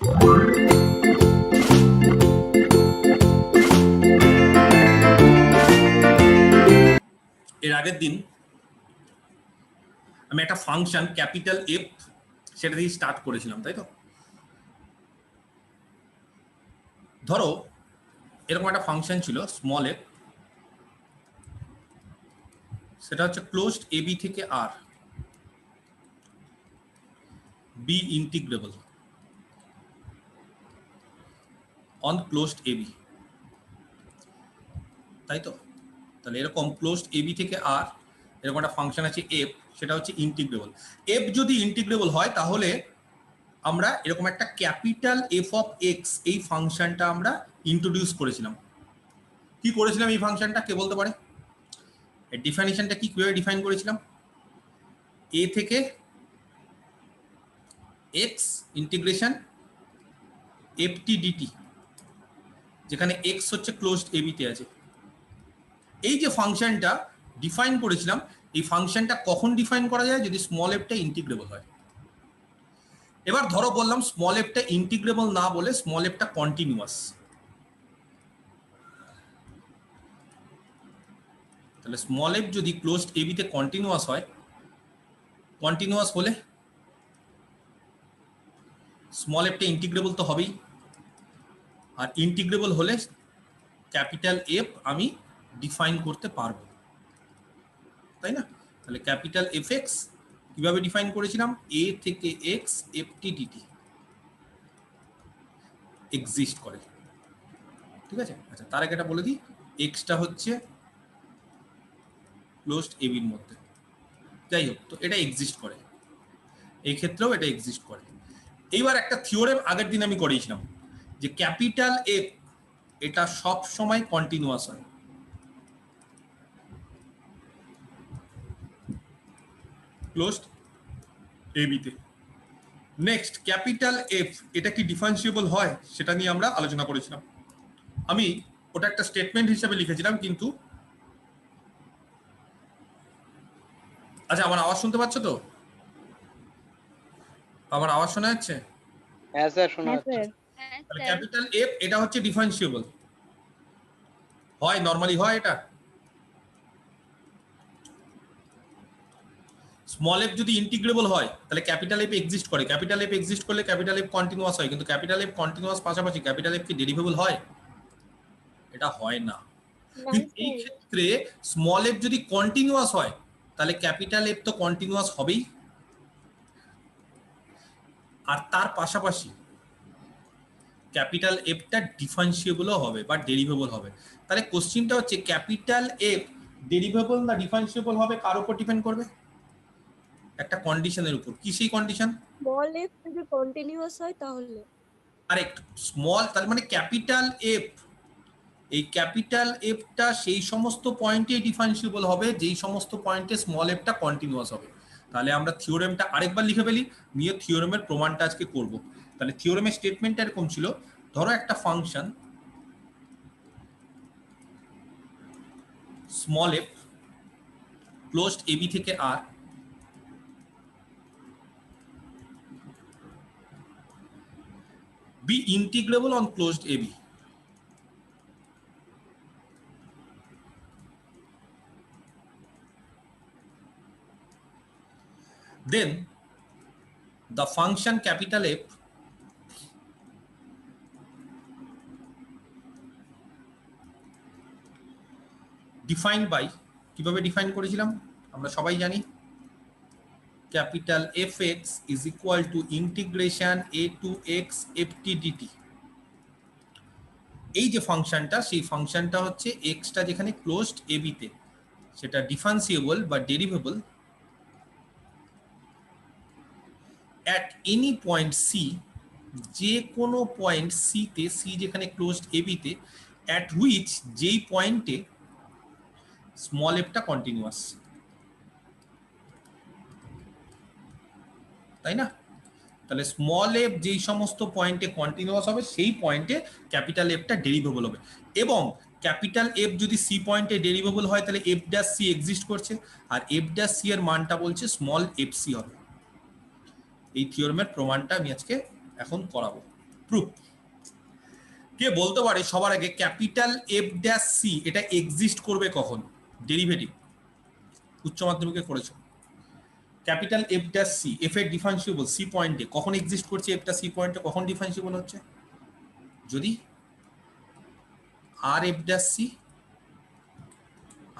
এর আগের দিন আমি একটা ফাংশন ক্যাপিটাল এফ সেটা দিয়ে স্টার্ট করেছিলাম, তাই তো? ধরো এরকম একটা ফাংশন ছিল স্মল এফ, সেটা হচ্ছে ক্লোজড এ বি থেকে আর B integrable on closed A B, তাই তো? তাহলে এরকম ক্লোজড এ বি থেকে আর এরকম একটা ফাংশন আছে এফ, সেটা হচ্ছে ইন্টিগ্রেবল। এফ যদি ইন্টিগ্রেবল হয় তাহলে আমরা এরকম একটা ক্যাপিটাল এফ অফ এক্স এই ফাংশনটা আমরা ইন্ট্রোডিউস করেছিলাম। কি করেছিলাম এই ফাংশনটা, কে বলতে পারে? এর ডিফিনিশনটা কি, কিভাবে ডিফাইন করেছিলাম? এ থেকে এক্স ইন্টিগ্রেশন এফ টি ডিটি, যেখানে এক্স হচ্ছে ক্লোজড এ বিতে আছে। এই যে ফাংশনটা ডিফাইন করেছিলাম, এই ফাংশনটা কখন ডিফাইন করা যায়? যদি স্মল এফটা ইন্টিগ্রেবল হয়। এবার ধরো বললাম স্মল এফটা ইন্টিগ্রেবল না বলে স্মল এফটা কন্টিনিউয়াস, তাহলে স্মল এফ যদি ক্লোজড এ বিতে কন্টিনিউয়াস হয়, কন্টিনিউয়াস হলে স্মল এফটা ইন্টিগ্রেবল তো হবেই, আর ইন্টিগ্রেবল হলে ক্যাপিটাল এফ আমি ডিফাইন করতে পারবো, তাই না? তাহলে ক্যাপিটাল এফ এক্স কিভাবে ডিফাইন করেছিলাম? এ থেকে x F T dt exist করে, ঠিক আছে? আচ্ছা, তার আগে এটা বলে দিই, এক্সটা হচ্ছে ক্লোজড এ বির মধ্যে, যাই হোক, তো এটা এক্সিস্ট করে, এই ক্ষেত্রেও এটা এক্সিস্ট করে। এইবার একটা থিওরেম আগের দিন আমি করিয়েছিলাম যে ক্যাপিটাল এফ এটা সব সময় কন্টিনিউয়াস হয়। ক্লোজড এ বিতে। নেক্সট, ক্যাপিটাল এফ এটা কি ডিফারেন্সিয়েবল হয় সেটা নিয়ে আমরা আলোচনা করেছিলাম। আমি ওটা একটা স্টেটমেন্ট হিসেবে লিখেছিলাম, কিন্তু আচ্ছা, আমার আওয়াজ শুনতে পাচ্ছ তো? আমার আওয়াজ শোনা যাচ্ছে? হ্যাঁ স্যার, শোনা যাচ্ছে। তাহলে ক্যাপিটাল এফ এটা হচ্ছে ডিফারেন্সিয়েবল হয়, নরমালি হয় এটা। স্মল এফ যদি ইন্টিগ্রেবল হয় তাহলে ক্যাপিটাল এফ এক্সিস্ট করে, ক্যাপিটাল এফ এক্সিস্ট করলে ক্যাপিটাল এফ কন্টিনিউয়াস হয়, কিন্তু ক্যাপিটাল এফ কন্টিনিউয়াস পাশাপাশি ক্যাপিটাল এফ কি ডেরিভেবল হয়? এটা হয় না। কিন্তু এই ক্ষেত্রে স্মল এফ যদি কন্টিনিউয়াস হয় তাহলে ক্যাপিটাল এফ তো কন্টিনিউয়াস হবেই, আর তার পাশাপাশি ক্যাপিটাল এফটা ডিফারেন্সিয়েবলও হবে বা ডেরিভেবল হবে। তাহলে কোশ্চিনটা হচ্ছে ক্যাপিটাল এফ ডেরিভেবল না ডিফারেন্সিয়েবল হবে কার উপর ডিপেন্ড করবে? একটা কন্ডিশনের উপর। কি সেই কন্ডিশন? স্মল এফ যদি কন্টিনিউয়াস হয় তাহলে। কারেক্ট, স্মল, তার মানে ক্যাপিটাল এফ, এই ক্যাপিটাল এফটা সেই সমস্ত পয়েন্টে ডিফারেন্সিয়েবল হবে যেই সমস্ত পয়েন্টে স্মল এফটা কন্টিনিউয়াস হবে। তাহলে আমরা থিওরেমটা আরেকবার লিখে ফেলি, নিয়ে থিওরেমের প্রমাণটা আজকে করব। তাহলে থিওরেমের স্টেটমেন্টটা এরকম ছিল, ধরো একটা function small F closed A B থেকে আর be integrable on closed AB. Then the function capital F defined by, কিভাবে ডিফাইন করেছিলাম আমরা সবাই জানি, capital Fx is equal to integration a to x ft dt। এই যে ফাংশনটা, সেই ফাংশনটা হচ্ছে এক্সটা যেখানে ক্লোজড এ বিতে, সেটা ডিফারেন্সিয়েবল বা ডেরিভেবল at any point c, যে কোনো পয়েন্ট সি তে, সি যেখানে ক্লোজড এ বিতে, at which যেই পয়েন্টে স্মল এফটা কন্টিনিউয়াস, তাই না? তাহলে স্মল এফ যেই সমস্ত পয়েন্টে কন্টিনিউয়াস হবে সেই পয়েন্টে ক্যাপিটাল এফটা ডেরিভেবল হবে। এবং ক্যাপিটাল এফ যদি সি পয়েন্টে ডেরিভেবল হয় তাহলে এফ ড্যাশ সি এক্সিস্ট করছে, আর এফ ড্যাশ সি এর মানটা বলছে স্মল এফ সি হবে। এই থিওরেমের প্রমাণটা আমি আজকে এখন করাবো। প্রুফ। কে বলতে পারে সবার আগে ক্যাপিটাল এফ ড্যাশ সি এটা এক্সিস্ট করবে কখন? ডেরিভেটিভ উচ্চ মাধ্যমিকে করেছো। Capital F dash c, f এর ডিফারেন্সিয়েবল সি পয়েন্টে কখন এক্সিস্ট করছে? এফটা সি পয়েন্টে কখন ডিফারেন্সিয়েবল হচ্ছে? যদি আর এফ ড্যাশ সি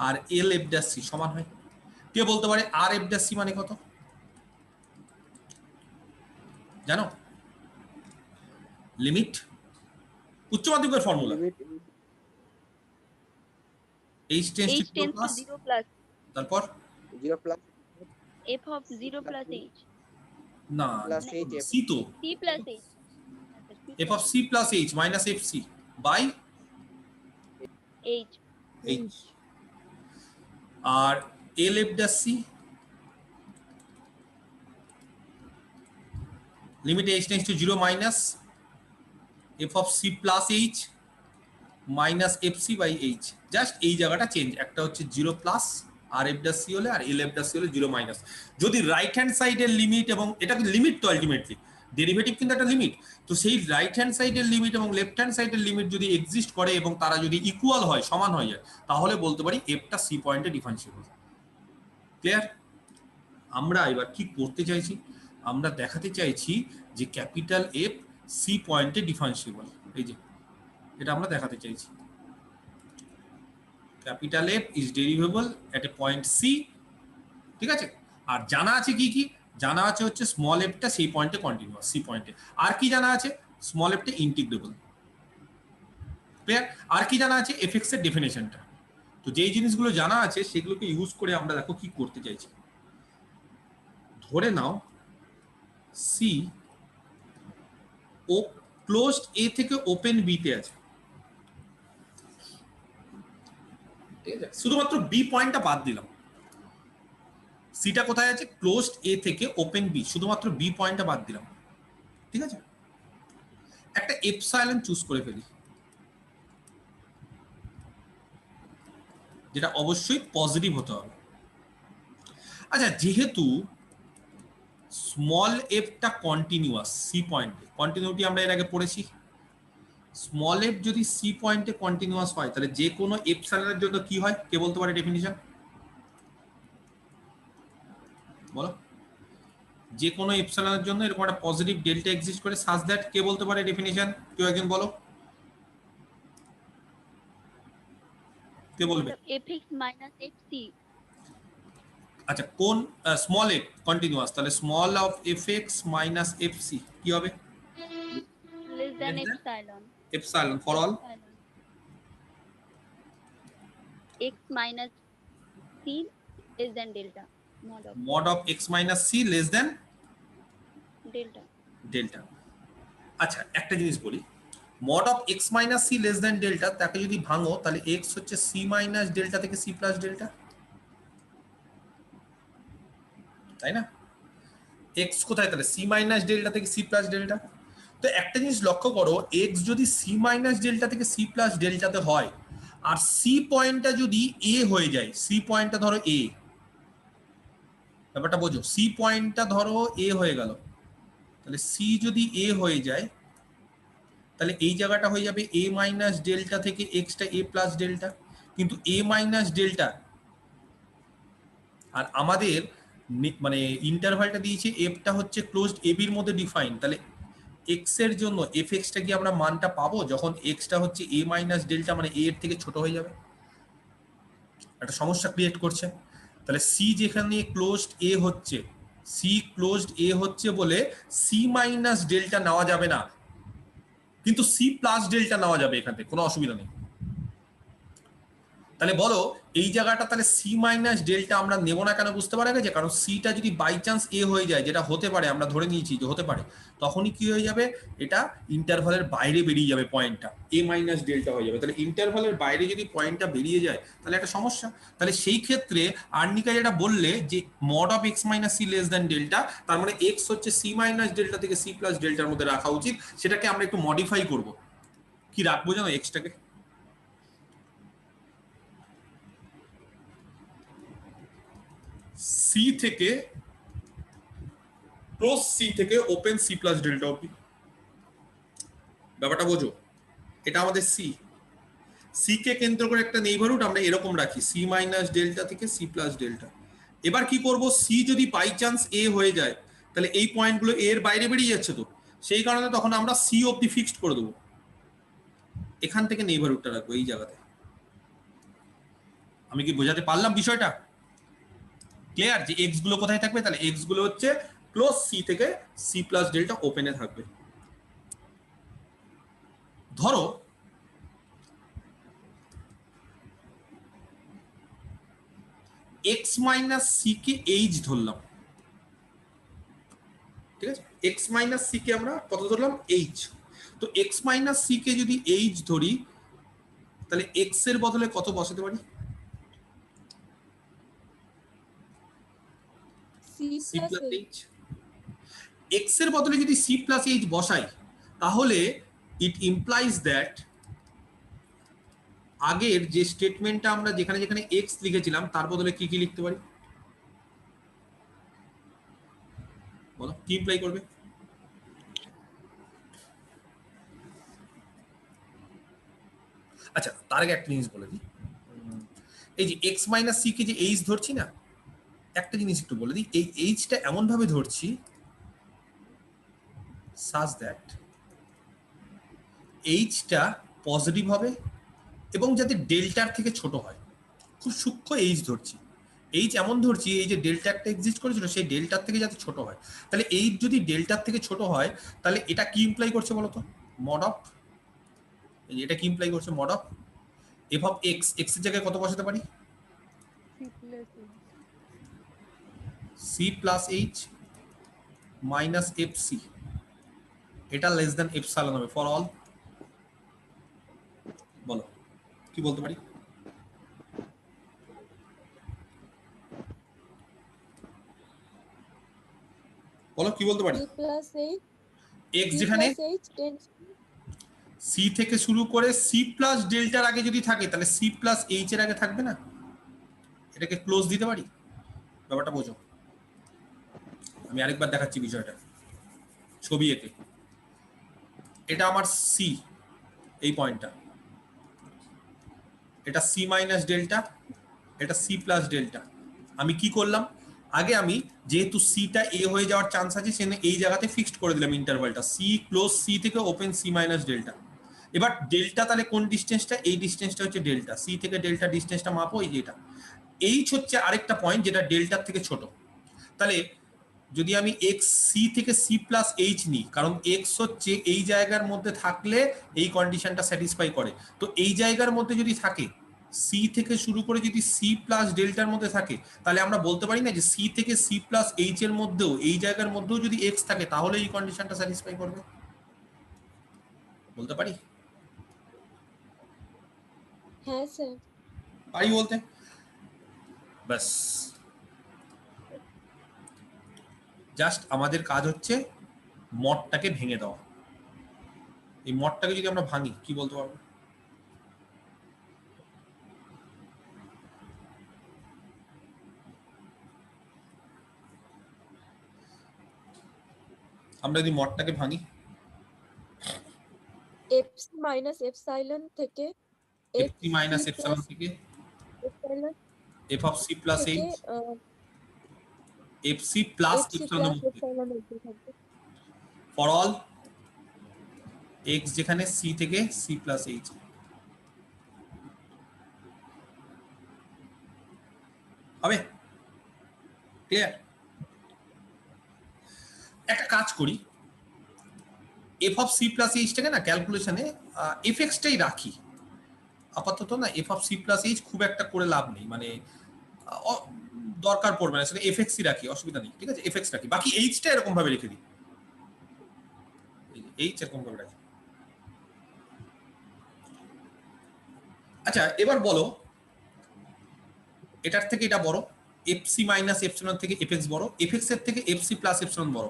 আর এল এফ ড্যাশ সি সমান হয়। কে বলতে পারে আর এফ ড্যাশ সি মানে কত জানো? লিমিট উচ্চ মাধ্যমিকের formula h tends to 0 plus, তারপর 0 plus f of 0 plus h না প্লাস এইচ এফ সি তো c plus h f of c plus h minus fc by h h আর l f dash c limit h tends to 0 minus f of c plus h minus fc by h। Just এই জায়গাটা change, একটা হচ্ছে 0 plus আর F dash C হলে আর L F dash C হলে 0 minus. যদি right hand সাইডের limit এবং এটা লিমিট তো আলটিমেটলি ডেরিভেটিভ কিন্তু একটা লিমিট, তো সেই রাইট হ্যান্ড সাইডের লিমিট এবং লেফট হ্যান্ড সাইডের লিমিট যদি এক্সিস্ট করে এবং তারা যদি ইকুয়াল হয়, সমান হয়ে যায়, তাহলে বলতে পারি এফটা সি পয়েন্টে ডিফারেন্সিয়েবল। ক্লিয়ার? আমরা এবার কি করতে চাইছি? আমরা দেখাতে চাইছি যে ক্যাপিটাল এফ সি পয়েন্টে ডিফারেন্সিয়েবল। এই যে এটা আমরা দেখাতে চাইছি, capital F is derivable at a point C. ঠিক আছে? আর জানা আছে কি কি? জানা আছে হচ্ছে স্মল এফটা সেই পয়েন্টে কন্টিনিউয়াস সি পয়েন্টে। আর কি জানা আছে? স্মল এফটা ইন্টিগ্রেবল। ক্লিয়ার? আর কি জানা আছে? এফ এক্স এর ডেফিনেশনটা। তো যেই জিনিসগুলো জানা আছে সেগুলোকে ইউজ করে আমরা দেখো কি করতে চাইছি। ধরে নাও সি ও ক্লোজড এ থেকে ওপেন বি তে আছে। ঠিক আছে? শুধুমাত্র বি পয়েন্টটা বাদ দিলাম। সিটা কোথায় আছে? ক্লোজড এ থেকে ওপেন বি, শুধুমাত্র বি পয়েন্টটা বাদ দিলাম। ঠিক আছে? একটা এপসাইলন চুজ করে ফেলি, যেটা অবশ্যই পজিটিভ হতে হবে। আচ্ছা, যেহেতু স্মল এফটা কন্টিনিউয়াস সি পয়েন্টে, কন্টিনিউটি আমরা এর আগে পড়েছি, স্মল এফ যদি সি পয়েন্টে কন্টিনিউয়াস হয় তাহলে যে কোনো এপসাইলনের জন্য কি হয়? কে বলতে পারে ডেফিনিশন? বলো। যে কোনো এপসাইলনের জন্য এরকম একটা পজিটিভ ডেল্টা এক্সিস্ট করে সাজ দ্যাট, কে বলতে পারে ডেফিনিশন? কেউ একজন বলো, কে বলবে? fx minus fc আচ্ছা, কোন স্মল এফ কন্টিনিউয়াস, তাহলে small of f x minus F C কি হবে? less than Less than? epsilon epsilon for all epsilon x minus c less than delta mod of x minus c less than delta delta. আচ্ছা, একটা জিনিস বলি, mod of x minus c less than delta তাকে যদি ভাঙো তাহলে x হচ্ছে c minus delta থেকে c plus ডেল্টা, তাই না? x কোথায়? তাহলে c minus ডেল্টা থেকে c plus ডেল্টা। তো একটা জিনিস লক্ষ্য করো, x যদি c minus ডেল্টা থেকে c plus ডেল্টাতে হয় আর c পয়েন্টটা যদি a হয়ে যায়, c পয়েন্টটা ধরো a, ব্যাপারটা বোঝো, c পয়েন্টটা ধরো a হয়ে গেল, তাহলে c যদি a হয়ে যায় তাহলে এই জায়গাটা হয়ে যাবে a মাইনাস ডেল্টা থেকে এক্সটা a প্লাস ডেল্টা, কিন্তু a মাইনাস ডেল্টা আর আমাদের মানে ইন্টারভালটা দিয়েছে এফটা হচ্ছে ক্লোজড এ বির মধ্যে ডিফাইন, তাহলে এক্স এর জন্য এফ এক্সটা কি আমরা মানটা পাবো যখন এক্সটা হচ্ছে a মাইনাস ডেল্টা মানে a এর থেকে ছোট হয়ে যাবে? একটা সমস্যা ক্রিয়েট করছে। তাহলে সি যেখানে ক্লোজড এ হচ্ছে, সি ক্লোজড এ হচ্ছে বলে সি মাইনাস ডেল্টা নেওয়া যাবে না, কিন্তু সি প্লাস ডেল্টা নেওয়া যাবে, এখান থেকে কোনো অসুবিধা নেই। তাহলে বলো এই জায়গাটা তাহলে সি মাইনাস ডেল্টা আমরা নেব না কেন? বুঝতে পারা গেছে? কারণ সিটা যদি বাই চান্স এ হয়ে যায়, যেটা হতে পারে, আমরা ধরে নিয়েছি যে হতে পারে, তখনই কি হয়ে যাবে? এটা ইন্টারভালের বাইরে বেরিয়ে যাবে, পয়েন্টটা এ মাইনাস ডেল্টা হয়ে যাবে। তাহলে ইন্টারভালের বাইরে যদি পয়েন্টটা বেরিয়ে যায় তাহলে একটা সমস্যা। তাহলে সেই ক্ষেত্রে আর্নিকা যেটা বললে যে mod of x minus c less than delta, তার মানে এক্স হচ্ছে সি মাইনাস ডেল্টা থেকে সি প্লাস ডেল্টার মধ্যে রাখা উচিত, সেটাকে আমরা একটু মডিফাই করব। কি রাখবো জানো? এক্সটাকে সি থেকে ক্লোজ সি থেকে ওপেন সি প্লাস ডেল্টা অবধি। ব্যাপারটা বোঝো, এটা আমাদের সি, সি কে কেন্দ্র করে একটা নেইবারহুড আমরা এরকম রাখি, সি মাইনাস ডেল্টা থেকে সি প্লাস ডেল্টা। এবার কি করব, সি যদি বাই চান্স এ হয়ে যায় তাহলে এই পয়েন্টগুলো এর বাইরে বেরিয়ে যাচ্ছে, তো সেই কারণে তখন আমরা সি অবধি ফিক্সড করে দেবো, এখান থেকে নেইবারহুডটা রাখবো এই জায়গাতে। আমি কি বোঝাতে পারলাম বিষয়টা? ক্লিয়ার যে এক্স গুলো কোথায় থাকবে, তাহলে এক্স গুলো হচ্ছে ক্লোজ সি থেকে সি প্লাস ডেল্টা ওপেনে থাকবে। ধরো এক্স মাইনাস সি কে এইচ ধরলাম, ঠিক আছে, এক্স মাইনাস সি কে আমরা কত ধরলাম, এইচ। তো এক্স মাইনাস সি কে যদি এইচ ধরি তাহলে এক্স এর বদলে কত বসাতে পারি, সি প্লাস এইচ। এক্স এর বদলে যদি সি প্লাস এইচ বসাই তাহলে ইট ইমপ্লাইজ দ্যাট আগের যে স্টেটমেন্টটা আমরা যেখানে যেখানে এক্স লিখেছিলাম তার বদলে কি কি লিখতে পারি, বলো কি ইমপ্লাই করবে? আচ্ছা তার আগে একটা জিনিস বলে দিই, এই যে এক্স মাইনাস সি কে যে এইচ ধরছি না, একটা জিনিস একটু বলে দিই, এই এইচটা এমন ভাবে ধরছি সাজ দ্যাট এইচটা পজিটিভ হবে এবং যাতে ডেল্টার থেকে ছোট হয়, খুব সূক্ষ্ম এইচ ধরছি। এইচ এমন ধরছি এই যে ডেল্টা একটা এক্সিস্ট করেছিল সেই ডেল্টার থেকে যাতে ছোট হয়, তাহলে এইচ যদি ডেল্টার থেকে ছোট হয় তাহলে এটা কি ইমপ্লাই করছে বলতো, মড অফ, এটা কি ইমপ্লাই করছে, mod of f of x, x এর জায়গায় কত বসাতে পারি, c plus H minus F C, এটা লেস দেন এপসাইলন হবে ফর অল। বলো কি বলতে পারি, বলো কি বলতে পারি, এক্স যেখানে সি থেকে শুরু করে সি প্লাস ডেল্টার আগে যদি থাকে তাহলে সি প্লাস এইচ এর আগে থাকবে না, এটাকে ক্লোজ দিতে পারি, ব্যাপারটা বোঝো। আমি আরেকবার দেখাচ্ছি বিষয়টা ছবি এঁকে, এটা আমার সি, এই পয়েন্টটা, এটা সি মাইনাস ডেল্টা, এটা সি প্লাস ডেল্টা। আমি কি করলাম, আগে আমি যেহেতু সিটা এ হয়ে যাওয়ার চান্স আছে সেজন্য এই জায়গাতে ফিক্সড করে দিলাম ইন্টারভালটা, সি ক্লোজ সি থেকে ওপেন সি মাইনাস ডেল্টা। এবার ডেল্টা তাহলে কোন ডিস্টেন্সটা, এই ডিস্টেন্সটা হচ্ছে ডেল্টা, সি থেকে ডেল্টা ডিস্টেন্সটা মাপো এই যেটা। এইচ হচ্ছে আরেকটা পয়েন্ট যেটা ডেল্টার থেকে ছোট, তাহলে যদি আমি এক্স সি থেকে সি প্লাস এইচ নিই, কারণ এক্স হচ্ছে এই জায়গার মধ্যে থাকলে এই কন্ডিশনটা স্যাটিসফাই করে, তো এই জায়গার মধ্যে যদি থাকে সি থেকে শুরু করে যদি সি প্লাস ডেল্টার মধ্যে থাকে তাহলে আমরা বলতে পারি না যে সি থেকে সি প্লাস এইচ এর মধ্যেও এই জায়গার মধ্যেও যদি এক্স থাকে তাহলে এই কন্ডিশনটা স্যাটিসফাই করবে, বলতে পারি? হ্যাঁ স্যার পারি বলতে, ব্যাস জাস্ট আমাদের কাজ হচ্ছে মডটাকে ভেঙে দেওয়া। এই মডটাকে যদি আমরা ভাঙি কি বলতে পারবো, আমরা যদি মডটাকে ভাঙি, এফসি মাইনাস এপসাইলন থেকে এফসি মাইনাস এপসাইলন থেকে epsilon F of C plus থেকে H, F C plus epsilon for all X যেখানে সি থেকে সি প্লাস এইচ। হবে ক্লিয়ার? একটা কাজ করি, এফ অফ সি প্লাস এইচটাকে না ক্যালকুলেশনে এফ এক্সটাই রাখি আপাতত, না F of C plus H খুব একটা করে লাভ নেই, মানে দরকার পড়বে না, সেটা এফ এক্সই রাখি, অসুবিধা নেই, ঠিক আছে, এফ এক্স রাখি, বাকি এইচটা এরকম ভাবে রেখে দিই, এইচ এরকম ভাবে রাখি। আচ্ছা এবার বলো এটার থেকে এটা বড়, এফসি মাইনাস এপসিলন থেকে এফএক্স বড়, এফএক্স এর থেকে এফসি প্লাস এপসিলন বড়,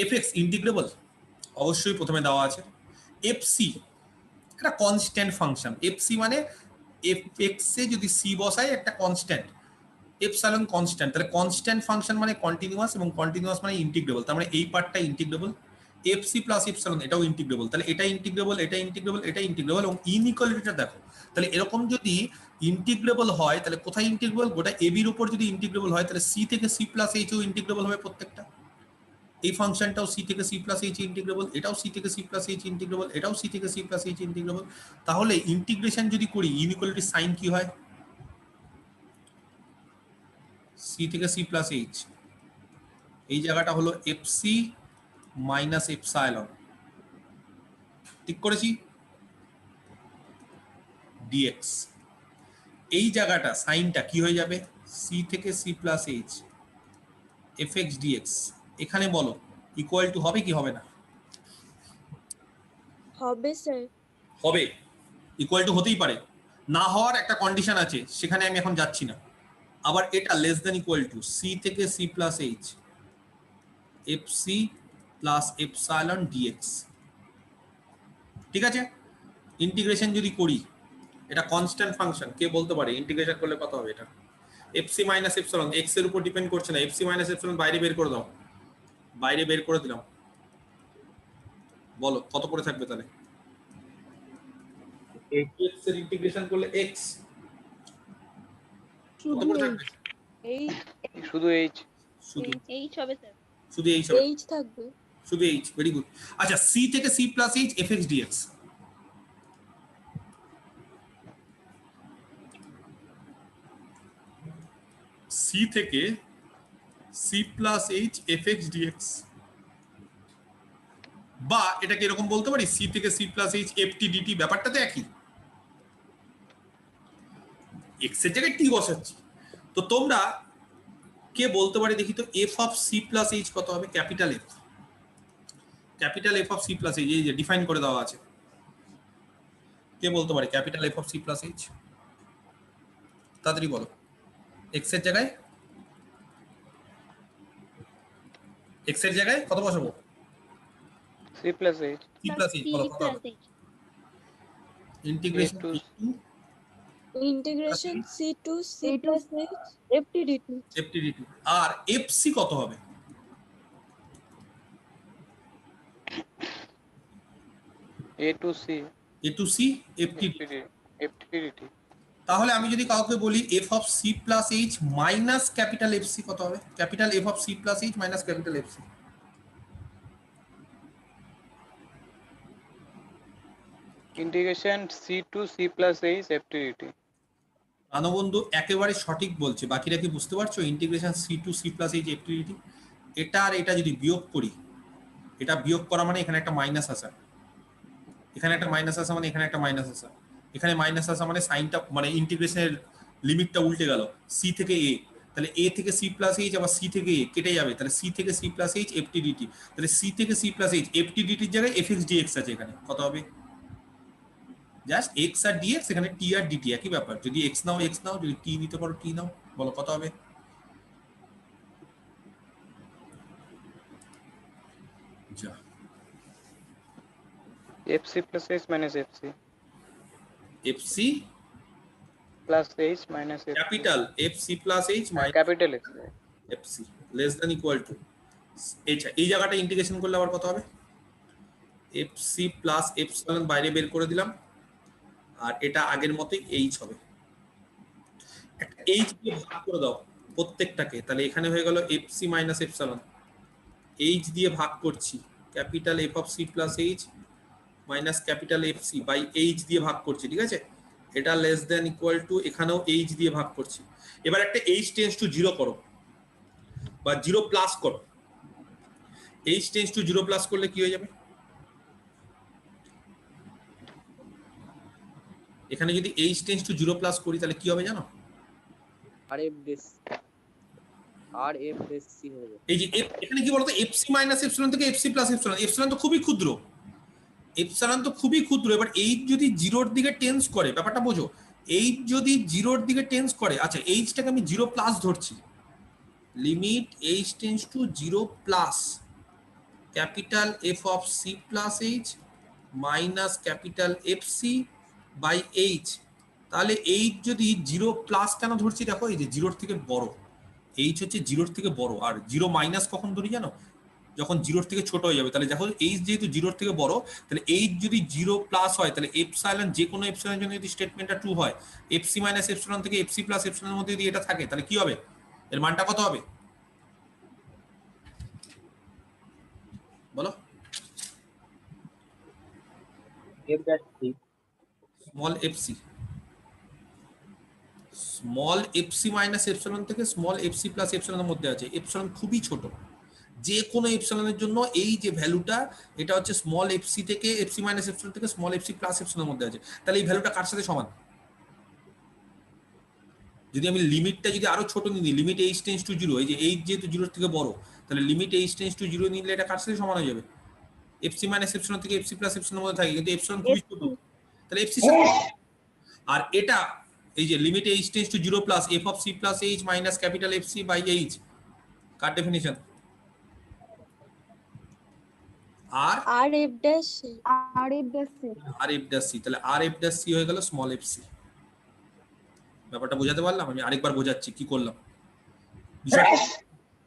এফএক্স ইন্টিগ্রেবল অবশ্যই প্রথমে দেওয়া আছে, এফসি একটা কনস্ট্যান্ট ফাংশন, এফসি মানে এফএক্স এ যদি সি বসাই একটা কনস্ট্যান্ট, এপসাইলন কনস্ট্যান্ট, তাহলে কনস্ট্যান্ট ফাংশন মানে কন্টিনিউয়াস এবং কন্টিনিউয়াস মানে ইন্টিগ্রেবল, তার মানে এই পার্টটা ইন্টিগ্রেবল, এফসি প্লাস এপসাইলন এটাও ইন্টিগ্রেবল, তাহলে এটা ইন্টিগ্রেবল, এটা ইন্টিগ্রেবল, এটা ইন্টিগ্রেবল, এবং ইনইকুয়ালিটিটা দেখো। তাহলে এরকম যদি ইন্টিগ্রেবল হয় তাহলে কোথায় ইন্টিগ্রেবল? গোটা এবির উপর যদি ইন্টিগ্রেবল হয় তাহলে সি থেকে সি প্লাস এইচও ইন্টিগ্রেবল হবে প্রত্যেকটা। এই ফাংশনটাও সি থেকে সি প্লাস এইচ ইন্টিগ্রেবল, এটাও সি থেকে সি প্লাস এইচ ইন্টিগ্রেবল, এটাও সি থেকে সি প্লাস এইচ ইন্টিগ্রেবল। তাহলে ইন্টিগ্রেশন যদি করি ইনইকুয়ালিটির সাইন কি হয়? সি থেকে সি প্লাস এইচ, এই জায়গাটা হলো এফসি মাইনাস এপসাইলন, ঠিক করেছি, ডিএক্স। এই জায়গাটা সাইনটা কি হয়ে যাবে? সি থেকে C plus H F x dx. এখানে বলো ইকুয়াল টু হবে কি হবে না? হবে স্যার। হবে, ইকুয়াল টু হতেই পারে, না হওয়ার একটা কন্ডিশন আছে, সেখানে আমি এখন যাচ্ছি না। আবার এটা less than equal to C থেকে C plus H F C plus epsilon D X, ঠিক আছে। ইন্টিগ্রেশন যদি করি, এটা কনস্ট্যান্ট ফাংশন, কে বলতে পারে ইন্টিগ্রেশন করলে কত হবে? এটা এফসি মাইনাস এপসাইলন, এক্স এর উপর ডিপেন্ড করছে না, এফসি মাইনাস এপসাইলন বাইরে বের করে দাও, বাইরে বের করে দিলাম, বলো কত পড়ে থাকবে তাহলে? এক্স এর ইন্টিগ্রেশন করলে এক্স কত পড়ে থাকবে? শুধু এইচ, শুধু এইচ হবে স্যার। শুধু এইচ হবে, এইচ থাকবে। শুধু এইচ, ভেরি গুড। আচ্ছা, সি থেকে C plus H F x D X, C থেকে C plus H F x D X, বা এটাকে এরকম বলতে পারি সি থেকে সি প্লাস এইচ এফ টি ডিটি, ব্যাপারটা তো একই, এক্স এর জায়গায় টি বসাচ্ছি। তো তোমরা কে বলতে পারে দেখি তো F of C plus H কত হবে? Capital F, capital F of C plus H, এই যে ডিফাইন করে দেওয়া আছে, কে বলতে পারে capital F of C plus H? তাড়াতাড়ি বলো। এক্স এর জায়গায়, এক্স এর জায়গায় কত বসাবো? C plus H, C plus H, বলো কত হবে? Integration to integration C to C plus H F T D T. F T D T, আর এফসি কত হবে? A to C, A to C F T. F T D T. তাহলে আমি যদি কাউকে বলি F of C plus H minus capital F C কত হবে? Capital F of C plus H minus capital F C, integration C to C plus H FTDT. প্রাণবন্ধু একেবারে সঠিক বলছে, বাকিরা কি বুঝতে পারছো? Integration C to C plus H F T D T, এটা আর এটা যদি বিয়োগ করি, এটা বিয়োগ করা মানে এখানে একটা মাইনাস আসা, এখানে একটা মাইনাস আসা মানে এখানে একটা মাইনাস আসা, এখানে মাইনাস আসা মানে সাইনটা মানে ইন্টিগ্রেশনের লিমিটটা উল্টে গেল, সি থেকে এ, তাহলে এ থেকে সি প্লাস এইচ আবার সি থেকে এ কেটে যাবে, তাহলে সি থেকে সি প্লাস এইচ এফটিডিটি, তাহলে সি থেকে সি প্লাস এইচ এফটিডিটির জায়গায় এফ এক্স ডিএক্স আছে, এখানে কত হবে? জাস্ট এক্স আর ডিএক্স, এখানে টি আর ডিটি একই ব্যাপার, যদি এক্স নাও এক্স নাও, যদি টি নিতে পারো টি নাও, বলো কত হবে? যা F C plus H minus F C, F C plus H minus capital F C plus H minus capital F. F C less than equal to, এই জায়গাটা ইন্টিগ্রেশন করলে আবার কত হবে? এফসি প্লাস এপসাইলন বাইরে বের করে দিলাম, আর এটা আগের মতোই এইচ হবে, একটা এইচ দিয়ে ভাগ করে দাও প্রত্যেকটাকে, তাহলে এখানে হয়ে গেল এফসি মাইনাস এপসাইলন, এইচ দিয়ে ভাগ করছি, capital F of C plus H minus capital F C by H দিয়ে ভাগ করছি, ঠিক আছে। এটা লেস দেন ইকুয়াল টু, এখানেও এইচ দিয়ে ভাগ করছি। এবার একটা এইচ টেন্স টু জিরো করো বা জিরো প্লাস করো, H tends to zero plus করলে কি হয়ে যাবে? এখানে যদি H tends to zero plus করি তাহলে কি হবে জানো? আর এফ ডেস সি হবে। এই যে এখানে কি বলতো, এফসি মাইনাস এপসিলন থেকে এফসি প্লাস এপসিলন, এপসিলন তো খুবই ক্ষুদ্র, এপসিলন তো খুবই ক্ষুদ্র। এবার এইচ যদি জিরোর দিকে টেন্স করে, ব্যাপারটা বোঝো, এইচ যদি জিরোর দিকে টেন্স করে, আচ্ছা এইচটাকে আমি জিরো প্লাস ধরছি, limit H tends to zero plus capital F of C plus H minus capital F C by H, তাহলে এইচ যদি জিরো প্লাস কেন ধরছি দেখো, এই যে জিরোর থেকে বড়, এইচ হচ্ছে জিরোর থেকে বড়, আর জিরো মাইনাস কখন ধরি জানো? যখন 0 থেকে ছোট হয়ে যাবে, তাহলে দেখো এইচ যেহেতু 0 থেকে বড়, তাহলে এইচ যদি 0 প্লাস হয়, তাহলে এপসাইলন যে কোনো এপসাইলনের জন্য যদি স্টেটমেন্টটা ট্রু হয়, এফসি মাইনাস এপসাইলন থেকে এফসি প্লাস এপসাইলনের মধ্যে যদি এটা থাকে, তাহলে কি হবে, এর মানটা কত হবে বলো? f dash c small FC minus epsilon থেকে স্মল এফসি প্লাস এপসাইলনের মধ্যে আছে। এপসাইলন খুবই ছোট, যে কোনো এপসাইলনের জন্য এই যে ভ্যালুটা, এটা হচ্ছে স্মল এফসি থেকে এফসি মাইনাস এপসাইলন থেকে স্মল এফসি প্লাস এপসাইলনের মধ্যে আছে। তাহলে এই ভ্যালুটা কার সাথে সমান? যদি আমি লিমিটটা যদি আরো ছোট নিই, লিমিট এইচ টেন্স টু 0, এই যে এইচ যেহেতু 0 থেকে বড়, তাহলে লিমিট এইচ টেন্স টু 0 নিলে এটা কার সাথে সমান হয়ে যাবে? এফসি মাইনাস এপসাইলন থেকে এফসি প্লাস এপসাইলনের মধ্যে থাকে, কিন্তু এপসাইলন খুবই ছোট, তাহলে এফসি সাথে। আর এটা এই যে limit H tends to 0 plus F of C plus H minus capital F C by H, কার ডেফিনিশন? আর R F dash C. R F dash C. R F dash C, তাহলে আর এফ ড্যাশ সি হয়ে গেল small F C. ব্যাপারটা বোঝাতে পারলাম? আমি আরেকবার বোঝাচ্ছি কি করলাম বিষয়টা।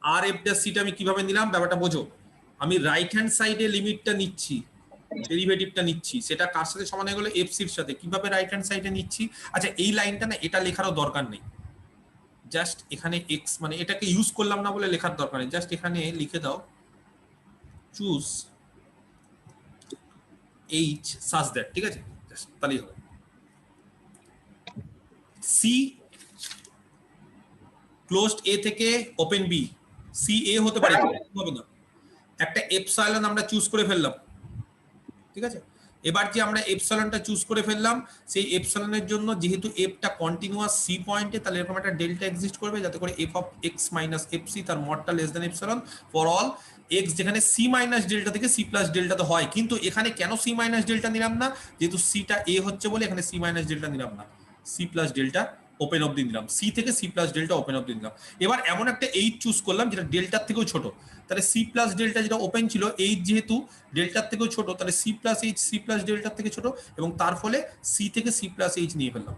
আর এফ ড্যাশ সিটা আমি কিভাবে নিলাম ব্যাপারটা বোঝো। আমি রাইট হ্যান্ড সাইডে লিমিটটা নিচ্ছি, ডেরিভেটিভটা নিচ্ছি, সেটা কার সাথে সমান হয়ে গেল? এফ সির সাথে। কিভাবে রাইট হ্যান্ড সাইডে নিচ্ছি? আচ্ছা এই লাইনটা না এটা লেখারও দরকার নেই, জাস্ট এখানে এক্স মানে এটাকে ইউজ করলাম না বলে লেখার দরকার নেই, জাস্ট এখানে লিখে দাও চুজ এইচ সাজ দ্যাট, ঠিক আছে, তাহলেই হবে। সি ক্লোজড এ থেকে ওপেন বি, সি এ হতে পারে, হবে না, একটা এপসাইলন আমরা চুজ করে ফেললাম, ঠিক আছে। এবার যে আমরা এপসাইলনটা চুজ করে ফেললাম, সেই এপসাইলনের জন্য যেহেতু এফটা কন্টিনিউয়াস সি পয়েন্টে, তাহলে এরকম একটা ডেল্টা এক্সিস্ট করবে, যাতে করে F of x minus F C তার মডটা less than epsilon for all X, যেখানে সি মাইনাস ডেল্টা থেকে সি প্লাস ডেল্টাতে হয়। কিন্তু এখানে কেন সি মাইনাস ডেল্টা নিলাম না? যেহেতু সিটা এ হচ্ছে বলে এখানে সি মাইনাস ডেল্টা নিলাম না, সি প্লাস ডেল্টা ওপেন অবধি নিলাম, সি থেকে সি প্লাস ডেল্টা ওপেন অবধি নিলাম। এবার এমন একটা এইচ চুজ করলাম যেটা ডেল্টার থেকেও ছোট, তাহলে সি প্লাস ডেল্টা যেটা ওপেন ছিল, এইচ যেহেতু ডেল্টার থেকেও ছোট, তাহলে C plus H C plus ডেল্টার থেকে ছোট, এবং তার ফলে সি থেকে সি প্লাস এইচ নিয়ে ফেললাম।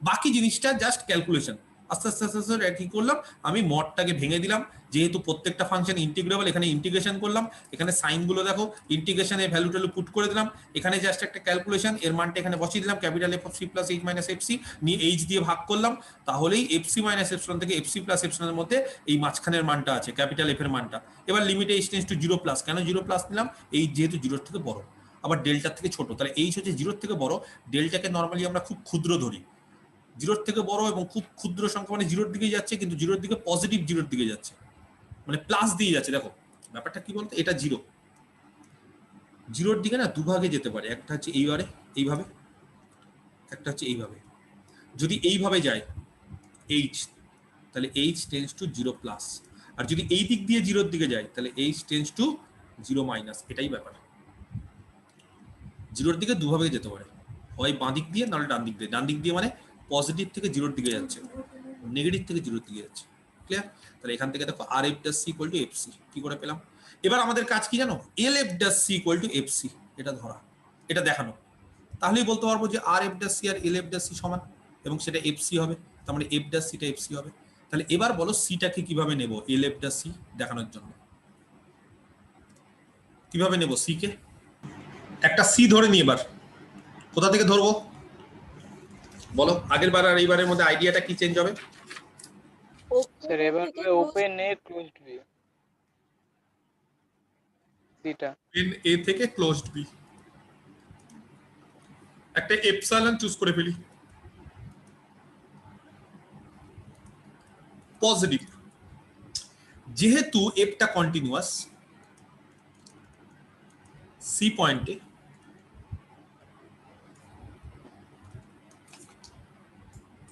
বাকি জিনিসটা জাস্ট ক্যালকুলেশন, আস্তে আস্তে আস্তে আস্তে কি করলাম, আমি মডটাকে ভেঙে দিলাম, যেহেতু প্রত্যেকটা ফাংশন ইন্টিগ্রেবল, এখানে ইন্টিগ্রেশন করলাম, এখানে সাইনগুলো দেখো, ইন্টিগ্রেশনে ভ্যালু ট্যালু পুট করে দিলাম, এখানে জাস্ট একটা ক্যালকুলেশন, এর মানটা এখানে বসিয়ে দিলাম, capital F of C plus H minus F C নিয়ে এইচ দিয়ে ভাগ করলাম, তাহলেই এফ সি মাইনাস এপসিলন থেকে এফ সি প্লাস এপসিলনের মধ্যে এই মাঝখানের মানটা আছে, ক্যাপিটাল এফ এর মানটা। এবার limit H tends to 0 plus, কেন 0 প্লাস নিলাম? এই যেহেতু 0 থেকে বড়, আবার ডেল্টার থেকে ছোট, তাহলে এইচ হচ্ছে 0 থেকে বড়, ডেল্টাকে নর্মালি আমরা খুব ক্ষুদ্র ধরি, 0 থেকে বড় এবং খুব ক্ষুদ্র সংখ্যা মানে 0 দিকে যাচ্ছে, কিন্তু 0 দিকে পজিটিভ 0 দিকে যাচ্ছে, মানে প্লাস দিয়ে যাচ্ছে। দেখো ব্যাপারটা কি বলতো, এটা 0 দিকে না দুভাগে যেতে পারে, একটা হচ্ছে এইভাবে, একটা হচ্ছে এইভাবে। যদি এইভাবে যায় এইচ, তাহলে এইচ টেন্ডস টু 0 প্লাস, আর যদি এই দিক দিয়ে 0 দিকে যায়, তাহলে এইচ টেন্ডস টু 0 মাইনাস। এটাই ব্যাপার, 0 দিকে দুভাবে যেতে পারে, হয় বাঁ দিক দিয়ে নাহলে ডান দিক দিয়ে। ডান দিক দিয়ে মানে পজিটিভ থেকে 0 দিকে যাচ্ছে, নেগেটিভ থেকে 0 দিকে যাচ্ছে, ক্লিয়ার? তাহলে এখান থেকে দেখো R F dash C equal to F C, কি করে পেলাম? এবার আমাদের কাজ কি জানো, L F dash C equal to F C, এটা ধরা, এটা দেখানো, তাহলেই বলতে পারবো যে আর এফ ড্যাশ সি আর এল এফ ড্যাশ সি সমান, এবং সেটা এফ সি হবে, তার মানে এফ ড্যাশ সিটা এফ সি হবে। তাহলে এবার বলো সিটাকে কিভাবে নেব এল এফ ড্যাশ সি দেখানোর জন্য, কিভাবে নেব সি কে? একটা সি ধরে নি, এবার কোথা থেকে ধরবো বলো? আগের বার আর এইবারের মধ্যে আইডিয়াটা কি চেঞ্জ হবে? স্যার এবার ওপেন এ ক্লোজড বি, সিটা ওপেন এ থেকে ক্লোজড বি, একটা এপসাইলন চুজ করে ফেলি পজিটিভ, যেহেতু এফটা কন্টিনিউয়াস সি পয়েন্টে,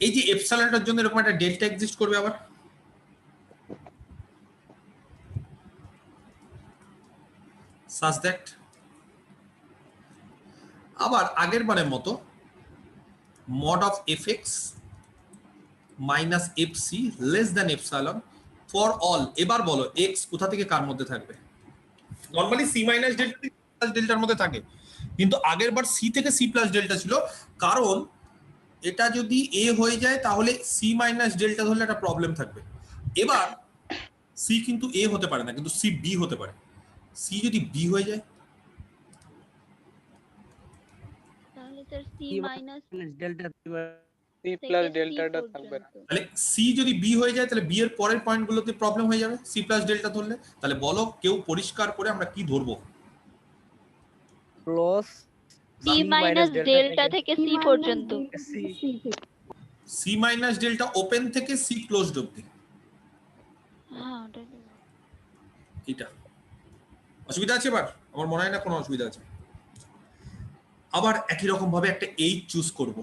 এই যে এপসাইলনটার জন্য এরকম একটা ডেল্টা এক্সিস্ট করবে, আবার such that আবার আগের বারের মতো mod of fx minus fc less than epsilon for all। এবার বলো x কোথা থেকে কার মধ্যে থাকবে? নরমালি c minus delta থেকে plus delta এর মধ্যে থাকে, কিন্তু আগের বার c থেকে c plus delta ছিল, কারণ এটা যদি a হয়ে যায় তাহলে c minus delta ধরলে একটা প্রবলেম থাকবে। এবার সি কিন্তু এ হতে পারে না, কিন্তু সি বি হতে পারে। সি যদি বি হয়ে যায় তাহলে sir C minus delta C থেকে প্লাস C ডেল্টাটা থাকবে না। পর্যন্ত। তাহলে সি যদি বি হয়ে যায় তাহলে বি এর পরের পয়েন্টগুলোতে প্রবলেম হয়ে যাবে সি প্লাস ডেল্টা ধরলে। তাহলে বলো কেউ পরিষ্কার করে আমরা কি ধরবো? ক্লোজ সি মাইনাস ডেল্টা থেকে সি পর্যন্ত। সি মাইনাস ডেল্টা ওপেন থেকে সি ক্লোজড অবধি, হ্যাঁ ওটাই তো। এটা অসুবিধা আছে? এবার আমার মনে হয় না কোনো অসুবিধা আছে। আবার একই রকম ভাবে একটা এইচ চুজ করব।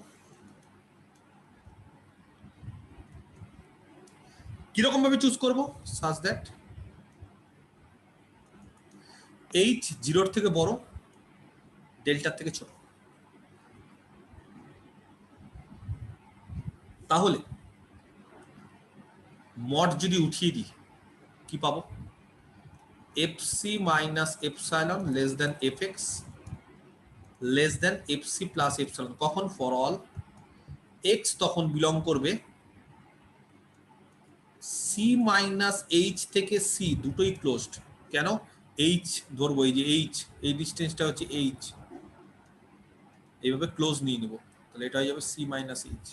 কিরকম ভাবে চুজ করব? সাজ দ্যাট এইচ 0 থেকে বড়, ডেল্টার থেকে ছোট। তাহলে মড যদি উঠিয়ে দিই কি পাবো? এফসি মাইনাস এপসাইলন লেস দেন FX less than FC plus epsilon. কখন? ফর অল এক্স তখন বিলং করবে সি মাইনাস এইচ থেকে সি, দুটোই ক্লোজড। কেন? এইচ ধরবো, এই যে এইচ, এই ডিস্টেন্সটা হচ্ছে এইচ, এইভাবে ক্লোজ নিয়ে নেবো। তাহলে এটা হয়ে যাবে C minus H.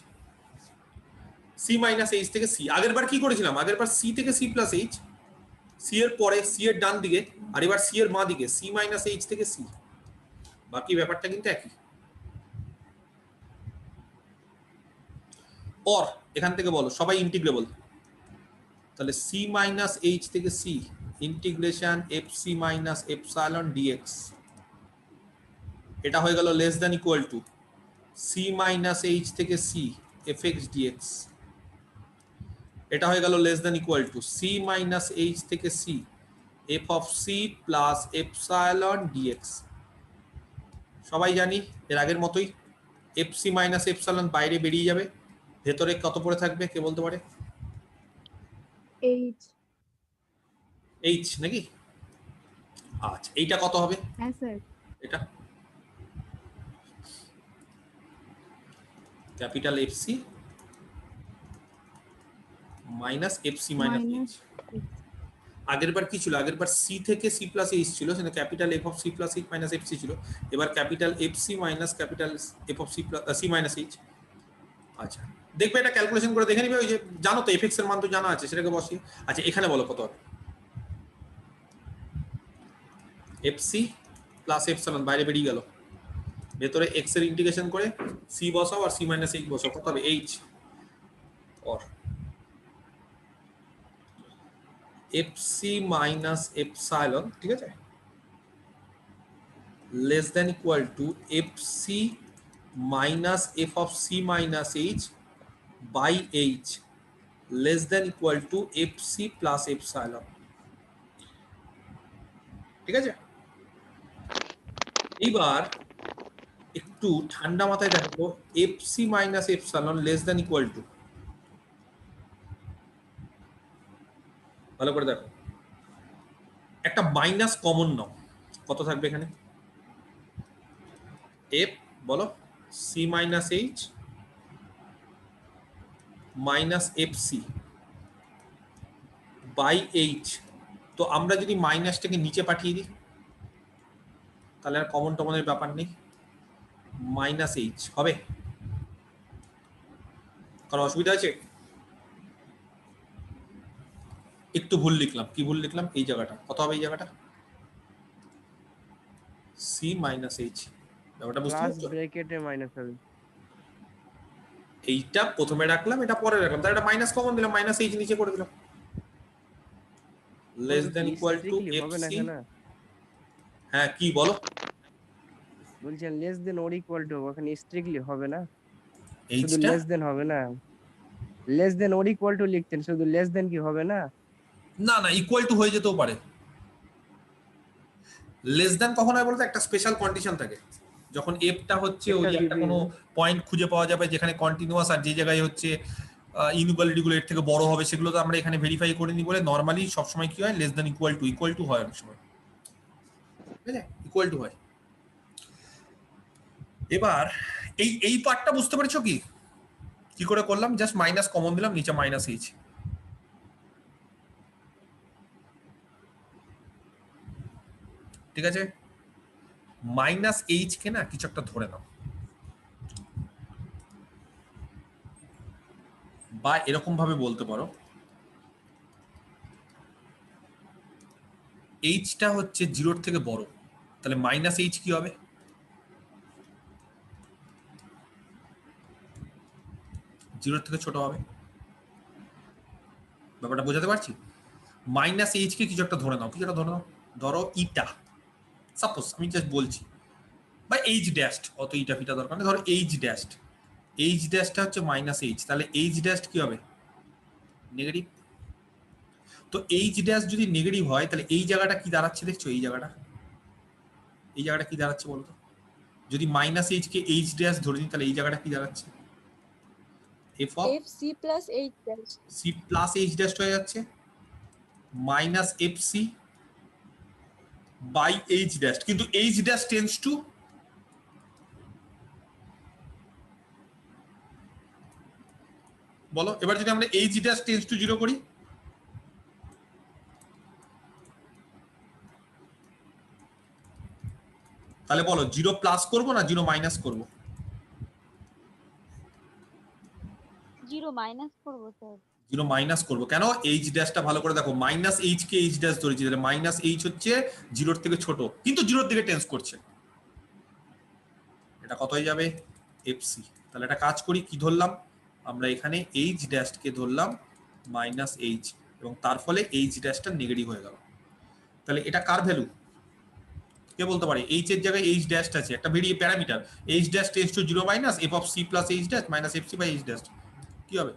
C minus H থেকে সি। আগের বার কি করেছিলাম? আগের বার সি থেকে সি প্লাস এইচ, সি এর পরে সি এর ডান দিকে, আর এবার সি এর বাঁ দিকে সি মাইনাস এইচ থেকে সি। বাকি ব্যাপারটা কিন্তু একই। অর এখান থেকে বলো সবাই ইন্টিগ্রেবল। তাহলে সি মাইনাস এইচ থেকে C integration F C minus epsilon D X, এটা হয়ে গেল less than equal to C minus H থেকে সি এফ এক্স ডিএক্স, এটা হয়ে গেল less than equal to C minus H থেকে C F of C plus epsilon D X. সবাই জানি এর আগের মতোই এফ সি মাইনাস এপসাইলন বাইরে বেরিয়ে যাবে, ভেতরে কত পড়ে থাকবে কে বলতে পারে? এইচ। এইচ নাকি? আচ্ছা এইটা কত হবে? হ্যাঁ স্যার। এটা capital F C minus F C minus H. আগের বার কি ছিল? আগের বার সি থেকে সি প্লাস এইচ ছিল, সেটা capital F of C plus H minus F C ছিল। এবার capital F C minus capital F of C plus C minus H. আচ্ছা দেখবে এটা ক্যালকুলেশন করে দেখে নিবে। ওই যে জানো তো এফএক্স এর মান তো জানা আছে, সেটাকে বসিয়ে। আচ্ছা এখানে বলো কত হবে? এফ সি প্লাস এপসাইলন বাইরে বেরিয়ে গেল, ভেতরে এক্স এর ইন্টিগ্রেশন করে সি বসাও আর সি মাইনাস এইচ বসাও। কত হবে? H or F C minus epsilon, ঠিক আছে, less than equal to F C minus F of C minus H by H less than equal to F C plus epsilon. ঠিক আছে, এইবার একটু ঠান্ডা মাথায় দেখো F C minus epsilon less than equal to, ভালো করে দেখো, একটা মাইনাস কমন নাও, কত থাকবে এখানে? এফ বলো C minus H minus F C by H. তো আমরা যদি মাইনাসটাকে নিচে পাঠিয়ে দিই তাহলে আর কমন টমনের ব্যাপার নেই, মাইনাস এইচ হবে। কারণ অসুবিধা আছে? একটু ভুল লিখলাম। কি ভুল লিখলাম? এই জায়গাটা কত হবে? এই জায়গাটা সি মাইনাস এইচ। ব্যাপারটা বুঝতে পারছো? ব্র্যাকেটে মাইনাস হবে। এইটা প্রথমে রাখলাম, এটা পরে রাখলাম, তাহলে এটা মাইনাস কমন দিলাম, মাইনাস এইচ নিচে করে দিলাম। Less than equal to F C. হ্যাঁ কি বলো? বলছেন less than or equal to, ওখানে স্ট্রিক্টলি হবে না, শুধু এইচটা লেস দেন হবে না। Less than or equal to লিখতেন, শুধু লেস দেন কি হবে না? না না ইকুয়াল টু হয়ে যেতেও পারে। লেস দেন কখন হয় বলতে একটা স্পেশাল কন্ডিশন থাকে, যখন এফটা হচ্ছে ওই একটা কোনো পয়েন্ট খুঁজে পাওয়া যাবে যেখানে কন্টিনিউয়াস, আর যে জায়গায় হচ্ছে ইনইকুয়ালিটি গুলো এর থেকে বড় হবে, সেগুলো তো আমরা এখানে ভেরিফাই করে নিই বলে নরমালি সবসময় কি হয়? লেস দেন ইকুয়াল টু হয় অনেক সময়, ঠিক আছে, ইকুয়াল টু হয়। এবার এই পার্টটা বুঝতে পেরেছো কি? কি করে করলাম? জাস্ট মাইনাস কমন দিলাম, নিচে মাইনাস এইচ। ঠিক আছে, মাইনাস এইচ কে না কিছু একটা ধরে নাও, বা এরকম ভাবে বলতে পারো এইচটা হচ্ছে 0 থেকে বড়, তাহলে মাইনাস এইচ কি হবে? 0 থেকে ছোট হবে। ব্যাপারটা বোঝাতে পারছি? মাইনাস এইচ কে কিছু একটা ধরে নাও, কিছু একটা ধরে নাও, ধরো ইটা, সাপোজ আমি জাস্ট বলছি, বা এইচ ড্যাশড, অত ইটা ফিটা দরকার নেই, ধরো এইচ ড্যাশড, এইচ ড্যাশটা হচ্ছে মাইনাস এইচ, তাহলে এইচ ড্যাশড কি হবে? নেগেটিভ। তো এইচ ড্যাশ যদি নেগেটিভ হয় তাহলে এই জায়গাটা কি দাঁড়াচ্ছে দেখছো? এই জায়গাটা কি দাঁড়াচ্ছে বলতো? যদি মাইনাস এইচ কে এইচ ড্যাশ ধরে নিই তাহলে এই জায়গাটা কি দাঁড়াচ্ছে? F of F C plus H dash. C plus H dash হয়ে যাচ্ছে, minus F C by H dash, কিন্তু এইচ ড্যাশ টেন্স টু, বলো এবার যদি আমরা এইচ ড্যাশ টেন্স টু 0 করি, তাহলে বলো 0 প্লাস করবো না 0 মাইনাস করবো? 0 মাইনাস করবো স্যার। 0 মাইনাস করবো। কেন? এইচ ড্যাশটা ভালো করে দেখো, মাইনাস এইচ কে এইচ ড্যাশ ধরেছি, তাহলে মাইনাস এইচ হচ্ছে 0 থেকে ছোট কিন্তু 0 দিকে টেন্স করছে, এটা কত হয়ে যাবে? এফসি। তাহলে একটা কাজ করি, কি ধরলাম আমরা এখানে? এইচ ড্যাশকে ধরলাম মাইনাস এইচ, এবং তার ফলে এইচ ড্যাশটা নেগেটিভ হয়ে গেল। তাহলে এটা কার ভ্যালু কে বলতে পারে? এইচ এর জায়গায় এইচ ড্যাশটা আছে, একটা ভেরিয়ে parameter, H dash tends to 0 minus F of C plus H dash minus F C by H dash, কি হবে?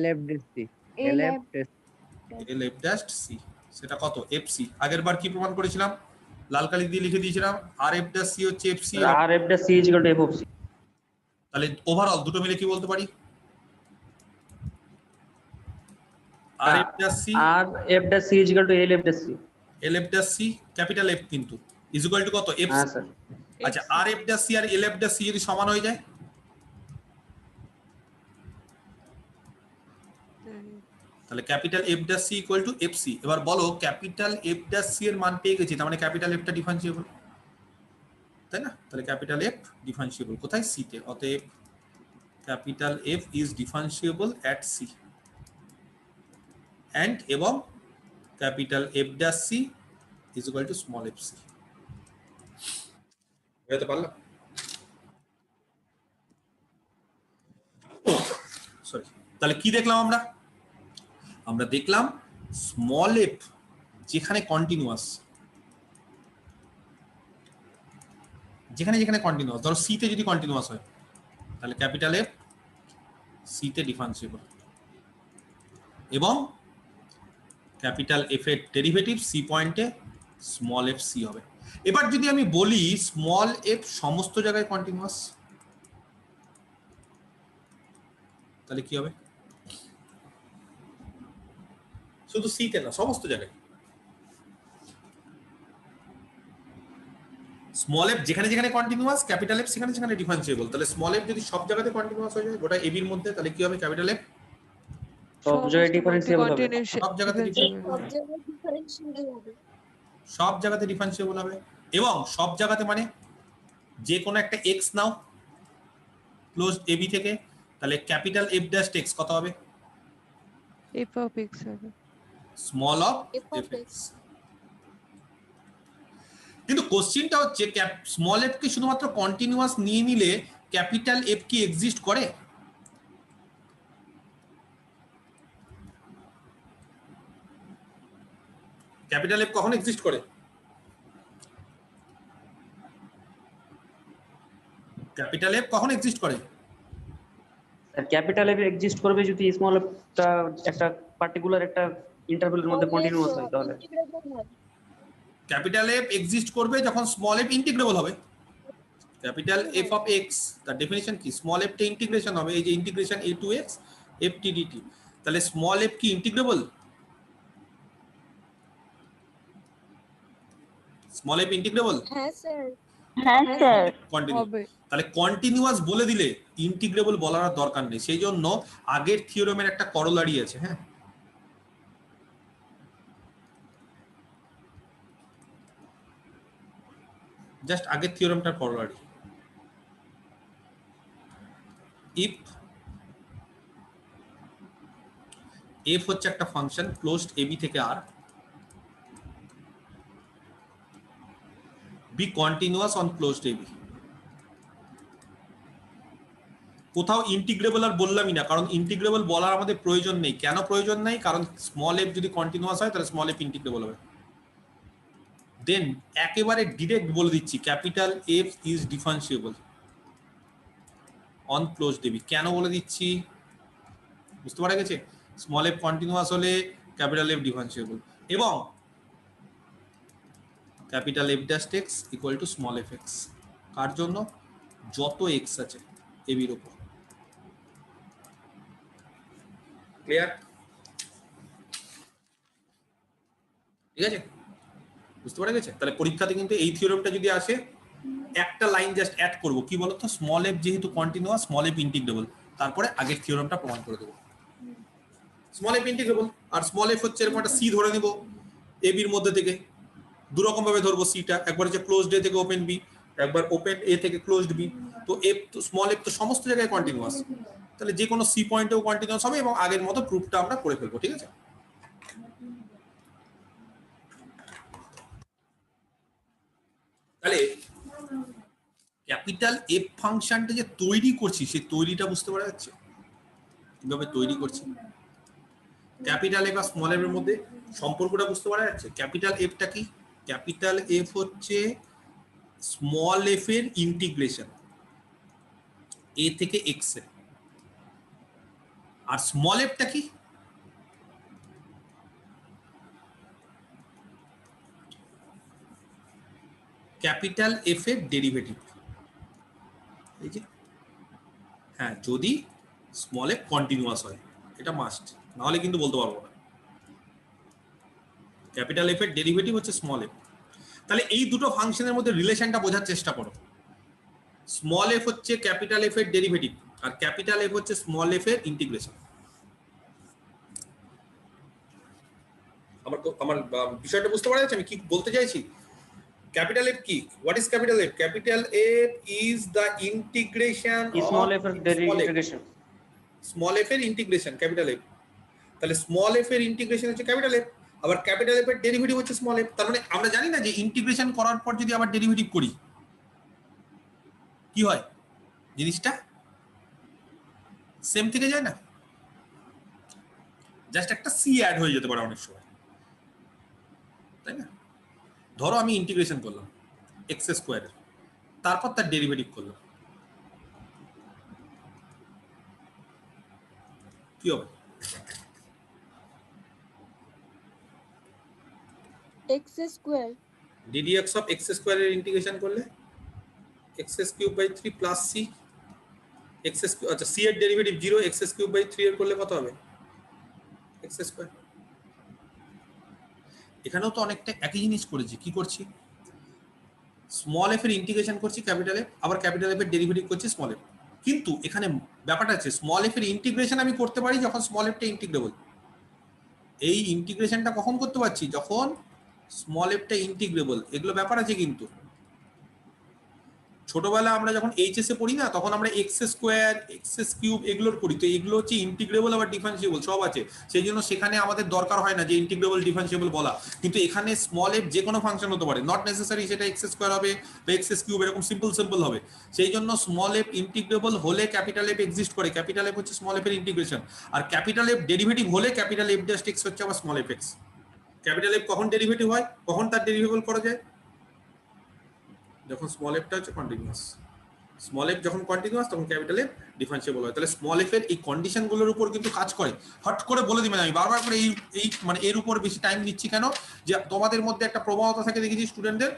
LFDC এফ ড্যাশ সি, সেটা কত? F C. আগের বার কি প্রমাণ করেছিলাম? লাল কালি দিয়ে লিখে দিয়েছিলাম, আর এফ ড্যাশ সি হচ্ছে F C, R F dash C is equal to F of C. তাহলে ওভারঅল দুটো মিলে কি বলতে পারি? R F dash C, R F dash C is equal to L F dash C. L F dash C capital F কিন্তু is equal to কত? F হ্যাঁ C. Sir. আচ্ছা, আর এফ ড্যাশ সি আর L F dash C যদি সমান হয়ে যায় তাহলে capital F dash C equal to F C. এবার বলো ক্যাপিটাল এফ ড্যাশ সি এর মান পেয়ে গেছি, তার মানে ক্যাপিটাল এফটা ডিফারেন্সিয়েবল, তাই না? তাহলে ক্যাপিটাল এফ ডিফারেন্সিয়েবল কোথায়? সি তে। অতএব capital F is differentiable at C, and এবং capital F dash C is equal to small F C. বুঝতে পারলাম? সরি, তাহলে কি দেখলাম আমরা? আমরা দেখলাম স্মল এফ যেখানে কন্টিনিউয়াস, যেখানে কন্টিনিউয়াস, ধরো সি তে যদি কন্টিনিউয়াস হয় তাহলে ক্যাপিটাল এফ সি তে ডিফারেন্সিয়েবল, এবং ক্যাপিটাল এফ এর ডেরিভেটিভ সি পয়েন্টে স্মল এফ সি হবে। এবার যদি আমি বলি স্মল এফ সমস্ত জায়গায় কন্টিনিউয়াস, তাহলে কি হবে? শুধু সি তে না, সমস্ত জায়গায় স্মল এফ যেখানে কন্টিনিউয়াস, ক্যাপিটাল এফ সেখানে ডিফারেন্সিয়েবল। তাহলে স্মল এফ যদি সব জায়গাতে কন্টিনিউয়াস হয়ে যায় গোটা এবি এর মধ্যে, তাহলে কি হবে? ক্যাপিটাল এফ সব জায়গায় ডিফারেন্সিয়েবল হবে। সব জায়গাতে differentiable হবে। সব জায়গাতে ডিফারেন্সিয়েবল হবে, এবং সব জায়গাতে মানে যে কোনো একটা এক্স নাও ক্লোজ এবি থেকে, তাহলে ক্যাপিটাল এফ ড্যাশ এক্স কত হবে? f of x হবে। Small of F of F x. কিন্তু কোশ্চেনটা হচ্ছে স্মল এফ কে শুধুমাত্র কন্টিনিউয়াস নিয়ে নিলে ক্যাপিটাল এফ কি এক্সিস্ট করে? ক্যাপিটাল এফ কখন এক্সিস্ট করে? ক্যাপিটাল এফ কখন এক্সিস্ট করে? ক্যাপিটাল এফ এক্সিস্ট করবে যদি স্মল এফটা একটা পার্টিকুলার একটা ইন্টারভ্যালের মধ্যে কন্টিনিউয়াস হয়, তাহলে ক্যাপিটাল এফ এক্সিস্ট করবে যখন স্মল এফ ইন্টিগ্রেবল হবে। ক্যাপিটাল এফ অফ এক্স তার ডেফিনিশন কি? স্মল এফ টা ইন্টিগ্রেশন হবে, এই যে integration A to X F T D T. তাহলে স্মল এফ কি ইন্টিগ্রেবল? Small F integrable? হ্যাঁ স্যার। হ্যাঁ স্যার। কন্টিনিউ। হবে। তাহলে কন্টিনিউয়াস বলে দিলে ইন্টিগ্রেবল বলার আর দরকার নেই, সেই জন্য আগের থিওরেমের একটা করোলারি আছে। হ্যাঁ, জাস্ট আগের থিওরেমটার ফরওয়ার্ড। ইফ এফ হচ্ছে একটা ফাংশন ক্লোজড এবি থেকে আর, be continuous on closed A B. কোথাও ইন্টিগ্রেবল আর বললামই না, কারণ ইন্টিগ্রেবল বলার আমাদের প্রয়োজন নেই। কেন প্রয়োজন নেই? কারণ স্মল এফ যদি কন্টিনিউয়াস হয় তাহলে স্মল এফ ইন্টিগ্রেবল হবে। দেন একেবারে ডিরেক্ট বলে দিচ্ছি, capital F is differentiable on closed A B. কেন বলে দিচ্ছি বুঝতে পারা গেছে? স্মল এফ কন্টিনিউয়াস হলে ক্যাপিটাল এফ ডিফারেন্সিয়েবল, এবং capital F dash X equal to small F X. কার জন্য? যত এক্স আছে এবির উপর। ক্লিয়ার? ঠিক আছে, বুঝতে পারা গেছে? তাহলে পরীক্ষাতে কিন্তু এই থিওরেমটা যদি আসে, একটা লাইন জাস্ট অ্যাড করব, কি বলতো, স্মল এফ যেহেতু কন্টিনিউয়াস, স্মল এফ ইন্টিগ্রেবল, তারপরে আগের থিওরেমটা প্রমাণ করে দেবো। স্মল এফ ইন্টিগ্রেবল, আর স্মল এফ হচ্ছে এরকম একটা সি ধরে নিব এবির মধ্যে থেকে। দুরকম ভাবে ধরবো সিটা, একবার হচ্ছে ক্লোজড এ থেকে ওপেন বি, একবার ওপেন এ থেকে ক্লোজড বি। তো এফ তো স্মল এফ তো সমস্ত জায়গায় কন্টিনিউয়াস, তাহলে যে কোনো সি পয়েন্টেও কন্টিনিউয়াস হবে, এবং আগের মতো প্রুফটা আমরা করে ফেলবো। ঠিক আছে, তাহলে ক্যাপিটাল এফ ফাংশনটা যে তৈরি করছি, সেই তৈরিটা বুঝতে পারা যাচ্ছে কিভাবে তৈরি করছি। Capital F R small F এর মধ্যে সম্পর্কটা বুঝতে পারা যাচ্ছে। ক্যাপিটাল এফটা কি? ক্যাপিটাল এফ হচ্ছে স্মল এফ এর ইন্টিগ্রেশন এ থেকে এক্স এ, আর স্মল এফটা কি? ক্যাপিটাল এফ এর ডেরিভেটিভ। এই যে, হ্যাঁ, যদি স্মল এফ কন্টিনিউয়াস হয়, এটা মাস্ট, না হলে কিন্তু বলতে পারবো না। ক্যাপিটাল এফ এর ডেরিভেটিভ হচ্ছে স্মল এফ। তাহলে এই দুটো ফাংশনের মধ্যে রিলেশনটা বোঝার চেষ্টা করো। স্মল এফ হচ্ছে ক্যাপিটাল এফ এর ডেরিভেটিভ, আর ক্যাপিটাল এফ হচ্ছে স্মল এফ এর ইন্টিগ্রেশন। আমার বিষয়টা বুঝতে পারা যাচ্ছে আমি কি বলতে চাইছি? ক্যাপিটাল এফ কি? What is capital F? Capital F is the integration small F এর ইন্টিগ্রেশন, স্মল এফ এর ইন্টিগ্রেশন ক্যাপিটাল এফ। তাহলে স্মল এফ এর ইন্টিগ্রেশন হচ্ছে ক্যাপিটাল এফ, আবার ক্যাপিটাল এফ এর ডেরিভেটিভ হচ্ছে স্মল এফ। তার মানে আমরা জানি না যে ইন্টিগ্রেশন করার পর যদি আবার ডেরিভেটিভ করি কি হয়, জিনিসটা সেম থেকে যায় না, জাস্ট একটা সি অ্যাড হয়ে যেতে পারে অনেক সময়, তাই না? ধরো আমি ইন্টিগ্রেশন করলাম এক্স স্কোয়ারের, তারপর তার ডেরিভেটিভ করলাম, কি হবে? X square ddx of X স্কোয়ারের ইন্টিগ্রেশন করলে X cube by 3 plus C X, আচ্ছা সি এর ডেরিভেটিভ 0, এক্স কিউব বাই 3 এর করলে কত হবে? X square. এখানেও তো অনেকটা একই জিনিস করেছি। কি করছি? স্মল এফ এর ইন্টিগ্রেশন করছি ক্যাপিটাল এফ, আবার ক্যাপিটাল এফ এর ডেরিভেটিভ করছি স্মল এফ। কিন্তু এখানে ব্যাপারটা আছে, স্মল এফ এর ইন্টিগ্রেশন আমি করতে পারি যখন স্মল এফটা ইন্টিগ্রেবল। এই ইন্টিগ্রেশনটা কখন করতে পারছি? যখন স্মল এফটা ইন্টিগ্রেবল। এগুলো ব্যাপার আছে কিন্তু। ছোটবেলা আমরা যখন এইচএস এ পড়ি না, তখন আমরা এক্স স্কোয়ার, এক্স কিউব এগুলোর করি, তো এগুলো হচ্ছে ইন্টিগ্রেবল আবার ডিফারেন্সিয়েবল সব আছে, সেই জন্য সেখানে আমাদের দরকার হয় না যে ইন্টিগ্রেবল ডিফারেন্সিয়েবল বলা। কিন্তু এখানে স্মল এফ যে কোনো ফাংশন হতে পারে, নট নেসেসারি সেটা এক্স স্কোয়ার হবে বা এক্স কিউব, এরকম সিম্পল হবে। সেই জন্য স্মল এফ ইন্টিগ্রেবল হলে ক্যাপিটাল এফ এক্সিস্ট করে, ক্যাপিটাল এফ হচ্ছে স্মল এফ এর ইন্টিগ্রেশন, আর ক্যাপিটাল এফ ডেরিভেটিভ হলে ক্যাপিটাল এফ ড্যাশ এক্স হচ্ছে আবার small F x. Capital F কখন ডেরিভেটিভ হয়, কখন তার ডেরিভেবল করা যায়? যখন স্মল এফটা হচ্ছে কন্টিনিউয়াস। স্মল এফ যখন কন্টিনিউয়াস তখন ক্যাপিটাল এফ ডিফারেন্সিয়েবল হয়। তাহলে স্মল এফ এর এই কন্ডিশনগুলোর উপর কিন্তু কাজ করে। হট করে বলে দিবেন, আমি বারবার করে এই মানে এর উপর বেশি টাইম দিচ্ছি কেন, যে তোমাদের মধ্যে একটা প্রবণতা থাকে দেখেছি স্টুডেন্টদের,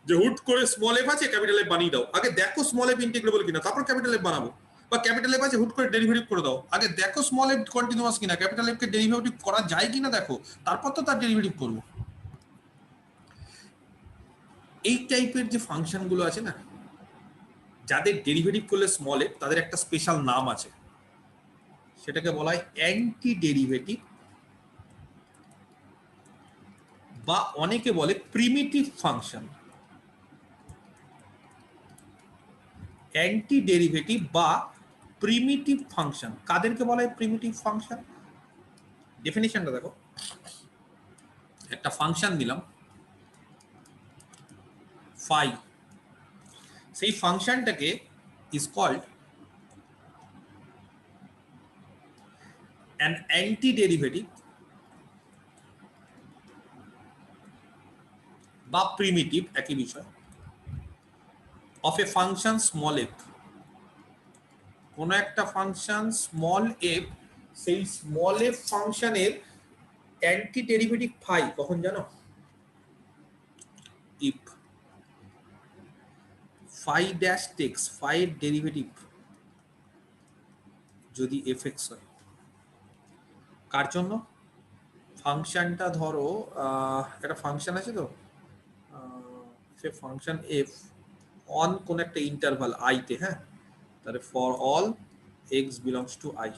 যে হুট করে স্মল এফ আছে ক্যাপিটাল এফ বানিয়ে দাও, আগে দেখো স্মল এফ ইন্টিগ্রেবল কিনা, তারপর ক্যাপিটাল এফ বানাবো। বা ক্যাপিটাল এফ আছে হুট করে ডেরিভেটিভ করে দাও, আগে দেখো স্মল এফ কন্টিনিউয়াস কিনা, ক্যাপিটাল এফ কে ডেরিভেটিভ করা যায় কিনা দেখো, তারপর তো তার ডেরিভেটিভ করবো। এই টাইপের যে ফাংশনগুলো আছে না, যাদের ডেরিভেটিভ করলে স্মল এফ, তাদের একটা স্পেশাল নাম আছে, সেটাকে বলা হয় অ্যান্টি ডেরিভেটিভ, বা অনেকে বলে প্রিমিটিভ ফাংশন। অ্যান্টি ডেরিভেটিভ বা প্রিমিটিভ ফাংশন। কাদেরকে বলা হয় প্রিমিটিভ ফাংশন? ডেফিনিশনটা দেখো, একটা ফাংশন দিলাম ফাই, সেই ফাংশনটাকে ইজ কল্ড an antiderivative বা প্রিমিটিভ, একই বিষয়, of a function small f। কোন একটা ফাংশন স্মল f, সেই স্মল f ফাংশনের অ্যান্টি ডেরিভেটিভ ফাই কখন জানো? if phi dash x, phi এর ডেরিভেটিভ যদি fx হয়। কার জন্য? ফাংশনটা ধরো একটা ফাংশন আছে তো, সে ফাংশন f অন কোন একটা ইন্টারভাল i তে, হ্যাঁ, তাহলে for all x belongs to i,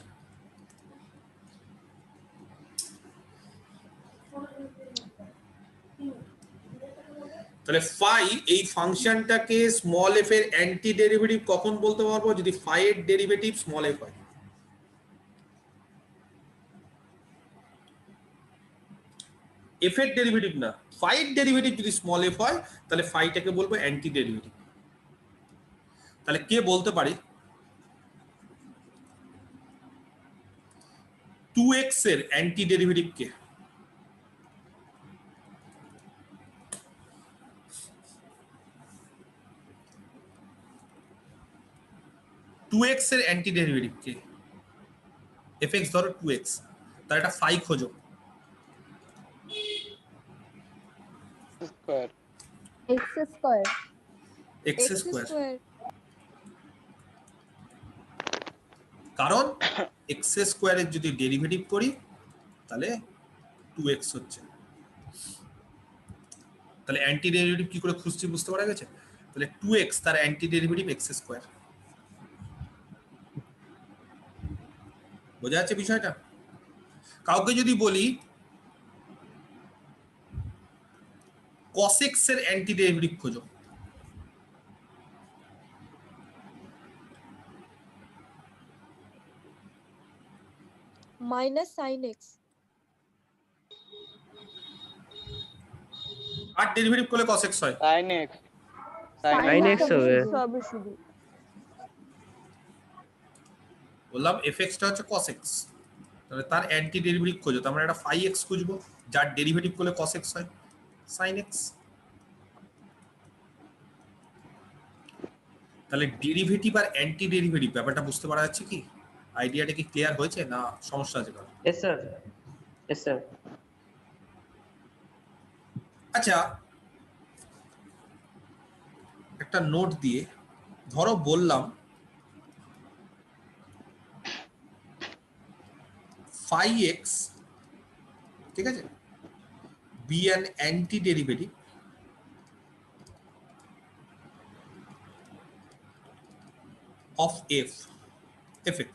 তাহলে ফাই এই ফাংশনটাকে স্মল f এর অ্যান্টি ডেরিভেটিভ কখন বলতে পারবো? যদি ফাই এর ডেরিভেটিভ স্মল f হয়। f এর ডেরিভেটিভ না, ফাই এর ডেরিভেটিভ যদি স্মল f হয় তাহলে ফাইটাকে বলবো অ্যান্টি ডেরিভেটিভ। তাহলে কে বলতে পারি 2x এর অ্যান্টি ডেরিভেটিভ কে? টু এক্স এর অ্যান্টি ডেরিভেটিভ কে? fx ধরো 2x, তার একটা ফাই খোঁজো। x square x square, square কারণ x স্কয়ারের যদি ডেরিভেটিভ করি তাহলে 2x হচ্ছে। তাহলে অ্যান্টি ডেরিভেটিভ কি করে খুঁজছি বুঝতে পারা গেছে? তাহলে 2x তার অ্যান্টি ডেরিভেটিভ x স্কয়ার। বোঝা যাচ্ছে বিষয়টা? কাউকে যদি বলি cos x এর অ্যান্টি ডেরিভেটিভ খোঁজো, মাইনাস সাইন এক্স আর ডেরিভেটিভ করলে cos x হয়। sin x sin x হবে। হবে শুধু বললাম fx টা হচ্ছে cos x, তাহলে তার অ্যান্টি ডেরিভেটিভ খোঁজো, তার মানে একটা phi x খুঁজবো যার ডেরিভেটিভ করলে cos x হয়, sin x। তাহলে ডেরিভেটিভ আর অ্যান্টি ডেরিভেটিভ ব্যাপারটা বুঝতে পারা যাচ্ছে কি? আইডিয়াটা কি ক্লিয়ার হয়েছে না সমস্যা আছে কারো? yes sir yes sir আচ্ছা, একটা নোট দিয়ে ধরো বললাম phi x, ঠিক আছে, be an anti derivative of f fx।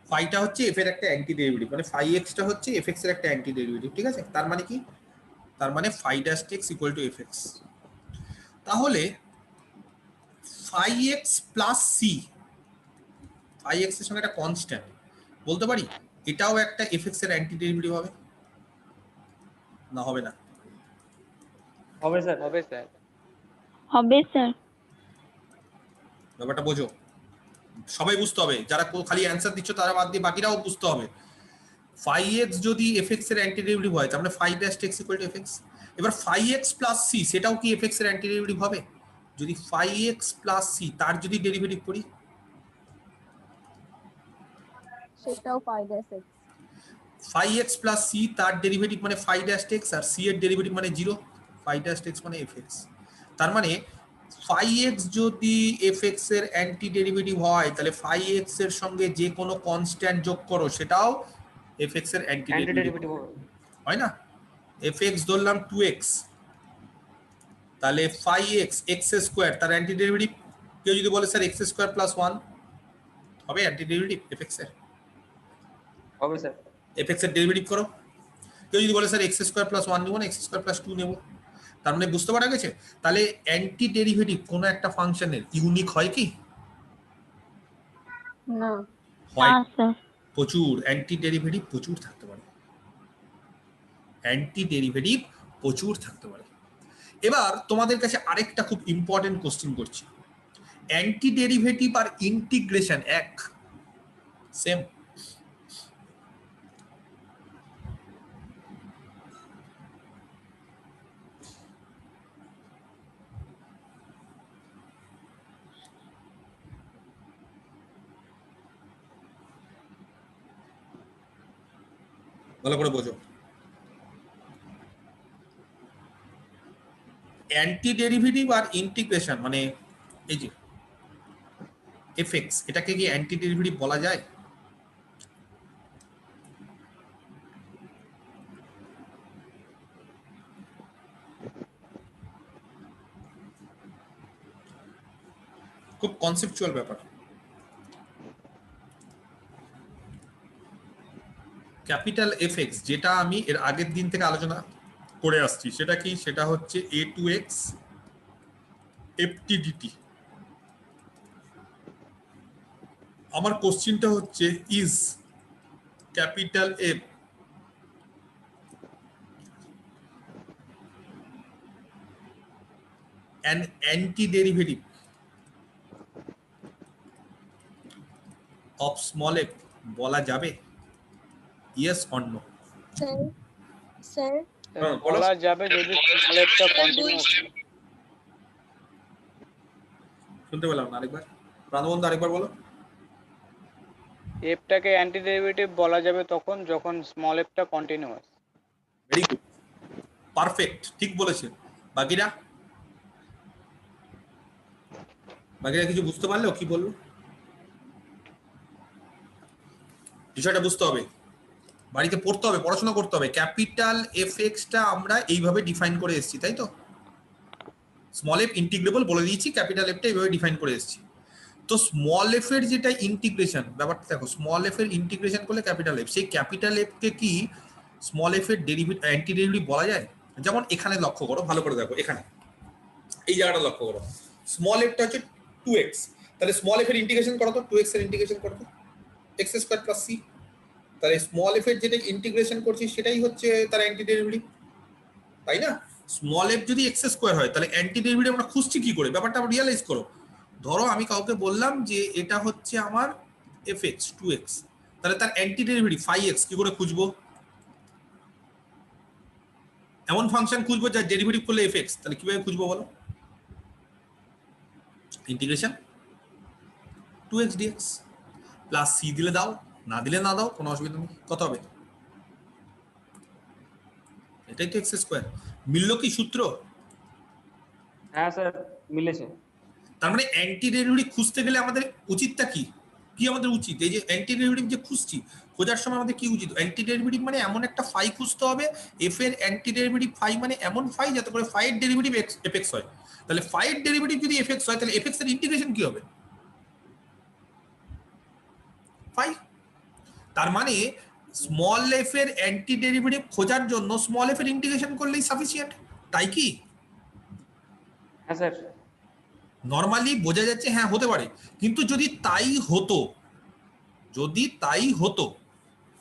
ফাইটা হচ্ছে f এর একটা অ্যান্টি ডেরিভেটিভ, মানে phi x টা হচ্ছে fx এর একটা অ্যান্টি ডেরিভেটিভ, ঠিক আছে? তার মানে কি? তার মানে phi dash x equal to fx। তাহলে phi x plus c, phi x এর সঙ্গে একটা কনস্ট্যান্ট, বলতে পারি এটাও একটা fx এর অ্যান্টি ডেরিভেটিভ হবে না? হবে না? হবে স্যার হবে স্যার হবে স্যার। ব্যাপারটা বোঝো, সবাই বুঝতে হবে, যারা খালি অ্যান্সার দিচ্ছ তারা বাদ দিয়ে বাকিরাও বুঝতে হবে। phi x যদি fx এর অ্যান্টি ডেরিভেটিভ হয় তার মানে phi dash x equal to fx। এবার phi x plus c সেটাও কি fx এর অ্যান্টি ডেরিভেটিভ হবে? যদি phi x plus c তার যদি ডেরিভেটিভ করি, সেটাও পাইডাস X phi x plus c তার ডেরিভেটিভ মানে phi dash x, আর c এর ডেরিভেটিভ মানে 0, phi dash x মানে fx। তার মানে phi x যদি fx এর অ্যান্টি ডেরিভেটিভ হয় তাহলে phi x এর সঙ্গে যে কোনো কনস্ট্যান্ট যোগ করো সেটাও fx এর অ্যান্টি অ্যান্টি ডেরিভেটিভ ডেরিভেটিভ হবে হয় না? fx ধরলাম 2x, তাহলে phi x x স্কয়ার তার অ্যান্টি ডেরিভেটিভ। কেউ যদি বলে স্যার x স্কয়ার প্লাস 1 হবে অ্যান্টি ডেরিভেটিভ fx এর, হবে স্যার fx এর ডেরিভেটিভ করো। কেউ যদি বলে স্যার x স্কয়ার প্লাস 1 নেব না x স্কয়ার প্লাস 2 নেব, তার মানে বুঝতে পারা গেছে? তাহলে অ্যান্টি ডেরিভেটিভ কোনো একটা ফাংশনের ইউনিক হয় কি? না। হয়। না স্যার। প্রচুর অ্যান্টি ডেরিভেটিভ প্রচুর থাকতে পারে, অ্যান্টি ডেরিভেটিভ প্রচুর থাকতে পারে। এবার তোমাদের কাছে আরেকটা খুব ইম্পর্টেন্ট কোশ্চেন করছি, অ্যান্টি ডেরিভেটিভ আর ইন্টিগ্রেশন এক সেম? ভালো করে বোঝো, অ্যান্টি ডেরিভেটিভ আর ইন্টিগ্রেশন মানে এই যে এফএক্স, এটাকে কি অ্যান্টি ডেরিভেটিভ বলা যায়? খুব কনসেপচুয়াল ব্যাপার। ক্যাপিটাল এফএক্স যেটা আমি এর আগের দিন থেকে আলোচনা করে আসছি, সেটা কি? সেটা হচ্ছে a2x ft/dt। আমার কোশ্চেনটা হচ্ছে is capital F an antiderivative of small f বলা যাবে? Yes or no? Sir sir বলা যাবে যদি স্মল এফটা কন্টিনিউয়াস। শুনতে পেলাম না, আরেকবার প্রাণবন্ধু আরেকবার বলো। এফটাকে অ্যান্টি ডেরিভেটিভ বলা যাবে তখন যখন স্মল এফটা কন্টিনিউয়াস। ভেরি গুড, পারফেক্ট, ঠিক বলেছে। বাকিরা বাকিরা কিছু বুঝতে পারলো? কি বললো? বিষয়টা বুঝতে হবে, বাড়িতে পড়তে হবে, পড়াশোনা করতে হবে। ক্যাপিটাল এফএক্সটা আমরা এইভাবে ডিফাইন করে এসেছি, তাই তো? স্মল এফ ইন্টিগ্রেবল বলে দিয়েছি, ক্যাপিটাল এফটা এইভাবে ডিফাইন করে এসেছি। তো স্মল এফ এর যেটা ইন্টিগ্রেশন ব্যাপারটা দেখো, স্মল এফ এর ইন্টিগ্রেশন করলে ক্যাপিটাল এফ, সেই ক্যাপিটাল এফ কে কি স্মল এফ এর ডেরিভেটিভ অ্যান্টি ডেরিভেটিভ বলা যায়? যেমন এখানে লক্ষ্য করো, ভালো করে দেখো, এখানে এই জায়গাটা লক্ষ্য করো, স্মল এফটা হচ্ছে 2x, তাহলে স্মল এফ এর ইন্টিগ্রেশন করো তো, 2x এর ইন্টিগ্রেশন করো তো, x² + c। তাহলে স্মল এফ এর যেটা ইন্টিগ্রেশন করছি সেটাই হচ্ছে তার অ্যান্টি ডেরিভেটিভ, তাই না? স্মল এফ যদি x² হয় তাহলে অ্যান্টি ডেরিভেটিভ আমরা খুঁজছি কি করে? ব্যাপারটা রিয়ালাইজ করো। ধরো আমি কাউকে বললাম যে এটা হচ্ছে আমার fx 2x, তাহলে তার অ্যান্টি ডেরিভেটিভ 5x কি করে খুঁজবো? এমন ফাংশন খুঁজবো যার ডেরিভেটিভ করলে fx, তাহলে কিভাবে খুঁজবো বলো? Integration 2x dx plus c দিলে দাও, না দিলে না দাও, কোনো অসুবিধা নেই। কত হবে? এটাই তো x²। মিললো কি সূত্র? হ্যাঁ স্যার মিলেছে। তার মানে অ্যান্টি ডেরিভেটিভ খুঁজতে গেলে আমাদের উচিতটা কি? কি আমাদের উচিত? এই যে অ্যান্টি ডেরিভেটিভ যে খুঁজছি, খোঁজার সময় আমাদের কি উচিত? অ্যান্টি ডেরিভেটিভ মানে এমন একটা ফাই খুঁজতে হবে, এফ এর অ্যান্টি ডেরিভেটিভ ফাই মানে এমন ফাই যাতে করে ফাই এর ডেরিভেটিভ এফএক্স হয়। তাহলে ফাই এর ডেরিভেটিভ যদি এফএক্স হয় তাহলে এফএক্স এর ইন্টিগ্রেশন কি হবে? ফাই। তার মানে স্মল এফ এর অ্যান্টি ডেরিভেটিভ খোঁজার জন্য স্মল এফ এর ইন্টিগ্রেশন করলেই সাফিসিয়েন্ট, তাই কি? হ্যাঁ স্যার। নরমালি বোঝা যাচ্ছে হ্যাঁ হতে পারে, কিন্তু যদি তাই হতো,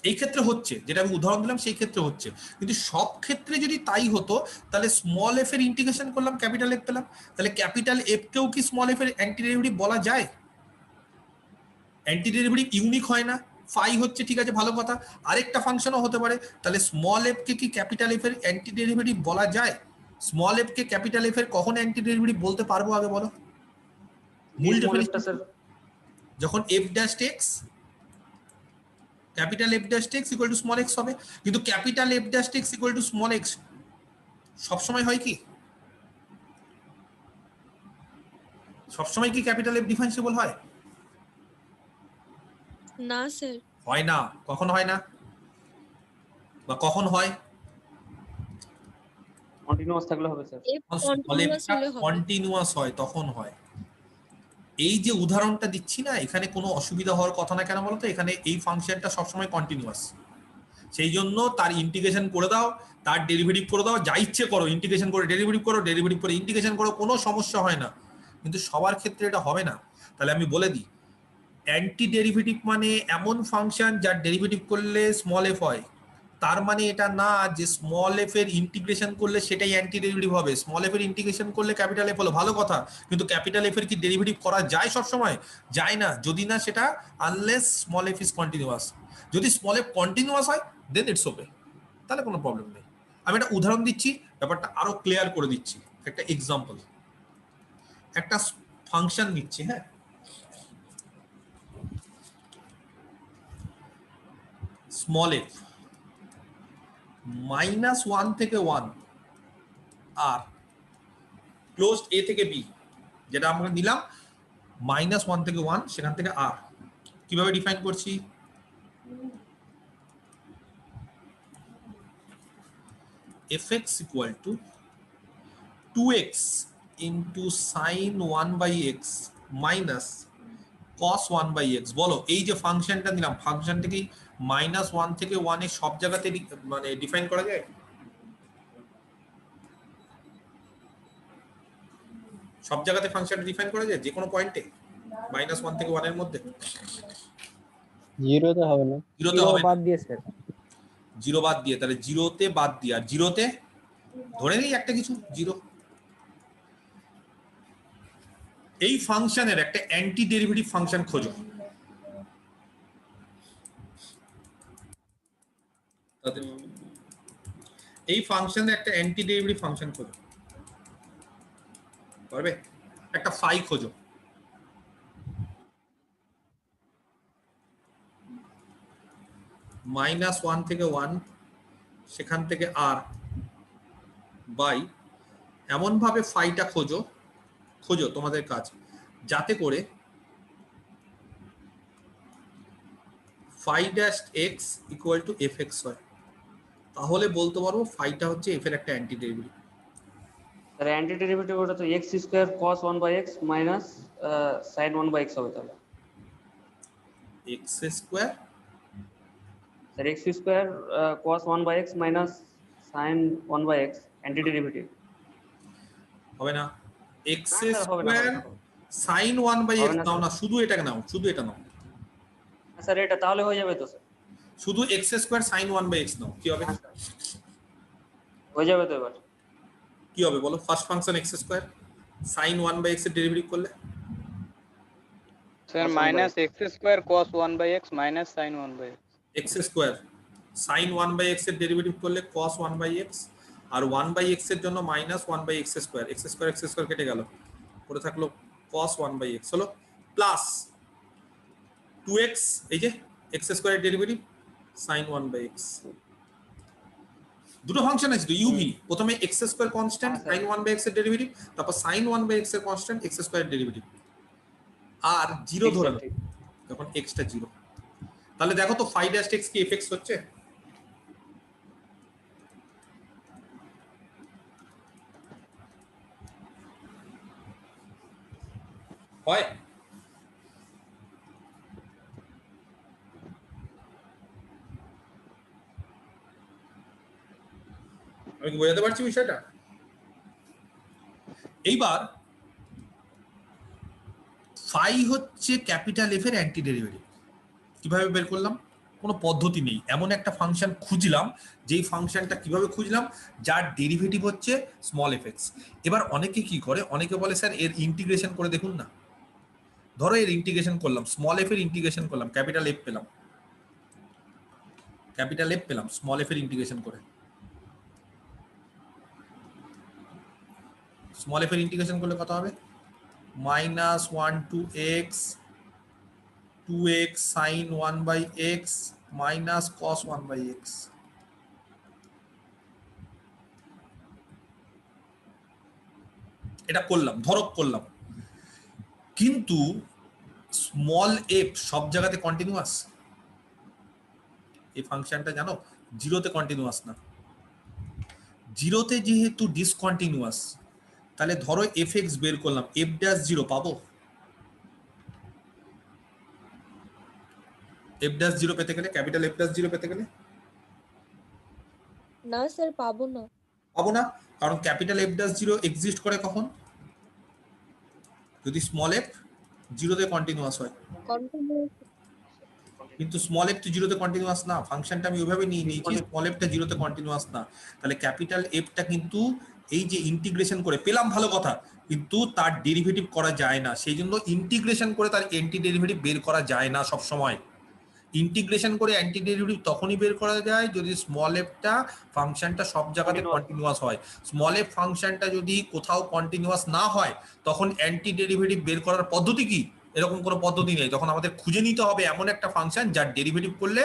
এই ক্ষেত্রে হচ্ছে, যেটা আমি উদাহরণ দিলাম সেই ক্ষেত্রে হচ্ছে, কিন্তু সব ক্ষেত্রে যদি তাই হতো তাহলে স্মল এফ এর ইন্টিগ্রেশন করলাম, ক্যাপিটাল এফ পেলাম, তাহলে ক্যাপিটাল এফ কেও কি স্মল এফ এর অ্যান্টি ডেরিভেটিভ বলা যায়? অ্যান্টি ডেরিভেটিভ ইউনিক হয় না, ফাই হচ্ছে, ঠিক আছে ভালো কথা, আরেকটা ফাংশনও হতে পারে, তাহলে স্মল এফ কে কি ক্যাপিটাল এফ এর অ্যান্টি ডেরিভেটিভ বলা যায়? স্মল এফ কে ক্যাপিটাল এফ এর কখন অ্যান্টি ডেরিভেটিভ বলতে পারবো আগে বলো? মূল ডেফিনিশন স্যার যখন f dash x capital f dash x equal to small x হবে, কিন্তু capital f dash x equal to small x সব সময় হয় কি? সব সময় কি ক্যাপিটাল f ডিফারেন্সিয়েবল হয়? না স্যার। হয় না। কখন হয় না বা কখন হয়? কন্টিনিউয়াস থাকলে হবে স্যার। কন্টিনিউয়াস হয় তখন হয়। এই যে উদাহরণটা দিচ্ছি না, এখানে কোনো অসুবিধা হওয়ার কথা না কেন বলতো? এখানে এই ফাংশনটা সবসময় কন্টিনিউয়াস, সেই জন্য তার ইন্টিগ্রেশন করে দাও, তার ডেরিভেটিভ করে দাও, যা ইচ্ছে করো, ইন্টিগ্রেশন করে ডেরিভেটিভ করো, ডেরিভেটিভ করে ইন্টিগ্রেশন করো, কোনো সমস্যা হয় না। কিন্তু সবার ক্ষেত্রে এটা হবে না। তাহলে আমি বলে দিই, অ্যান্টি ডেরিভেটিভ মানে এমন ফাংশন যার ডেরিভেটিভ করলে স্মল এফ হয়। তার মানে এটা না যে স্মল এফ এর ইন্টিগ্রেশন করলে সেটাই অ্যান্টি ডেরিভেটিভ হবে। স্মল এফ এর ইন্টিগ্রেশন করলে ক্যাপিটাল এফ হলো, ভালো কথা, কিন্তু ক্যাপিটাল এফ এর কি ডেরিভেটিভ করা যায় সব সময়? যায় না, যদি না সেটা unless small F is continuous. যদি স্মল এফ কন্টিনিউয়াস হয় দেন ইটস ওকে, তাহলে কোনো প্রবলেম নেই। আমি একটা উদাহরণ দিচ্ছি, ব্যাপারটা আরো ক্লিয়ার করে দিচ্ছি। একটা এক্সাম্পল, একটা ফাংশন নিচ্ছি, হ্যাঁ, স্মল এফ -1 থেকে 1 আর ক্লোজড এ থেকে বি, যেটা আমরা নিলাম -1 থেকে 1, সেখান থেকে আর। কিভাবে ডিফাইন করছি? fx equal to 2x into sin 1/x minus cos 1/x। বলো, এই যে ফাংশনটা নিলাম, ফাংশনটাকে -1 থেকে 1 এর সব জায়গাতে মানে ডিফাইন করা যায়? সব জায়গাতে ফাংশনটা ডিফাইন করা যায় যে কোনো পয়েন্টে -1 থেকে 1 এর মধ্যে? জিরোতে হবে না, জিরোতে হবে বাদ দিয়ে স্যার, জিরো বাদ দিয়ে, তাহলে জিরোতে বাদ দিয়ে, আর জিরোতে ধরে নেই একটা কিছু জিরো। এই ফাংশনের একটা অ্যান্টি ডেরিভেটিভ ফাংশন খোঁজো। এই ফাংশনের একটা অ্যান্টি ডেরিভেটিভ ফাংশন খোঁজো, পারবে? একটা ফাই খোঁজো। -1 থেকে 1, সেখান থেকে আর বাই, এমন ভাবে ফাইটা খোঁজো তোমাদের কাজ, যাতে করে phi dash x equal to fx হয়। তাহলে বলতে পারবো ফাইটা হচ্ছে f এর একটা অ্যান্টি ডেরিভেটিভ। তার অ্যান্টি ডেরিভেটিভ ওটা তো x square cos 1/x minus sin 1/x হবে তাহলে। x square, sir x square cos 1/x minus sin 1/x anti derivative হবে না? x না, স্যার, হবে না, স্কয়ার হবে না। sin 1/x হবে না, নাও স্যার। না, শুধু এটাকে নাও, শুধু এটা নাও, স্যার এটা তাহলে হয়ে যাবে তো স্যার? শুধু x স্কয়ার sin 1/x নাও, কি হবে? হ্যাঁ, স্যার। হয়ে যাবে তো এবার? কি হবে বলো? First function x square sin 1/x এর ডেরিভেটিভ করলে sir cos 1/x minus x square cos 1/x minus sine 1/x। x square sin 1/x এর ডেরিভেটিভ করলে cos 1/x, আর 1/x এর জন্য -1/x স্কয়ার, x স্কয়ার কেটে গেল, পড়ে থাকলো cos 1/x, হলো প্লাস 2x, এই যে x স্কয়ার এর ডেরিভেটিভ sin 1/x। দুটো ফাংশন আছে তো ইউভি, প্রথমে x square constant sin 1/x এর ডেরিভেটিভ, তারপর sin 1/x এর কনস্ট্যান্ট x স্কয়ার এর ডেরিভেটিভ, আর জিরো ঠিক, ধরে স্যার, নাও ঠিক। যখন x টা জিরো। তাহলে দেখো তো phi dash x কি fx হচ্ছে? হয়? আমি কি বোঝাতে পারছি বিষয়টা? এইবার ফাই হচ্ছে ক্যাপিটাল এফ এর অ্যান্টি ডেরিভেটিভ। কিভাবে বের করলাম? কোনো পদ্ধতি নেই, এমন একটা ফাংশন খুঁজলাম, যেই ফাংশনটা কিভাবে খুঁজলাম, যার ডেরিভেটিভ হচ্ছে স্মল এফ এক্স। এবার অনেকে কি করে, অনেকে বলে স্যার এর ইন্টিগ্রেশন করে দেখুন না। ধরো এর ইন্টিগ্রেশন করলাম, স্মল এফ এর ইন্টিগ্রেশন করলাম, ক্যাপিটাল এফ পেলাম, স্মল এফ এর ইন্টিগ্রেশন করে। স্মল এফ এর ইন্টিগ্রেশন করলে কত হবে? -1 to x 2x sin 1/x minus cos 1/x। এটা করলাম, ধরো করলাম, কিন্তু স্মল এফ সব জায়গাতে কন্টিনিউয়াস? এই ফাংশনটা জানো জিরোতে কন্টিনিউয়াস না, জিরোতে যেহেতু ডিসকন্টিনিউয়াস, তাহলে ধরো এফ এক্স বের করলাম, এফ ড্যাশ জিরো পাবো? এফ ড্যাশ জিরো পেতে গেলে, ক্যাপিটাল এফ ড্যাশ জিরো পেতে গেলে না স্যার পাবো না। পাবো না, কারণ capital F dash zero exist করে কখন? যদি স্মল এফ জিরোতে কন্টিনিউয়াস হয়। কন্টিনিউয়াস। কিন্তু স্মল এফ তো জিরোতে কন্টিনিউয়াস না, ফাংশনটা আমি ওইভাবে নিয়ে নিয়েছি স্মল এফটা জিরোতে কন্টিনিউয়াস না, তাহলে ক্যাপিটাল এফটা কিন্তু এই যে ইন্টিগ্রেশন করে পেলাম ভালো কথা, কিন্তু তার ডেরিভেটিভ করা যায় না, সেই জন্য ইন্টিগ্রেশন করে তার অ্যান্টি ডেরিভেটিভ বের করা যায় না সব সময়। ইন্টিগ্রেশন করে অ্যান্টি ডেরিভেটিভ তখনই বের করা যায় যদি স্মল এফটা ফাংশনটা সব জায়গাতে কন্টিনিউয়াস হয়। স্মল এফ ফাংশনটা যদি কোথাও কন্টিনিউয়াস না হয় তখন অ্যান্টি ডেরিভেটিভ বের করার পদ্ধতি কি? এরকম কোনো পদ্ধতি নেই, তখন আমাদের খুঁজে নিতে হবে এমন একটা ফাংশন যার ডেরিভেটিভ করলে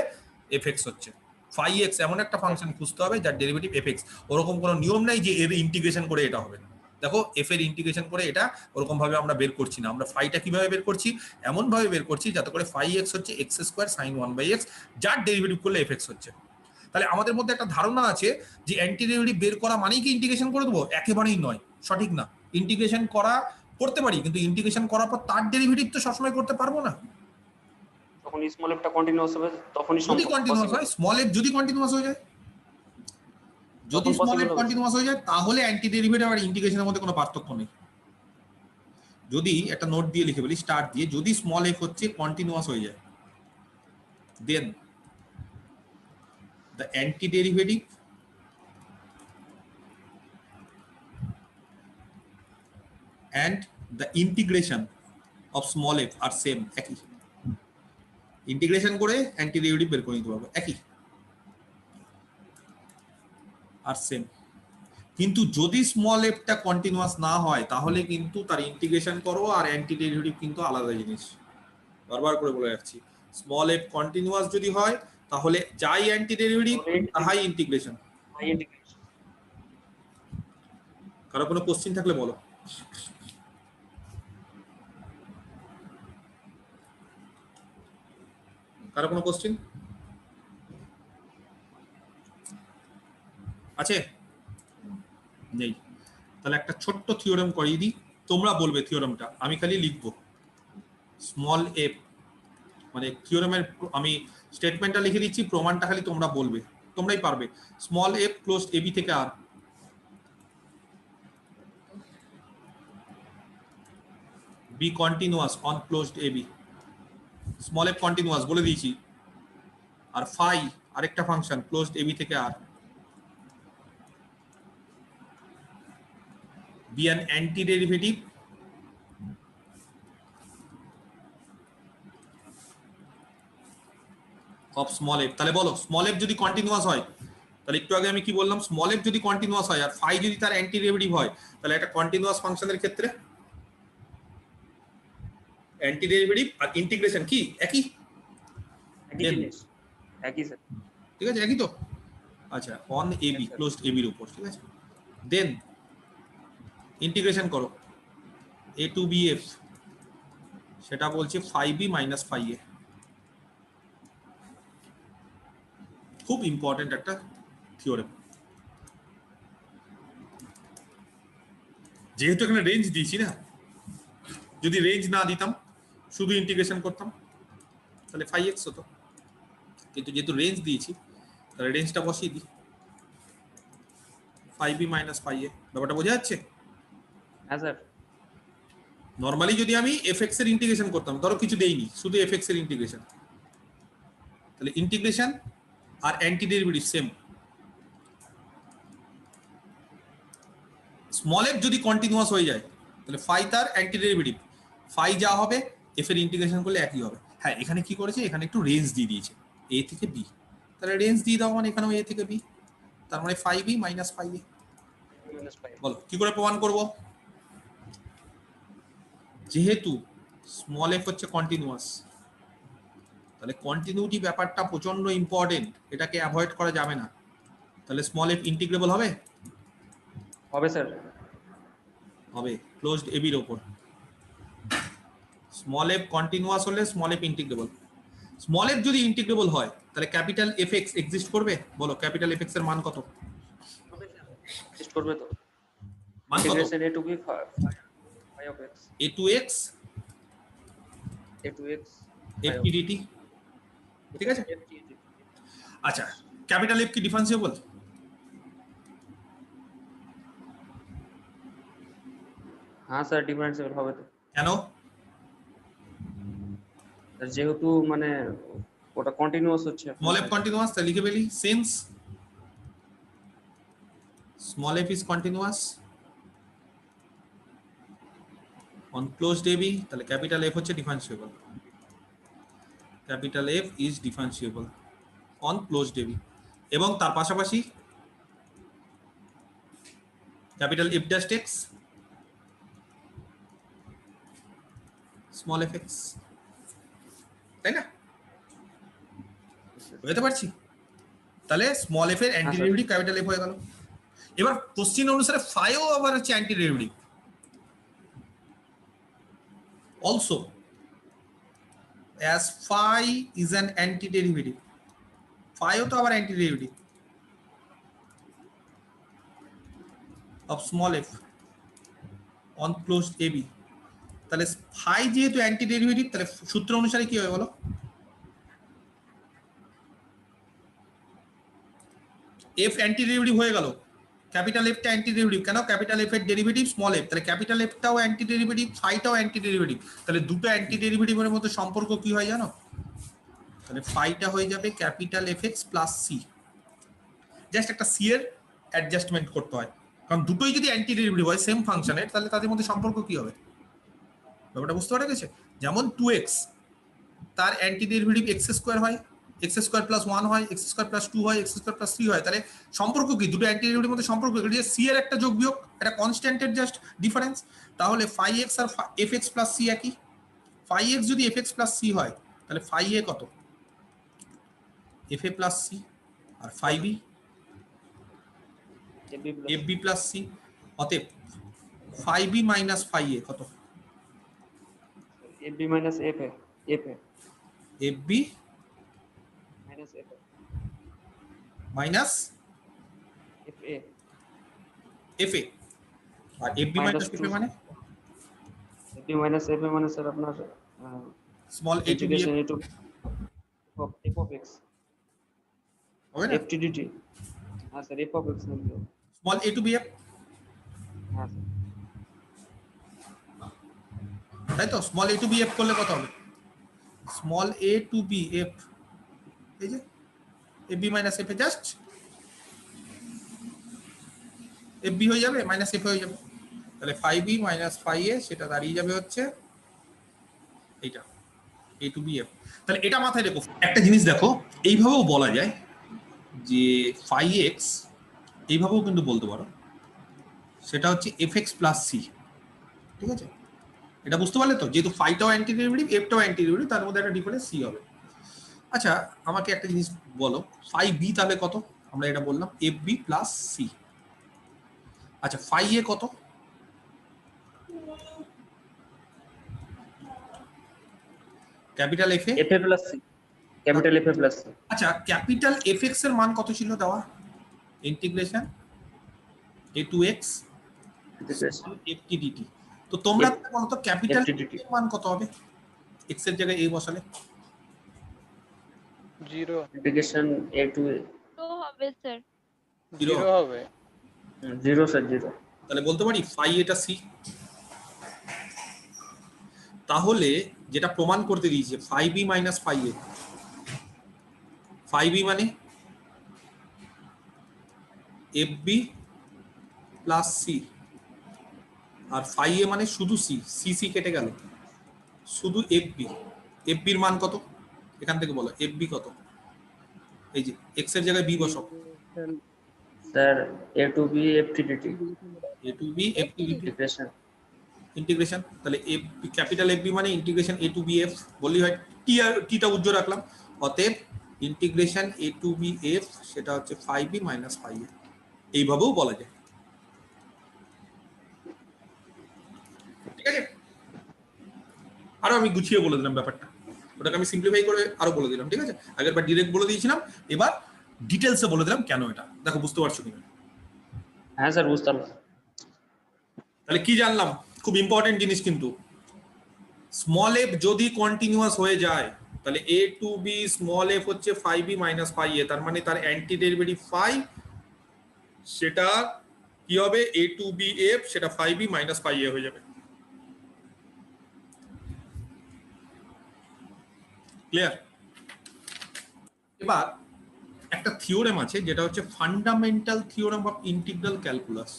এফএক্স হচ্ছে, ফাই এক্স এমন একটা ফাংশন খুঁজতে হবে যার ডেরিভেটিভ এফএক্স। ওরকম কোনো নিয়ম নাই যে এর ইন্টিগ্রেশন করে এটা হবে। দেখো এফ এর ইন্টিগ্রেশন করে এটা ওরকম ভাবে আমরা বের করছি না, আমরা ফাইটা কিভাবে বের করছি, এমন ভাবে বের করছি যাতে করে ফাই এক্স হচ্ছে এক্স স্কোয়ার সাইন 1/x যার ডেরিভেটিভ করলে এফএক্স হচ্ছে। তাহলে আমাদের মধ্যে একটা ধারণা আছে যে অ্যান্টি ডেরিভেটিভ বের করা মানেই কি ইন্টিগ্রেশন করে দেবো, একেবারেই নয়, সঠিক না। ইন্টিগ্রেশন করা করতে পারি, কিন্তু ইন্টিগ্রেশন করার পর তার ডেরিভেটিভ তো সবসময় করতে পারবো না। যখন স্মল এফটা কন্টিনিউয়াস হবে তখনই যদি কন্টিনিউয়াস হয়, স্মল এফ যদি কন্টিনিউয়াস হয়ে যায়, যদি স্মল এফ কন্টিনিউয়াস হয়ে যায় তাহলে অ্যান্টি ডেরিভেটিভ আর ইন্টিগ্রেশনের মধ্যে কোনো পার্থক্য নেই। যদি একটা নোট দিয়ে লিখে বলি স্টার্ট দিয়ে, যদি স্মল এফ হচ্ছে কন্টিনিউয়াস হয়ে যায় দেন the antiderivative and the integration of small f are same, একই। ইন্টিগ্রেশন করে অ্যান্টিডেরিভেটিভ বের করে নিতে পারবো, একই আর সেম। কিন্তু যদি স্মল এফটা কন্টিনিউয়াস না হয় তাহলে কিন্তু তার ইন্টিগ্রেশন করো আর অ্যান্টিডেরিভেটিভ কিন্তু আলাদা জিনিস, বারবার করে বলে রাখছি। স্মল এফ কন্টিনিউয়াস যদি হয় তাহলে যাই অ্যান্টিডেরিভেটিভ তাহাই ইন্টিগ্রেশন। কারো কোনো কোশ্চেন থাকলে বলো। কারো কোনো কোশ্চেন আছে? নেই, তাহলে একটা ছোট্ট থিওরেম করিয়ে দিই, তোমরা বলবে থিওরেমটা, আমি খালি লিখবো। স্মল এফ মানে থিওরেমের আমি স্টেটমেন্টটা লিখে দিচ্ছি, প্রমাণটা খালি তোমরা বলবে, তোমরাই পারবে। স্মল এফ ক্লোজড এবি থেকে আর be continuous on closed A B, small F continuous বলে দিয়েছি, আর ফাই আরেকটা ফাংশন ক্লোজড এবি থেকে আর be an anti derivative of small F. তাহলে বলো স্মল এফ যদি কন্টিনিউয়াস হয়, তাহলে একটু আগে আমি কি বললাম, স্মল এফ যদি কন্টিনিউয়াস হয় আর ফাই যদি তার অ্যান্টি ডেরিভেটিভ হয়, তাহলে একটা কন্টিনিউয়াস ফাংশনের ক্ষেত্রে অ্যান্টি ডেরিভেটিভ আর ইন্টিগ্রেশন কি একই? একই স্যার, ঠিক আছে, একই তো। আচ্ছা, অন এবি ক্লোজড এবির উপর, ঠিক আছে। দেন ইন্টিগ্রেশন করো এ টু বি এফ, সেটা বলছে ফাই বি মাইনাস ফাই এ। খুব ইম্পর্টেন্ট একটা থিওরেম। যেহেতু এখানে রেঞ্জ দিয়েছি না, যদি রেঞ্জ না দিতাম শুধু ইন্টিগ্রেশন করতাম তাহলে ফাই এক্স হতো, কিন্তু যেহেতু রেঞ্জ দিয়েছি তাহলে রেঞ্জটা বসিয়ে দিই, ফাই বি মাইনাস ফাই এ। ব্যাপারটা বোঝা যাচ্ছে? হ্যাঁ স্যার। নর্মালি যদি আমি এফএক্স এর ইন্টিগ্রেশন করতাম, ধরো কিছু দেইনি, শুধু এফএক্স এর ইন্টিগ্রেশন, তাহলে ইন্টিগ্রেশন আর anti derivative same. Small F যদি কন্টিনিউয়াস হয়ে যায় তাহলে ফাই তার অ্যান্টি ডেরিভেটিভ, ফাই যা হবে এফ এর ইন্টিগ্রেশন করলে একই হবে। হ্যাঁ, এখানে কি করেছে, এখানে একটু রেঞ্জ দিয়ে দিয়েছে এ থেকে বি, তাহলে রেঞ্জ দিয়ে দাও মানে এখানেও এ থেকে বি, তার মানে ফাই বি মাইনাস ফাই এ। বলো কি করে প্রমাণ করব? যেহেতু স্মল এফ হচ্ছে কন্টিনিউয়াস, তাহলে কন্টিনিউটি ব্যাপারটা প্রচন্ড ইম্পর্টেন্ট, এটাকে অ্যাভয়েড করা যাবে না। তাহলে স্মল এফ ইন্টিগ্রেবল হবে? হবে স্যার, হবে ক্লোজড এবির উপর। স্মল এফ কন্টিনিউয়াস হলে small F integrable. Small F যদি ইন্টিগ্রেবল হয় তাহলে ক্যাপিটাল এফ এক্স এক্সিস্ট করবে? বলো ক্যাপিটাল এফ এক্স এর মান কত? টেস্ট করবে তো। মান কত? Integration a to b phi of x, A to X a to x F T D T, ঠিক আছে। আচ্ছা, ক্যাপিটাল এফ কি ডিফারেন্সিয়েবল? হ্যাঁ স্যার ডিফারেন্সিয়েবল হবে তো কেন? স্যার যেহেতু মানে ওটা কন্টিনিউয়াস হচ্ছে স্মল এফ কন্টিনিউয়াস, তাহলে লিখে ফেলি since small F is continuous on closed A B, তাহলে ক্যাপিটাল এফ হচ্ছে differentiable, capital F is differentiable on closed A B, এবং তার পাশাপাশি capital F dash X small F X, তাই না? বুঝতে পারছি? তাহলে স্মল এফ এর অ্যান্টি ডেরিভেটিভ ক্যাপিটাল এফ হয়ে গেল। এবার কোশ্চেন অনুসারে ফাইও আবার হচ্ছে anti derivative also, as phi is an antiderivative, phi তো আবার antiderivative of small f on closed ab, তাহলে phi যেহেতু antiderivative তাহলে সূত্র অনুসারে কি হবে বলো? f antiderivative হয়ে গেল, ক্যাপিটাল এফ টা অ্যান্টিডেরিভেটিভ, কেন? ক্যাপিটাল এফ এর ডেরিভেটিভ স্মল এফ, তাহলে ক্যাপিটাল এফ টাও অ্যান্টিডেরিভেটিভ, ফাইটাও অ্যান্টিডেরিভেটিভ, তাহলে দুটো অ্যান্টিডেরিভেটিভের মধ্যে সম্পর্ক কি হয় জানো? তাহলে ফাইটা হয়ে যাবে capital F X plus C, just একটা সি এর অ্যাডজাস্টমেন্ট করতে হয়, কারণ দুটোই যদি অ্যান্টিডেরিভেটিভ হয় সেম ফাংশনের, তাহলে তাদের মধ্যে সম্পর্ক কি হবে ব্যাপারটা বুঝতে পারা গেছে? যেমন 2x তার অ্যান্টিডেরিভেটিভ এক্স স্কোয়ার হয়, এক্স স্কোয়ার প্লাস 1 হয়, এক্স স্কোয়ার প্লাস 2 হয়, এক্স স্কোয়ার প্লাস 3 হয়, তাহলে সম্পর্ক কি? দুটো অ্যান্টিডেরিভেটিভের মধ্যে সম্পর্ক কি? সি এর একটা যোগ বিয়োগ, একটা কনস্ট্যান্টের জাস্ট ডিফারেন্স, তাহলে ফাই এক্স আর এফ এক্স প্লাস সি একই, ফাই এক্স যদি এফ এক্স প্লাস সি হয় তাহলে ফাই এ কত? এফ এ প্লাস সি, আর phi B F B plus C, অতএব phi B minus phi A কত? F B minus F A F B minus F A minus F A F A, আর F B minus F A মানে F B minus F A মানে sir আপনার small A to B integration A to F of X হবে না? F টি D T, হ্যাঁ sir F of X লিখবে, small A to B F, হ্যাঁ sir তাই তো? Small A to B F করলে কত হবে? Small A to B F, এই যে F B minus F A, just F B হয়ে যাবে মাইনাস এফ হয়ে যাবে, তাহলে ফাই বি মাইনাস ফাই এ সেটা দাঁড়িয়ে যাবে হচ্ছে এইটা এ টু বি এফ। তাহলে এটা মাথায় রেখো। একটা জিনিস দেখো, এইভাবেও বলা যায় যে ফাই এক্স, এইভাবেও কিন্তু বলতে পারো, সেটা হচ্ছে এফ এক্স প্লাস সি, ঠিক আছে? এটা বুঝতে পারলে তো? যেহেতু ফাইটাও অ্যান্টিডেরিভেটিভ এফটাও অ্যান্টিডেরিভেটিভ, তার মধ্যে একটা ডিফারেন্স সি হবে। আচ্ছা আমাকে একটা জিনিস বলো, ফাই বি তাহলে কত? আমরা এটা বললাম এফ বি প্লাস সি। আচ্ছা ফাই এ কত? Capital F A plus C, capital F A plus C. আচ্ছা ক্যাপিটাল এফ এক্স এর মান কত ছিল দেওয়া? Integration A to X F T D T. তো তোমরা বলো তো ক্যাপিটাল এর মান কত হবে এক্স এর জায়গায় এ বসালে? 0 ইন্টিগ্রেশন এ টু এ হবে স্যার, 0 হবে। 0 স্যার 0। তাহলে বলতে পারি ফাই এটা সি। তাহলে যেটা প্রমাণ করতে দিয়েছে ফাই বি মাইনাস ফাই এ, ফাই বি মানে এফ বি প্লাস সি, আর ফাই এ মানে শুধু সি, সি সি কেটে গেল, শুধু এফ বি। এফ বির মান কত এখান থেকে বলো? এফ বি কত? এই যে এক্স এর জায়গায় বি বসাও, sir A to B F T D T, A to B F T D T integration integration. তাহলে এফ ক্যাপিটাল এফ বি মানে integration A to B F বললেই হয়, টি আর টিটা উজ্জ্বল রাখলাম, অতএব integration A to B F সেটা হচ্ছে phi B minus phi A. এইভাবেও বলা যায়, ঠিক আছে? আরো আমি গুছিয়ে বলে দিলাম ব্যাপারটা, ওটাকে আমি সিম্পলিফাই করে আরো বলে দিলাম, ঠিক আছে? আগের বার ডিরেক্ট বলে দিয়েছিলাম, এবার ডিটেলসে বলে দিলাম কেন এটা। দেখো বুঝতে পারছো কিনা? হ্যাঁ স্যার বুঝতে পারলাম। তাহলে কি জানলাম? খুব ইম্পর্টেন্ট জিনিস কিন্তু, স্মল এফ যদি কন্টিনিউয়াস হয়ে যায় তাহলে এ টু বি স্মল এফ হচ্ছে ফাই বি মাইনাস ফাই এ, তার মানে তার অ্যান্টি ডেরিভেটিভ ফাই, সেটা কি হবে? এ টু বি এফ সেটা ফাই বি মাইনাস ফাই এ হয়ে যাবে। ক্লিয়ার? এবার একটা থিওরেম আছে যেটা হচ্ছে fundamental theorem of integral calculus.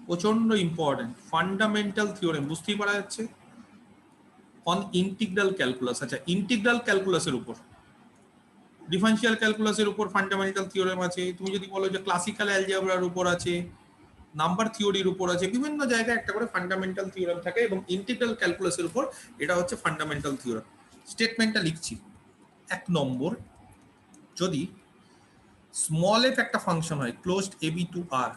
প্রচন্ড ইম্পর্টেন্ট ফান্ডামেন্টাল থিওরেম, বুঝতেই পারা যাচ্ছে, অন ইন্টিগ্রাল ক্যালকুলাস। আচ্ছা, ইন্টিগ্রাল ক্যালকুলাসের উপর, ডিফারেনশিয়াল ক্যালকুলাসের উপর ফান্ডামেন্টাল থিওরেম আছে। তুমি যদি বলো যে ক্লাসিক্যাল অ্যালজেব্রার উপর আছে, নাম্বার থিওরির উপর আছে, বিভিন্ন জায়গায় একটা করে ফান্ডামেন্টাল থিওরেম থাকে, এবং ইন্টিগ্রাল ক্যালকুলাসের উপর এটা হচ্ছে ফান্ডামেন্টাল থিওরেম। স্টেটমেন্টটা লিখছি। 1 নম্বর, যদি স্মল এফ একটা ফাংশন হয় closed A B two R,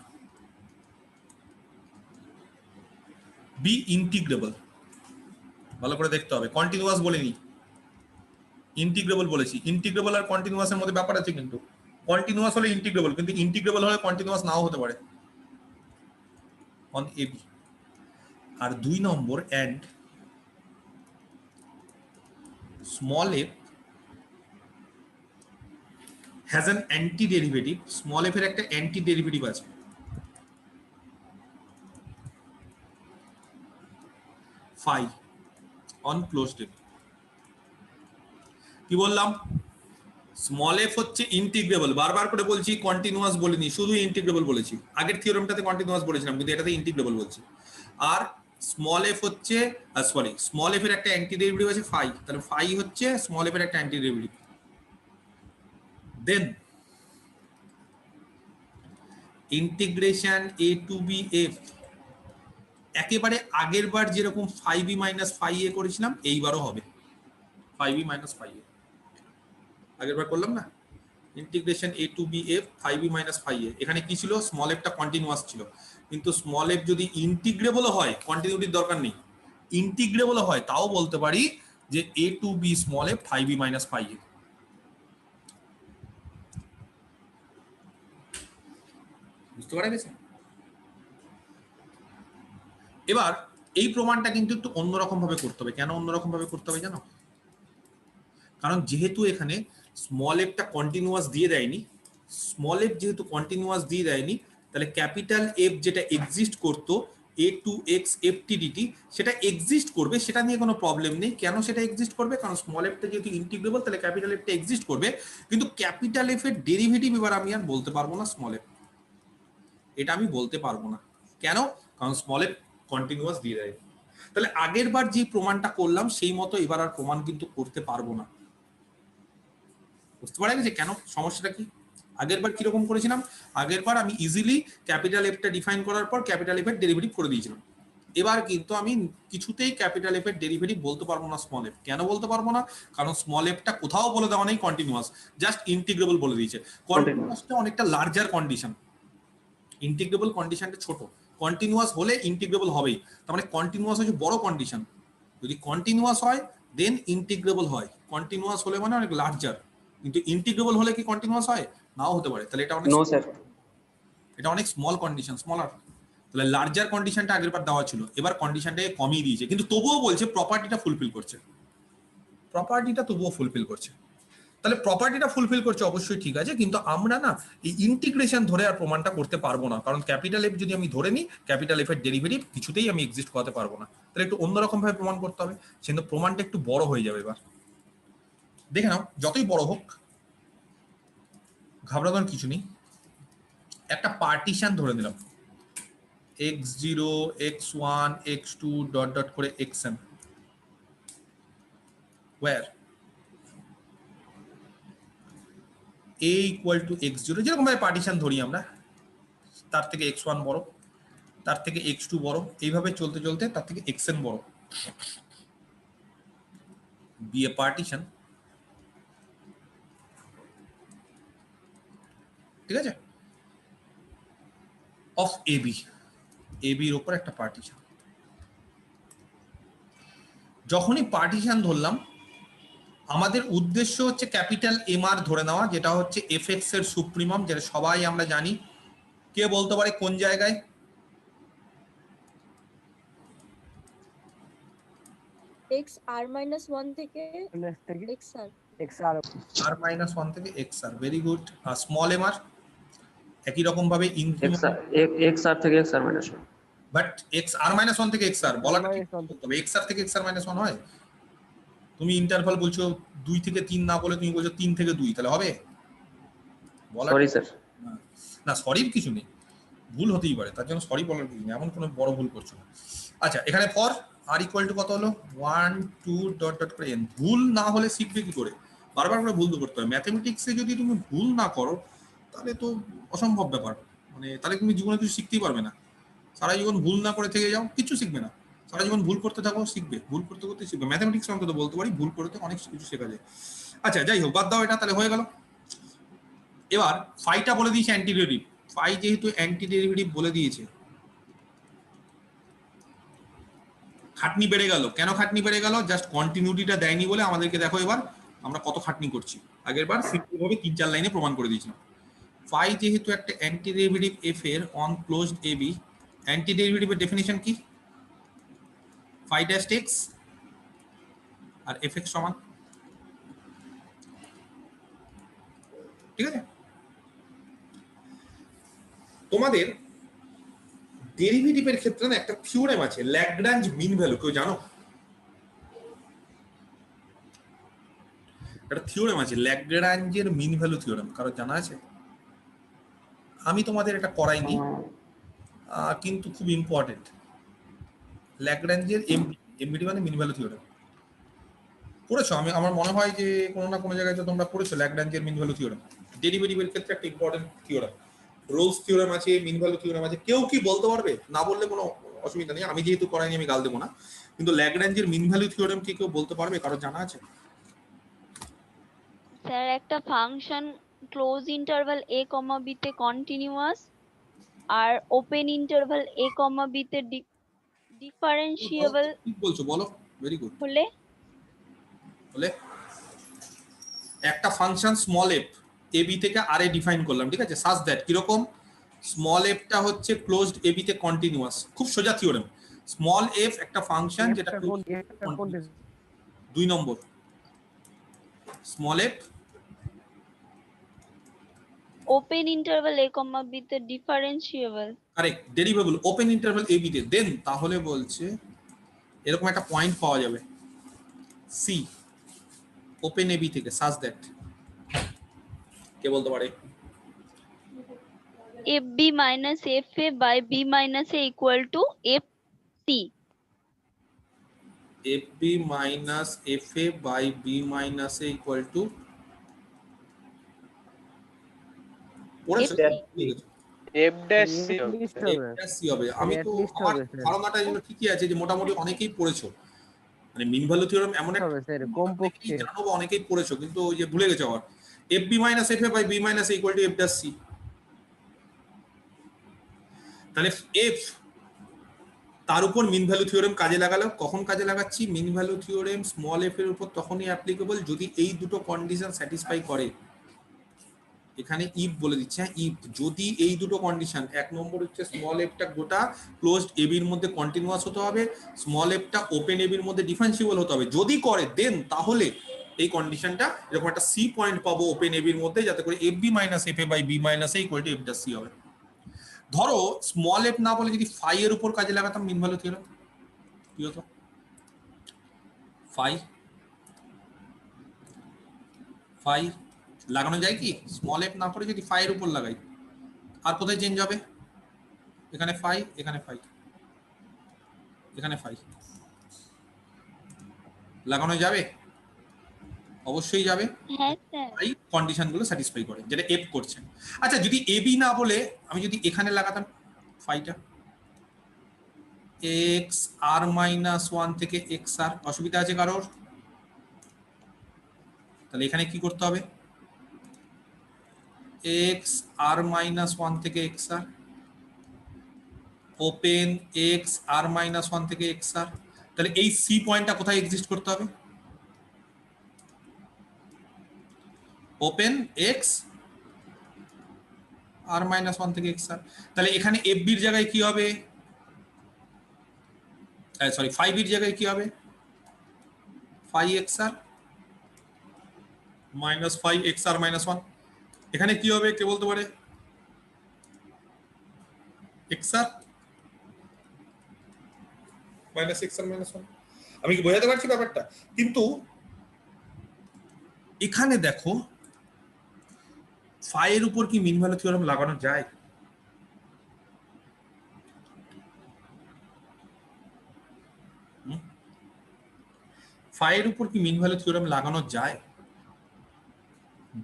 B integrable, ভালো করে দেখতে হবে, কন্টিনিউয়াস বলিনি, ইন্টিগ্রেবল বলেছি। ইন্টিগ্রেবল আর কন্টিনিউয়াসের মধ্যে ব্যাপার আছে, কিন্তু কন্টিনিউয়াস হলে ইন্টিগ্রেবল, কিন্তু ইন্টিগ্রেবল হলে কন্টিনিউয়াস নাও হতে পারে অন এ বি। আর 2 নম্বর, and small F has an anti derivative, small F এর একটা অ্যান্টি ডেরিভেটিভ আছে phi on closed f। কি বললাম? স্মল এফ হচ্ছে ইন্টিগ্রেবল, বারবার করে বলছি, কন্টিনিউয়াস বলিনি, শুধু ইন্টিগ্রেবল বলেছি। আগের থিওরেমটাতে কন্টিনিউয়াস বলেছিলাম, কিন্তু এটাতে ইন্টিগ্রেবল বলছি। আর স্মল এফ হচ্ছে, সরি, স্মল এফ এর একটা অ্যান্টি ডেরিভেটিভ আছে phi, তাহলে phi হচ্ছে স্মল এফ এর একটা anti derivative. Then integration a to b f, একেবারে আগের বার যেরকম 5b - phi a করেছিলাম, এইবারও হবে 5b - phi a। আগের বার করলাম না, integration a to b f 5b - phi a। এখানে কি ছিল? স্মল এফটা কন্টিনিউয়াস ছিল, কিন্তু স্মল এফ যদি ইন্টিগ্রেবল হয়, কন্টিনিউটির দরকার নেই, ইন্টিগ্রেবল হয়, তাও বলতে পারি যে a to b small F 5b - phi a। বুঝতে পারা গেছে? এবার এই প্রমাণটা কিন্তু একটু অন্যরকম ভাবে করতে হবে। কেন অন্যরকম ভাবে করতে হবে জানো? কারণ যেহেতু এখানে স্মল এফটা কন্টিনিউয়াস দিয়ে দেয়নি, স্মল এফ যেহেতু কন্টিনিউয়াস দিয়ে দেয়নি, তাহলে ক্যাপিটাল এফ যেটা এক্সিস্ট করতো a to x ft/dt, সেটা এক্সিস্ট করবে, সেটা নিয়ে কোনো প্রবলেম নেই। কেন সেটা এক্সিস্ট করবে? কারণ স্মল এফটা যেহেতু ইন্টিগ্রেবল, তাহলে ক্যাপিটাল এফটা এক্সিস্ট করবে, কিন্তু ক্যাপিটাল এফ এর ডেরিভেটিভ এবার আমি আর বলতে পারবো না স্মল এফ, এটা আমি বলতে পারবো না। কেন? কারণ স্মল এফ কন্টিনিউয়াস দিয়ে দেয়। তাহলে আগের বার যে প্রমাণটা করলাম সেই মতো এবার আর প্রমাণ কিন্তু করতে পারবো না। বুঝতে পারা গেছে কেন? সমস্যাটা কি? আগের বার কিরকম করেছিলাম? আগের বার আমি ইজিলি ক্যাপিটাল এফটা ডিফাইন করার পর ক্যাপিটাল এফ এর ডেরিভেটিভ করে দিয়েছিলাম। এবার কিন্তু আমি কিছুতেই ক্যাপিটাল এফ এর ডেরিভেটিভ বলতে পারবো না স্মল এফ। কেন বলতে পারবো না? কারণ স্মল এফটা কোথাও বলে দেওয়া নেই কন্টিনিউয়াস, জাস্ট ইন্টিগ্রেবল বলে দিয়েছে। কন্টিনিউয়াসটা অনেকটা লার্জার কন্ডিশন, ইন্টিগ্রেবল কন্ডিশনটা ছোট, কন্টিনিউয়াস হলে ইন্টিগ্রেবল হবেই। তার মানে কন্টিনিউয়াস হচ্ছে বড় কন্ডিশন। যদি কন্টিনিউয়াস হয় দেন ইন্টিগ্রেবল হয়, কন্টিনিউয়াস হলে মানে অনেক লার্জার। কিন্তু ইন্টিগ্রেবল হলে কি কন্টিনিউয়াস হয়? নাও হতে পারে। তাহলে এটা অনেক, নো স্যার, এটা অনেক স্মল কন্ডিশন, স্মলার। তাহলে লার্জার কন্ডিশনটা আগের বার দেওয়া ছিল, এবার কন্ডিশনটাকে কমিয়ে দিয়েছে, কিন্তু তবুও বলছে প্রপার্টিটা ফুলফিল করছে, প্রপার্টিটা তবুও ফুলফিল করছে। তাহলে প্রপার্টিটা ফুলফিল করছে অবশ্যই ঠিক আছে, কিন্তু আমরা না এই ইন্টিগ্রেশন ধরে আর প্রমাণটা করতে পারবো না। কারণ ক্যাপিটাল এফ যদি আমি ধরে নিই, ক্যাপিটাল এফ এর ডেরিভেটিভ কিছুতেই আমি এক্সিস্ট করাতে পারবো না। তাহলে একটু অন্যরকম ভাবে প্রমাণ করতে হবে, কিন্তু প্রমাণটা একটু বড় হয়ে যাবে। এবার দেখে নাও, যতই বড় হোক ঘাবড়ানোর কিছু নেই। একটা পার্টিশন ধরে নিলাম, x0 x1 x2 dot dot করে xn, where a equal to x0, যেরকম ভাবে পার্টিশন ধরি আমরা, তার থেকে x1 বড়, তার থেকে x2 বড়, এইভাবে চলতে চলতে তার থেকে xn বড়, be a partition, ঠিক আছে, of ab, ab এর উপর একটা পার্টিশন। যখনই পার্টিশন ধরলাম, আমাদের উদ্দেশ্য হচ্ছে ক্যাপিটাল এম আর ধরে নেওয়া, যেটা হচ্ছে এফএক্স এর সুপ্রিমাম, যেটা সবাই আমরা জানি। কে বলতে পারে কোন জায়গায়? x r minus 1 থেকে x r xr r minus 1 থেকে xr, ভেরি গুড। আর স্মল এম আর একই রকম ভাবে ইনক্রিমেন্ট x r থেকে x r minus 1। But X R minus one থেকে এক্স আর বলাটা ঠিক, minus 1 তবে এক্স আর থেকে এক্স আর মাইনাস ওয়ান হয়? তুমি ইন্টারভাল বলছো 2 থেকে 3 না বলে তুমি বলছো 3 থেকে 2, তাহলে হবে? Sorry sir. না সরির কিছু নেই, ভুল হতেই পারে, তার জন্য সরি বলার কিছু নেই, এমন কোনো বড় ভুল করছো না। আচ্ছা এখানে ফর আর ইকুয়াল টু কত হলো 1 2 ডট ডট করে n। ভুল না হলে শিখবে কি করে? বারবার করে ভুল তো করতে হয়। ম্যাথমেটিক্সে যদি তুমি ভুল না করো তাহলে তো অসম্ভব ব্যাপার, মানে তাহলে তুমি জীবনে কিছু শিখতেই পারবে না। সারা জীবন ভুল না করে থেকে যাও, কিছু শিখবে না। সারা জীবন ভুল করতে থাকো, শিখবে, ভুল করতে করতে শিখবে। ম্যাথমেটিক্স অন্তত বলতে পারি ভুল করতে অনেক কিছু শেখা যায়। আচ্ছা যাই হোক, বাদ দাও এটা, তাহলে হয়ে গেল। এবার ফাইটা বলে দিয়েছে অ্যান্টি ডেরিভেটিভ। ফাই যেহেতু অ্যান্টি ডেরিভেটিভ বলে দিয়েছে, খাটনি বেড়ে গেল। কেন খাটনি বেড়ে গেল? জাস্ট কন্টিনিউটিটা দেয়নি বলে আমাদেরকে দেখো এবার আমরা কত খাটনি করছি। আগের বার সিম্পল ভাবে 3-4 লাইনে প্রমাণ করে দিয়েছিলাম। ফাই যেহেতু একটা অ্যান্টি ডেরিভেটিভ এফ এর on closed A B, anti ডেরিভেটিভের ডেফিনিশন কি? ফাই ড্যাশ এক্স আর এফ এক্স সমান, ঠিক আছে? তোমাদের ডেরিভেটিভের ক্ষেত্রে না একটা থিওরেম আছে, ল্যাগ্রাঞ্জ মিন ভ্যালু, কেউ জানো? একটা থিওরেম আছে ল্যাগ্রাঞ্জের মিন ভ্যালু থিওরেম, কারো জানা আছে? আমি তোমাদের এটা করাইনি, কিন্তু খুব ইম্পর্টেন্ট। ল্যাগ্রাঞ্জের এমবিডি মানে মিন ভ্যালু থিওরেম পড়েছো? আমি আমার মনে হয় যে কোনো না কোনো জায়গায় তো তোমরা পড়েছো ল্যাগ্রাঞ্জের মিন ভ্যালু থিওরেম। ডেরিভেটিভের ক্ষেত্রে একটা ইম্পর্টেন্ট থিওরেম, রোলস থিওরেম আছে, মিন ভ্যালু থিওরেম আছে। কেউ কি বলতে পারবে? না বললে কোনো অসুবিধা নেই, আমি যেহেতু করাইনি আমি গাল দেবো না। কিন্তু ল্যাগ্রাঞ্জের মিন ভ্যালু থিওরেম কি কেউ বলতে পারবে? কারো জানা আছে? স্যার একটা function close interval a comma b তে কন্টিনিউয়াস আর open interval a comma b তে ডিফারেন্সিয়েবল ঠিক বলছো, বলো। Very good. হলে বলে একটা function small F A B থেকে আর এ ডিফাইন করলাম, ঠিক আছে? সাজ দ্যাট কিরকম? স্মল এফটা হচ্ছে ক্লোজড এ বি তে কন্টিনিউয়াস। খুব সোজা থিওরেম। স্মল এফ একটা ফাংশন যেটা 2 নম্বর, small F open interval a comma b তে differentiable. Correct, derivable open interval A B তে। দেন তাহলে বলছে এরকম একটা পয়েন্ট পাওয়া যাবে সি ওপেন এ বি থেকে, সাজ দ্যাট। কে বলতে পারে? fb minus fa by b minus a equal to fc। F B minus F A by B minus A equal to, পড়েছো? f dash c at হবে। least হবে। C হবে। আমি তো at least আমার হবে, স্যার। ধারণাটা যেন ঠিকই আছে যে মোটামুটি অনেকেই পড়েছো। মানে মিন ভ্যালু থিওরেম এমন একটা হবে স্যার, কমপক্ষে। জানো বা অনেকেই পড়েছো, কিন্তু ওই যে ভুলে গেছো আবার। F B minus F A by B minus A equal to F dash C. তাহলে এফ তার উপর মিন ভ্যালু থিওরেম কাজে লাগালো। কখন কাজে লাগাচ্ছি? Mean value theorem small F এর উপর তখনই অ্যাপ্লিকেবল যদি এই দুটো কন্ডিশন স্যাটিসফাই করে। এখানে ইফ বলে দিচ্ছে, হ্যাঁ ইফ, যদি এই দুটো কন্ডিশন, এক নম্বর হচ্ছে স্মল এফটা গোটা ক্লোজড এবির মধ্যে কন্টিনিউয়াস হতে হবে, স্মল এফটা ওপেন এবির মধ্যে ডিফারেন্সিয়েবল হতে হবে। যদি করে দেন তাহলে এই কন্ডিশনটা এরকম একটা সি পয়েন্ট পাবো ওপেন এবির মধ্যে, যাতে করে F B minus F A by B minus A equal to F dash C হবে। ধরো স্মল এফ না বলে যদি ফাই এর উপর কাজে লাগাতাম মিন ভ্যালু থিওরেম, কি হতো? ফাই ফাই লাগানো যায় কি? স্মল এফ না করে যদি ফাই এর উপর লাগাই, আর কোথায় চেঞ্জ হবে? এখানে ফাই, এখানে ফাই, এখানে ফাই। লাগানো যাবে? অবশ্যই যাবে। হ্যাঁ স্যার। ফাই কন্ডিশনগুলো স্যাটিসফাই করে যেটা এফ করছে। আচ্ছা যদি এ বি না বলে আমি যদি এখানে লাগাতাম ফাইটা, এক্স আর মাইনাস ওয়ান থেকে এক্স আর, অসুবিধা আছে কারোর? তাহলে এখানে কি করতে হবে? এক্স আর মাইনাস ওয়ান থেকে এক্স আর, open x R minus one থেকে এক্স আর। তাহলে এই সি পয়েন্টটা কোথায় এক্সিস্ট করতে হবে? Open x R minus one থেকে এক্স আর। তাহলে এখানে এফ বির জায়গায় কি হবে? সরি, ফাই বির জায়গায় কি হবে? Phi X R minus phi X R minus one. এখানে কি হবে? কে বলতে পারে? X R minus x R minus one. আমি কি বোঝাতে পারছি ব্যাপারটা? কিন্তু এখানে দেখো ফাই এর উপর কি মিন ভ্যালু থিওরেম লাগানো যায়? ফাই এর উপর কি মিন ভ্যালু থিওরেম লাগানো যায়?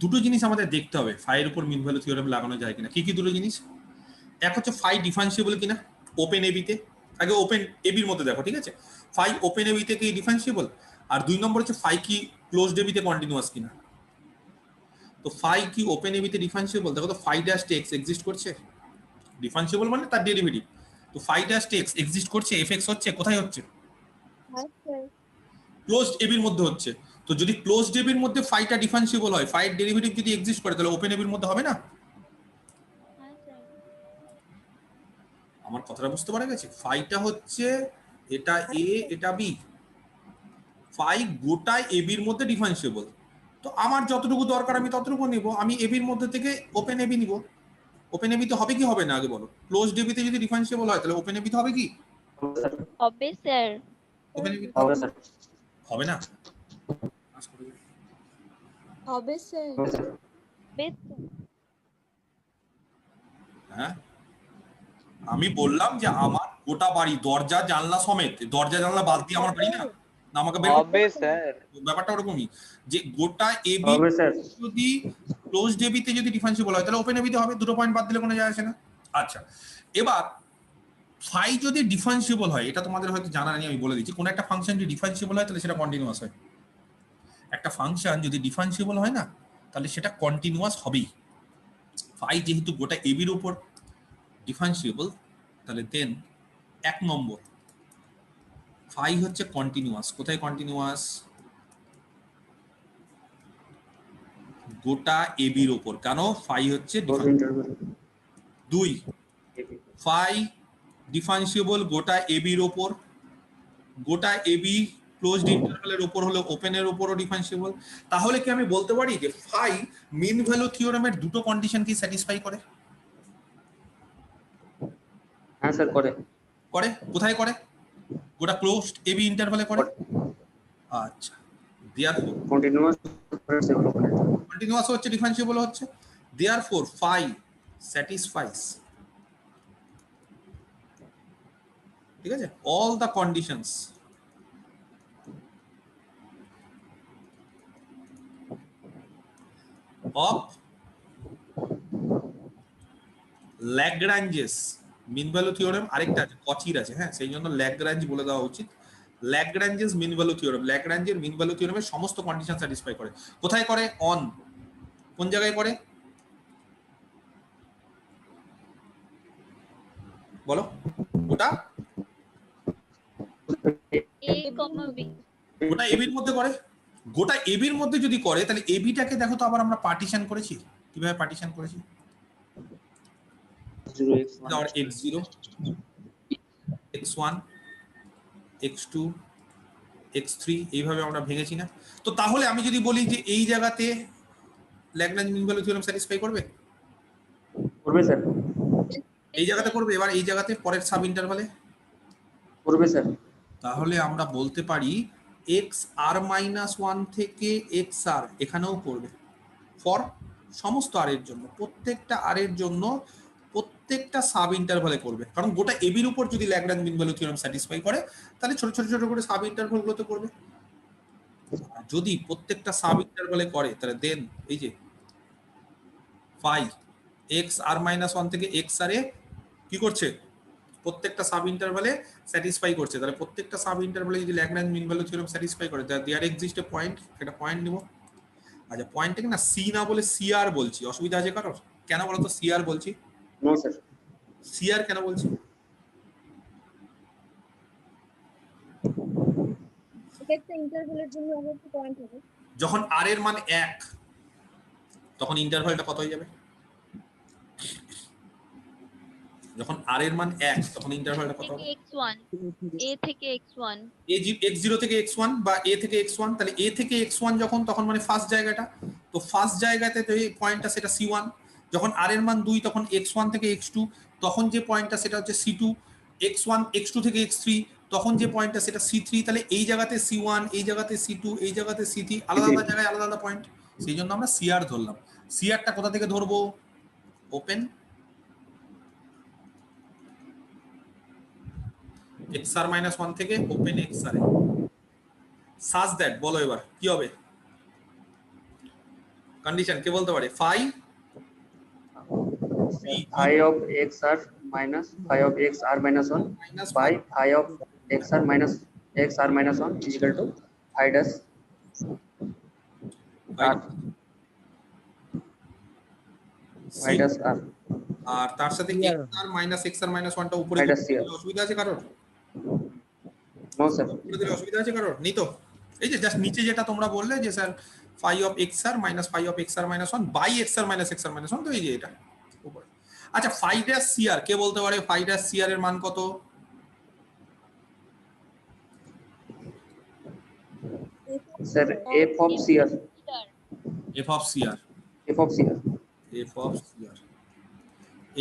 দুটো জিনিস আমাদের দেখতে হবে ফাই এর উপর মিন ভ্যালু থিওরেম লাগানো যায় কিনা। কি কি দুটো জিনিস? এক হচ্ছে ফাই ডিফারেন্সিয়েবল কিনা ওপেন এবি তে। আগে ওপেন এবির মধ্যে দেখো, ঠিক আছে, ফাই ওপেন এবি তে কি ডিফারেন্সিয়েবল। আর দুই নম্বর হচ্ছে ফাই কি ক্লোজড এবি তে কন্টিনিউয়াস কিনা। তো ফাই কি ওপেন এবি তে ডিফারেন্সিয়েবল, দেখো তো ফাই ড্যাশ এক্স এক্সিস্ট করছে, ডিফারেন্সিয়েবল মানে তার ডেরিভেটিভ। তো ফাই ড্যাশ এক্স এক্সিস্ট করছে, এফএক্স হচ্ছে, কোথায় হচ্ছে? হ্যাঁ স্যার। ক্লোজড এবির মধ্যে হচ্ছে। তো যদি ক্লোজড এবির মধ্যে ফাইটা ডিফারেন্সিয়েবল হয়, ফাইয়ের ডেরিভেটিভ যদি এক্সিস্ট করে, তাহলে ওপেন এবির মধ্যে হবে না? হ্যাঁ স্যার। আমার কথাটা বুঝতে পারা গেছে? ফাইটা হচ্ছে এটা এ এটা বি, ফাই গোটায় এবির মধ্যে ডিফারেন্সিয়েবল। তো আমার যতটুকু দরকার আমি ততটুকু নেব, আমি এবির মধ্যে থেকে ওপেন এবি নিব। ওপেন এবি তো হবে কি হবে না আগে বলো? ক্লোজড এবিতে যদি ডিফারেন্সিয়েবল হয় তাহলে ওপেন এবি তো হবে কি? হবে স্যার। ওপেন এবি হবে স্যার। হবে না? হবে স্যার। বেশ তো। হ্যাঁ, আমি বললাম যে আমার গোটা বাড়ি দরজা জানলা সমেত, দরজা জানলা বাদ দিয়ে আমার বাড়ি না, না আমাকে বের করতে হবে হবে। স্যার। ব্যাপারটা ওরকমই যে গোটা এবি হবে স্যার। যদি ক্লোজড এবিতে যদি ডিফারেন্সিয়েবল হয় তাহলে ওপেন এবিতে হবে, দুটো পয়েন্ট বাদ দিলে কোনো যায় আসে না। আচ্ছা, এবার ফাই যদি ডিফারেন্সিয়েবল হয়, এটা তোমাদের হয়তো জানা নেই, আমি বলে দিচ্ছি। কোন একটা ফাংশন যদি ডিফারেন্সিয়েবল হয় তাহলে সেটা কন্টিনিউয়াস হয়। একটা ফাংশন যদি ডিফারেন্সিয়েবল হয় না তাহলে সেটা কন্টিনিউয়াস হবেই। ফাই যেহেতু গোটা এবির উপর ডিফারেন্সিয়েবল, তাহলে দেন এক নম্বর ফাই হচ্ছে কন্টিনিউয়াস। কোথায় কন্টিনিউয়াস? গোটা এবির উপর, কেন? ফাই হচ্ছে দুই, ফাই ডিফারেন্সিয়েবল গোটা এবির উপর। গোটা এবি ক্লোজড ইন্টারভ্যালের উপর হলো ওপেন এর উপরও ডিফারেন্সিয়েবল। তাহলে কি আমি বলতে পারি যে ফাই মিন ভ্যালু থিওরেমের দুটো কন্ডিশন কি স্যাটিসফাই করে? হ্যাঁ স্যার করে। করে। কোথায় করে? গোটা ক্লোজড এবি ইন্টারভ্যালে করে। আচ্ছা, দেয়ারফোর কন্টিনিউয়াস হচ্ছে, ডিফারেন্সিয়েবল হচ্ছে। দেয়ারফোর ফাই স্যাটিসফাইস, ঠিক আছে, all the conditions of Lagrange's mean value theorem. আরেকটা আছে, কচির আছে, হ্যাঁ, সেই জন্য ল্যাগ্রাঞ্জ বলে দেওয়া উচিত। ল্যাগ্রাঞ্জেস মিন ভ্যালু থিওরেম, ল্যাগ্রাঞ্জের মিন ভ্যালু থিওরেমের সমস্ত কন্ডিশন স্যাটিসফাই করে। কোথায় করে? অন, কোন জায়গায় করে বলো? ওটা a, b। গোটা এবির মধ্যে করে। গোটা এবির মধ্যে যদি করে তাহলে এবিটাকে দেখো তো আবার আমরা পার্টিশন করেছি। কিভাবে পার্টিশন করেছি? x0, x1, x2, x3 এইভাবে আমরা ভেঙেছি না? তো তাহলে আমি যদি বলি যে এই জায়গাতে Lagrange mean value theorem satisfy করবে? করবে স্যার। এই জায়গাতে করবে। এবার এই জায়গাতে পরের সাব ইন্টারভালে করবে স্যার। তাহলে আমরা বলতে পারি xr-1 থেকে xr এখানেও করবে, ফর সমস্ত আর এর জন্য, প্রত্যেকটা আর এর জন্য প্রত্যেকটা সাব ইন্টারভালে করবে। কারণ গোটা এবির উপর যদি Lagrange mean value theorem satisfy করে তাহলে ছোট ছোট ছোট করে সাব ইন্টারভালগুলোতে করবে। যদি প্রত্যেকটা সাব ইন্টারভালে করে তাহলে দেন এই যে ফাই xr-1 থেকে xr এ কি করছে? প্রত্যেকটা সাব ইন্টারভালে স্যাটিসফাই করছে। তাহলে প্রত্যেকটা সাব ইন্টারভালে যদি Lagrange mean value theorem satisfy করে, দেয়ার এক্সিস্ট এ পয়েন্ট, একটা পয়েন্ট নিব। আচ্ছা, পয়েন্টটাকে না সি না বলে সিআর বলছি, অসুবিধা আছে কারোর? কেন বলো তো সিআর বলছি? No sir. সিআর কেন বলছি? এটা একটা ইন্টারভ্যালের জন্য আমার একটা পয়েন্ট হবে। যখন আর এর মান 1 তখন ইন্টারভালটা কত হয়ে যাবে? যখন আর এর মান 1 তখন ইন্টারভালটা কত হবে? x1, a থেকে x1, x0 থেকে x1 বা a থেকে x1। তাহলে a থেকে x1 যখন, তখন মানে ফার্স্ট জায়গাটা, তো ফার্স্ট জায়গাতে তো এই পয়েন্টটা সেটা c1। যখন আর এর মান 2 তখন x1 থেকে x2, তখন যে পয়েন্টটা সেটা হচ্ছে c2। x1 x2 থেকে x3, তখন যে পয়েন্টটা সেটা C3, তাহলে এই জায়গাতে C1, এই জায়গাতে C2, এই জায়গাতে C3, আলাদা আলাদা জায়গায় আলাদা আলাদা পয়েন্ট, সেই জন্য আমরা CR ধরলাম। CRটা কোথা থেকে ধরবো? ওপেন XR-1 থেকে open XR A. Such that, বলো এবার কি হবে কন্ডিশন, কে বলতে পারে? phi phi of xr minus phi of xr minus 1 minus by phi of xr minus 1 is equal to phi dash phi, r phi dash r আর তার সাথে CR XR minus XR minus 1 টা উপরে Minus দিলে CR অসুবিধা আছে কারোর? no sir উপরে দিলে অসুবিধা আছে কারোর? নেই তো? এই যে জাস্ট নিচে যেটা তোমরা বললে যে sir phi of xr minus phi of xr minus 1 by xr minus xr minus 1, তো এই যে এটা উপরে। আচ্ছা phi dash CR, কে বলতে পারে phi dash CR এর মান কত? sir f of cr f of CR f of cr f of CR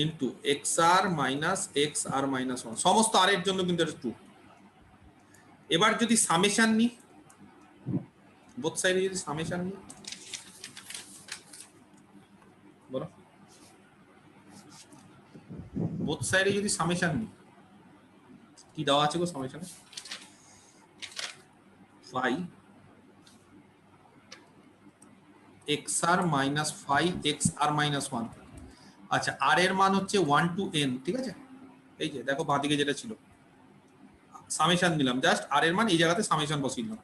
into xr minus xr minus 1, সমস্ত r এর জন্য কিন্তু এটা 2। এবার যদি সামেশন নি, বোথ সাইডে যদি সামেশন নি, বলো বোথ সাইডে যদি সামেশন নি, কি দেওয়া আছে গো সামেশনে? phi xr minus phi xr minus 1। আচ্ছা r এর মান হচ্ছে 1 to n, ঠিক আছে? এই যে দেখো বাঁদিকে যেটা ছিল সামেশন দিলাম, জাস্ট r এর মান এই জায়গাতে সামেশন বসিয়ে দিলাম,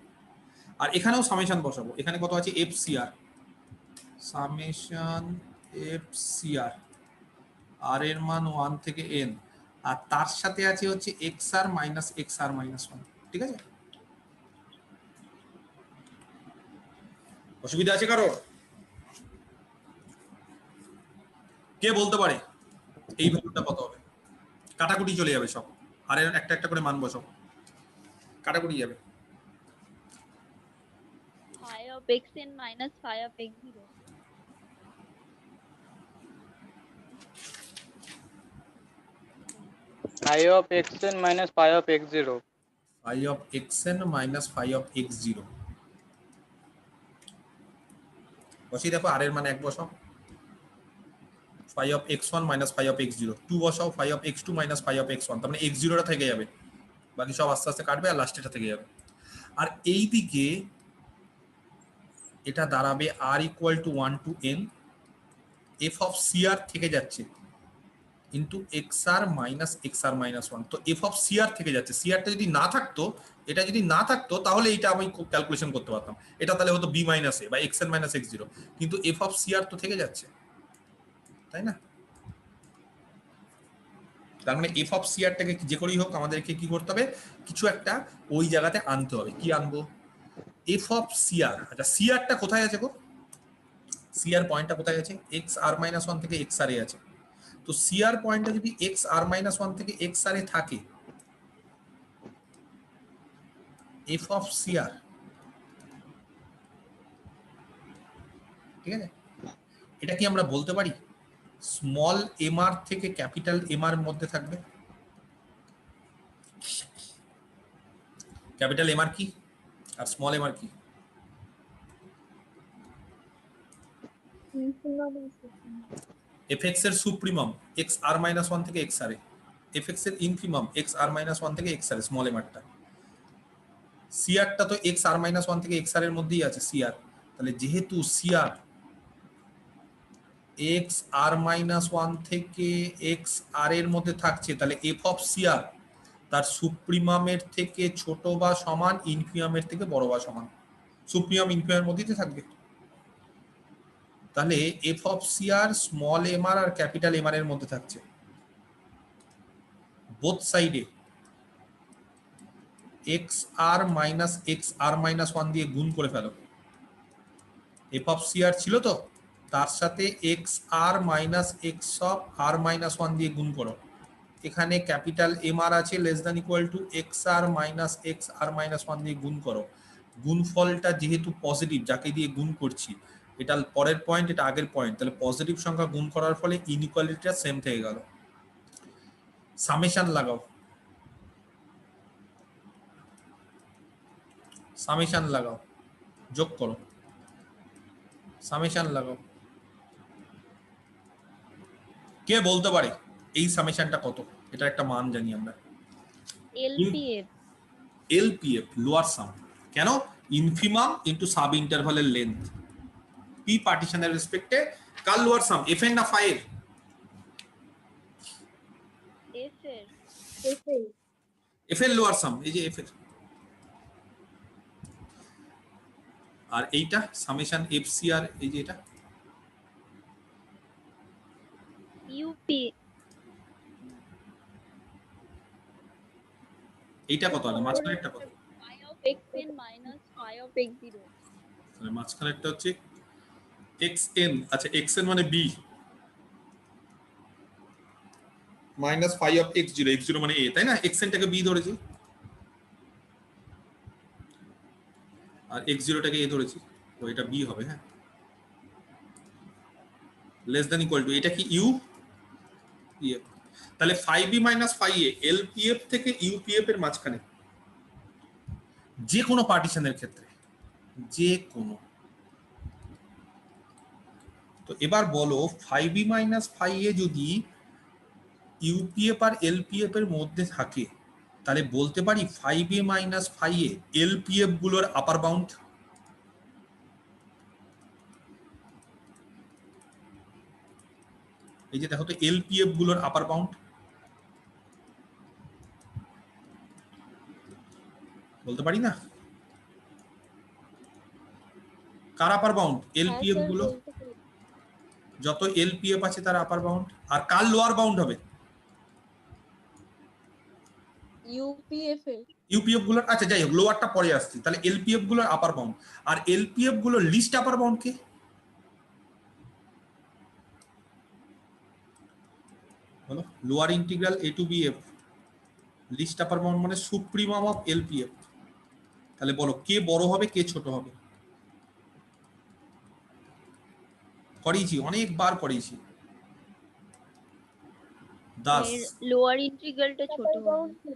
আর এখানেও সামেশন বসাবো। এখানে কত আছে? FCR সামেশন FCR, r এর মান 1 থেকে n, আর তার সাথে আছে হচ্ছে xr minus xr minus 1, ঠিক আছে? অসুবিধা আছে কারোর? কে বলতে পারে এই ভ্যালুটা কত হবে? কাটাকুটি চলে যাবে সব, আর এর একটা একটা করে মান বসাও, কাটাকুটি যাবে। phi of xn minus phi of x0 phi of xn minus phi of x0 phi of xn minus phi of x0 বসিয়ে দেখো, আর এর মান 1 বসাও, phi of x1 minus phi of x0 2 বসাও, phi of x2 minus phi of x1, তার মানে x0 টা থেকে যাবে, বাকি সব আস্তে আস্তে কাটবে আর লাস্টেটা থেকে যাবে। আর এই দিকে এটা দাঁড়াবে r equal to 1 to n, f of CR থেকে যাচ্ছে into xr minus xr minus 1, তো f of CR থেকে যাচ্ছে। CR টা যদি না থাকতো, এটা যদি না থাকতো তাহলে এটা আমি ক্যালকুলেশন করতে পারতাম, এটা তাহলে হতো b minus a বা xn minus x0, কিন্তু f of CR তো থেকে যাচ্ছে, তাই না? তার মানে f of CR টাকে যে করেই হোক আমাদেরকে কি করতে হবে? কিছু একটা ওই জায়গাতে আনতে হবে। কি আনবো? f of CR। আচ্ছা CR টা কোথায় আছে গো? CR পয়েন্টটা কোথায় আছে? xr-1 থেকে xr এ আছে। তো CR পয়েন্টটা যদি xr-1 থেকে xr এ থাকে, f of CR, ঠিক আছে, এটা কি আমরা বলতে পারি স্মল mr থেকে ক্যাপিটাল mr মধ্যে থাকবে? ক্যাপিটাল mr কি আর স্মল mr কি? fx এর সুপ্রিমাম xr-1 থেকে xr এ, fx এর ইনফিমাম xr-1 থেকে xr এ, স্মল mr টা। CR টা তো xr-1 থেকে xr এর মধ্যেই আছে CR, তাহলে যেহেতু CR xr-1 থেকে xr এর মধ্যে থাকছে, তাহলে f of CR তার সুপ্রিমামের থেকে ছোট বা সমান, ইনফিমামের থেকে বড় বা সমান, সুপ্রিমাম ইনফিমামের মধ্যেই থাকবে। তাহলে f of CR small mr আর ক্যাপিটাল mr এর মধ্যে থাকছে। বোথ সাইডে xr minus xr-1 দিয়ে গুণ করে ফেলো। f of CR ছিল তো, তার সাথে xr minus x of r-1 দিয়ে গুণ করো। এখানে ক্যাপিটাল mr আছে less than equal two xr minus xr-1 দিয়ে গুণ করো। গুণফলটা যেহেতু পজিটিভ, যাকে দিয়ে গুণ করছি, এটা পরের পয়েন্ট, এটা আগের পয়েন্ট, তাহলে পজিটিভ সংখ্যা গুণ করার ফলে ইনইকুয়ালিটিটা সেম থেকে গেল। সামেশন লাগাও, সামেশন লাগাও, যোগ করো, সামেশন লাগাও। কে বলতে পারে এই সামেশনটা কত? এটা একটা মান জানি আমরা, LPF এলপিএফ, লোয়ার সাম। কেন? ইনফিমাম ইনটু সাব ইন্টারভালের লেন্থ, পি পার্টিশনের রেসপেক্টে কার লোয়ার সাম, এফ এর না ফাই এর? F এর এফ এর লোয়ার সাম, এই যে এফ এর। আর এইটা সামেশন এফ সি আর, এই যে এটা UP এইটা কত হলো? মাঝখানেরটা কত? phi of xn minus phi of x0 তাহলে মাঝখানেরটা হচ্ছে xn, আচ্ছা xn মানে b minus phi of x0, x0 মানে a, তাই না? xn টাকে b ধরেছি আর x0 টাকে a ধরেছি, তো এটা b হবে। হ্যাঁ, লেস দ্যান ইকুয়াল টু, এটা কি u pf, তাহলে phi b minus phi a lpf থেকে upf এর মাঝখানে যে কোনো পার্টিশনের ক্ষেত্রে, যে কোনো। তো এবার বলো phi b minus phi a যদি ইউপিএফ আর এলপিএফ এর মধ্যে থাকে, তাহলে বলতে পারি phi b minus phi a LPF গুলোর আপার বাউন্ড। এই যে দেখো তো এলপিএফ গুলোর আপার বাউন্ড, বলতে পারি না? কার আপার বাউন্ড? এলপিএফ গুলো, যত এলপিএফ আছে তার আপার বাউন্ড। আর কার লোয়ার বাউন্ড হবে? ইউপিএফ এর ইউপিএফ গুলোর, আচ্ছা যাই হোক, লোয়ারটা পরে আসছে। তাহলে এলপিএফ গুলোর আপার বাউন্ড, আর এলপিএফ গুলোর লিস্ট আপার বাউন্ড কে? বলো, lower integral A to B F, least upper bound মানে সুপ্রিমাম অফ এলপিএফ। তাহলে বলো কে বড় হবে, কে ছোট হবে? করিয়েছি, অনেকবার করিয়েছি। দাস, লোয়ার ইন্টিগ্রালটা ছোট হবে।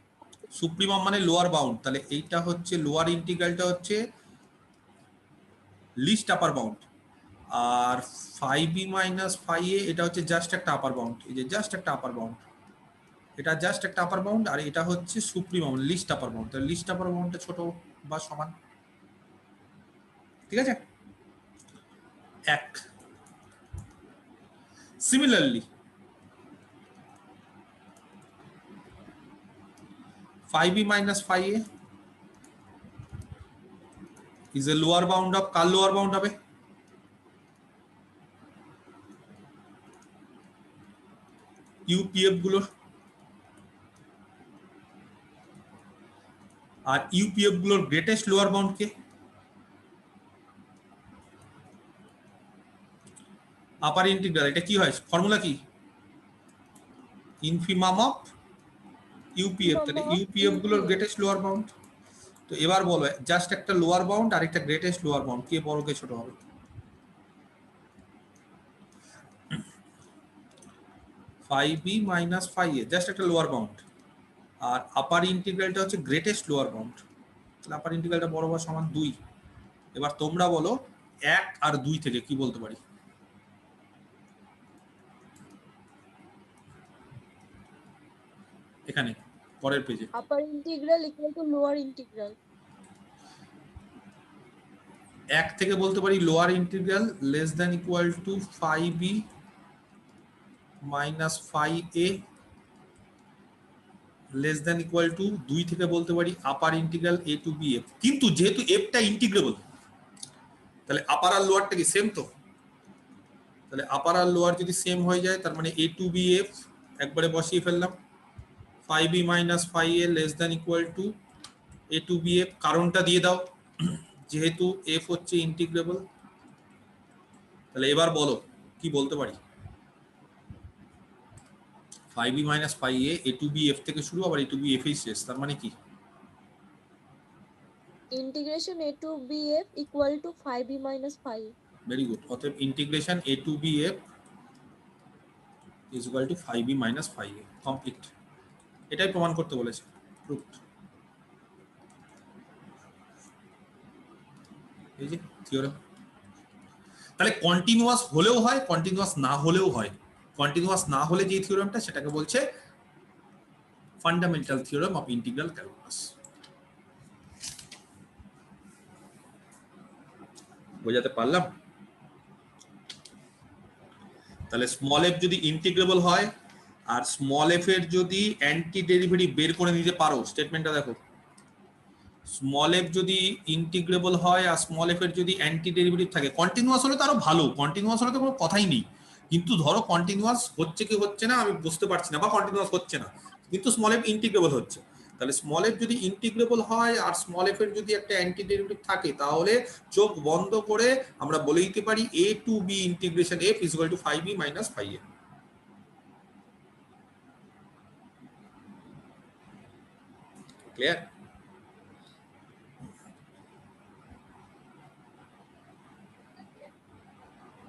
সুপ্রিমাম মানে লোয়ার বাউন্ড, তাহলে এইটা হচ্ছে লোয়ার ইন্টিগ্রালটা হচ্ছে লিস্ট আপার বাউন্ড, আর phi b minus phi a এটা হচ্ছে জাস্ট একটা আপার বাউন্ড। এই যে জাস্ট একটা আপার বাউন্ড, এটা জাস্ট একটা আপার বাউন্ড, আর এটা হচ্ছে সুপ্রিমাম লিস্ট আপার বাউন্ড। তাহলে লিস্ট আপার বাউন্ডটা ছোট বা সমান, ঠিক আছে? এক similarly phi b minus phi a is a lower bound of, car lower bound হবে? ইউপিএফ গুলোর। আর ইউপিএফ গুলোর গ্রেটেস্ট লোয়ার বাউন্ড কে? আপার ইন্টিগ্রাল, এটা কি হয়, ফর্মুলা কি? Infimum of UPF. তাহলে ইউপিএফ গুলোর গ্রেটেস্ট লোয়ার বাউন্ড। তো এবার বলো জাস্ট একটা লোয়ার বাউন্ড আর একটা গ্রেটেস্ট লোয়ার বাউন্ড, কে বড় কে ছোট হবে? phi b minus phi a just একটা লোয়ার বাউন্ড, আর আপার ইন্টিগ্রালটা হচ্ছে গ্রেটেস্ট লোয়ার বাউন্ড। তাহলে আপার ইন্টিগ্রালটা বড় বা সমান 2। এবার তোমরা বলো 1 আর 2 থেকে কি বলতে পারি? এখানে পরের পেজে upper integral equal to lower integral. 1 থেকে বলতে পারি lower integral less than equal to phi b minus phi a less than equal to 2 থেকে বলতে পারি upper integral a to b f। কিন্তু যেহেতু f টা ইন্টিগ্রেবল, তাহলে আপার আর লোয়ারটা কি সেম? তো তাহলে আপার আর লোয়ার যদি সেম হয়ে যায়, তার মানে a টু b f একবারে বসিয়ে ফেললাম, phi b minus phi a less than equal to a to b f। কারণটা দিয়ে দাও, যেহেতু f হচ্ছে ইন্টিগ্রেবল। তাহলে এবার বলো কি বলতে পারি? phi b minus phi a a to b f থেকে শুরু, আবার a টু b f এই শেষ, তার মানে কি? Integration a to b f equal to phi b minus phi a। Very good. অতএব integration a to b f is equal to phi b minus phi a। Complete. এটাই প্রমাণ করতে বলেছে, প্রুফড। এই যে থিওরেম। তাহলে কন্টিনিউয়াস হলেও হয়, কন্টিনিউয়াস না হলেও হয়। কন্টিনিউয়াস না হলে যে থিওরেমটা সেটাকে বলছে fundamental theorem of integral calculus. বোঝাতে পারলাম? তাহলে স্মল এফ যদি ইন্টিগ্রেবল হয় আর স্মল এফ এর যদি অ্যান্টি ডেরিভেটিভ বের করে নিতে পারো, স্টেটমেন্টটা দেখো, স্মল এফ যদি ইন্টিগ্রেবল হয় আর স্মল এফ এর যদি অ্যান্টি ডেরিভেটিভ থাকে, কন্টিনিউয়াস হলে তো আরো ভালো, কন্টিনিউয়াস হলে তো কোনো কথাই নেই। কিন্তু ধরো কন্টিনিউয়াস হচ্ছে কি হচ্ছে না আমি বুঝতে পারছি না, বা কন্টিনিউয়াস হচ্ছে না, কিন্তু স্মল এফ ইন্টিগ্রেবল হচ্ছে, তাহলে স্মল এফ যদি ইন্টিগ্রেবল হয় আর স্মল এফ এর যদি একটা অ্যান্টি ডেরিভেটিভ থাকে, তাহলে চোখ বন্ধ করে আমরা বলে দিতে পারি a to b integration f is equal to 5b minus 5a। Clear?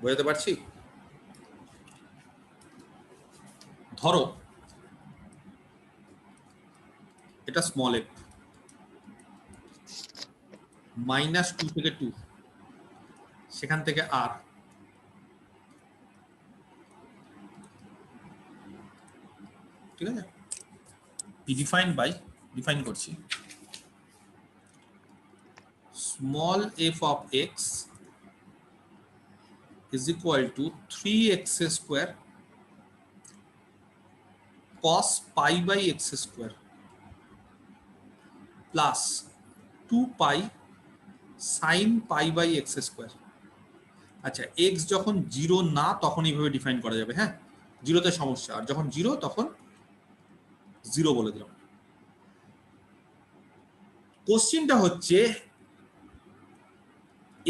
বুঝতে পারছি? ধরো এটা স্মল এফ, -2 থেকে 2, সেখান থেকে আর, ঠিক আছে, ডিফাইন করছি small F of x is equal to 3x square cos pi by x square plus 2 pi sin pi by x square। আচ্ছা, x যখন 0 না তখন এইভাবে ডিফাইন করা যাবে, হ্যাঁ, 0তে সমস্যা, আর যখন 0 তখন 0 বলে দিলাম। কোশ্চেনটা হচ্ছে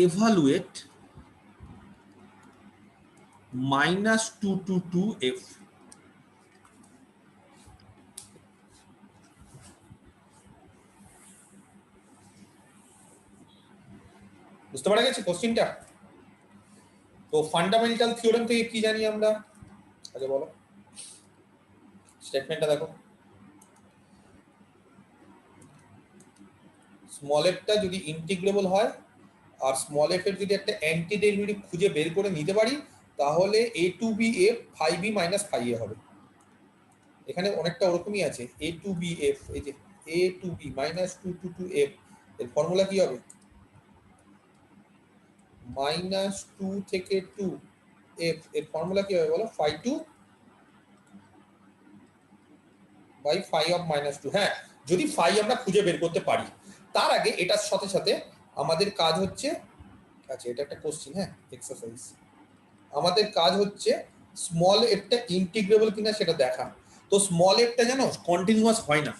evaluate -2 to 2f। বুঝতে পারা গেছে কোশ্চেনটা? তো ফান্ডামেন্টাল থিওরেম থেকে কি জানি আমরা, আগে বলো, স্টেটমেন্টটা দেখো, স্মল এফটা যদি ইন্টিগ্রেবল হয় আর স্মল এফ এর যদি একটা অ্যান্টি ডেরিভেটিভ খুঁজে বের করে নিতে পারি, তাহলে a to b f 5b minus 5a হবে। এখানে অনেকটা ওরকমই আছে, a to b f, এই যে a to b -2 to 2f, এর ফর্মুলা কি হবে? -2 থেকে 2f, এর ফর্মুলা কি হবে বলো? 5 by 5 of -2। হ্যাঁ, যদি 5 আমরা খুঁজে বের করতে পারি। তার আগে এটার সাথে সাথে আমাদের কাজ হচ্ছে, আচ্ছা এটা একটা কোশ্চেন, হ্যাঁ, এক্সারসাইজ, আমাদের কাজ হচ্ছে স্মল এফটা ইন্টিগ্রেবল কিনা সেটা দেখা। তো স্মল এফটা জানো কন্টিনিউয়াস হয় না,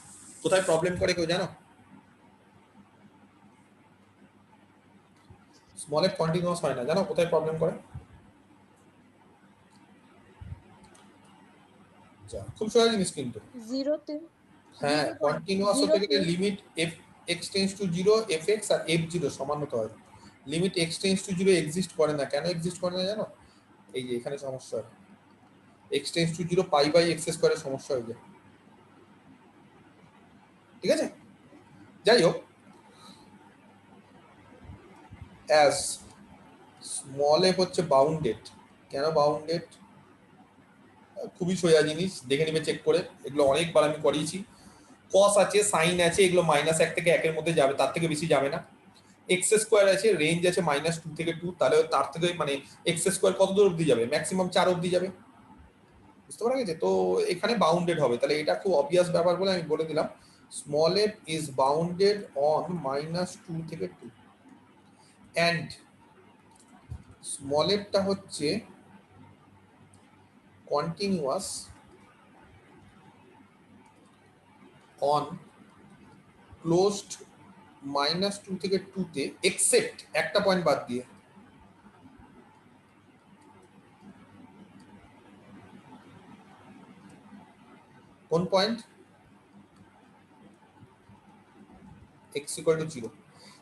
কোথায় প্রবলেম করে কেউ জানো? স্মল এফ কন্টিনিউয়াস হয় না, জানো কোথায় প্রবলেম করে? খুব সহজ জিনিস কিন্তু, 0 তে, হ্যাঁ, কন্টিনিউয়াস হতে গেলে limit f x tends to 0 fx আর f0 সমান হতে হয়। Limit x tends to 0 exist করে না, কেন এক্সিস্ট করে না জানো? এই যে এখানে সমস্যা হয়, x tends to 0 pi by x স্কয়ারের সমস্যা হয়ে যায়, ঠিক আছে? যাই হোক, অ্যাজ স্মল এফ হচ্ছে বাউন্ডেড। কেন বাউন্ডেড? খুবই সোজা জিনিস, দেখে নিবে চেক করে, এগুলো অনেকবার আমি করিয়েছি। কস আছে, সাইন আছে, এগুলো -1 থেকে 1 এর মধ্যে যাবে, তার থেকে বেশি যাবে না। এক্স স্কোয়ার আছে, রেঞ্জ আছে -2 থেকে 2, তাহলে তার থেকে মানে এক্স স্কোয়ার কত দূর অবধি যাবে? ম্যাক্সিমাম 4 অবধি যাবে। বুঝতে পারা গেছে? তো এখানে বাউন্ডেড হবে, তাহলে এটা খুব অবভিয়াস ব্যাপার বলে আমি বলে দিলাম, small F is bounded on -2 থেকে 2 অ্যান্ড স্মল এফটা হচ্ছে কন্টিনিউয়াস অন ক্লোজড -2 থেকে 2 তে, এক্সেপ্ট একটা পয়েন্ট বাদ দিয়ে। কোন পয়েন্ট? x = 0।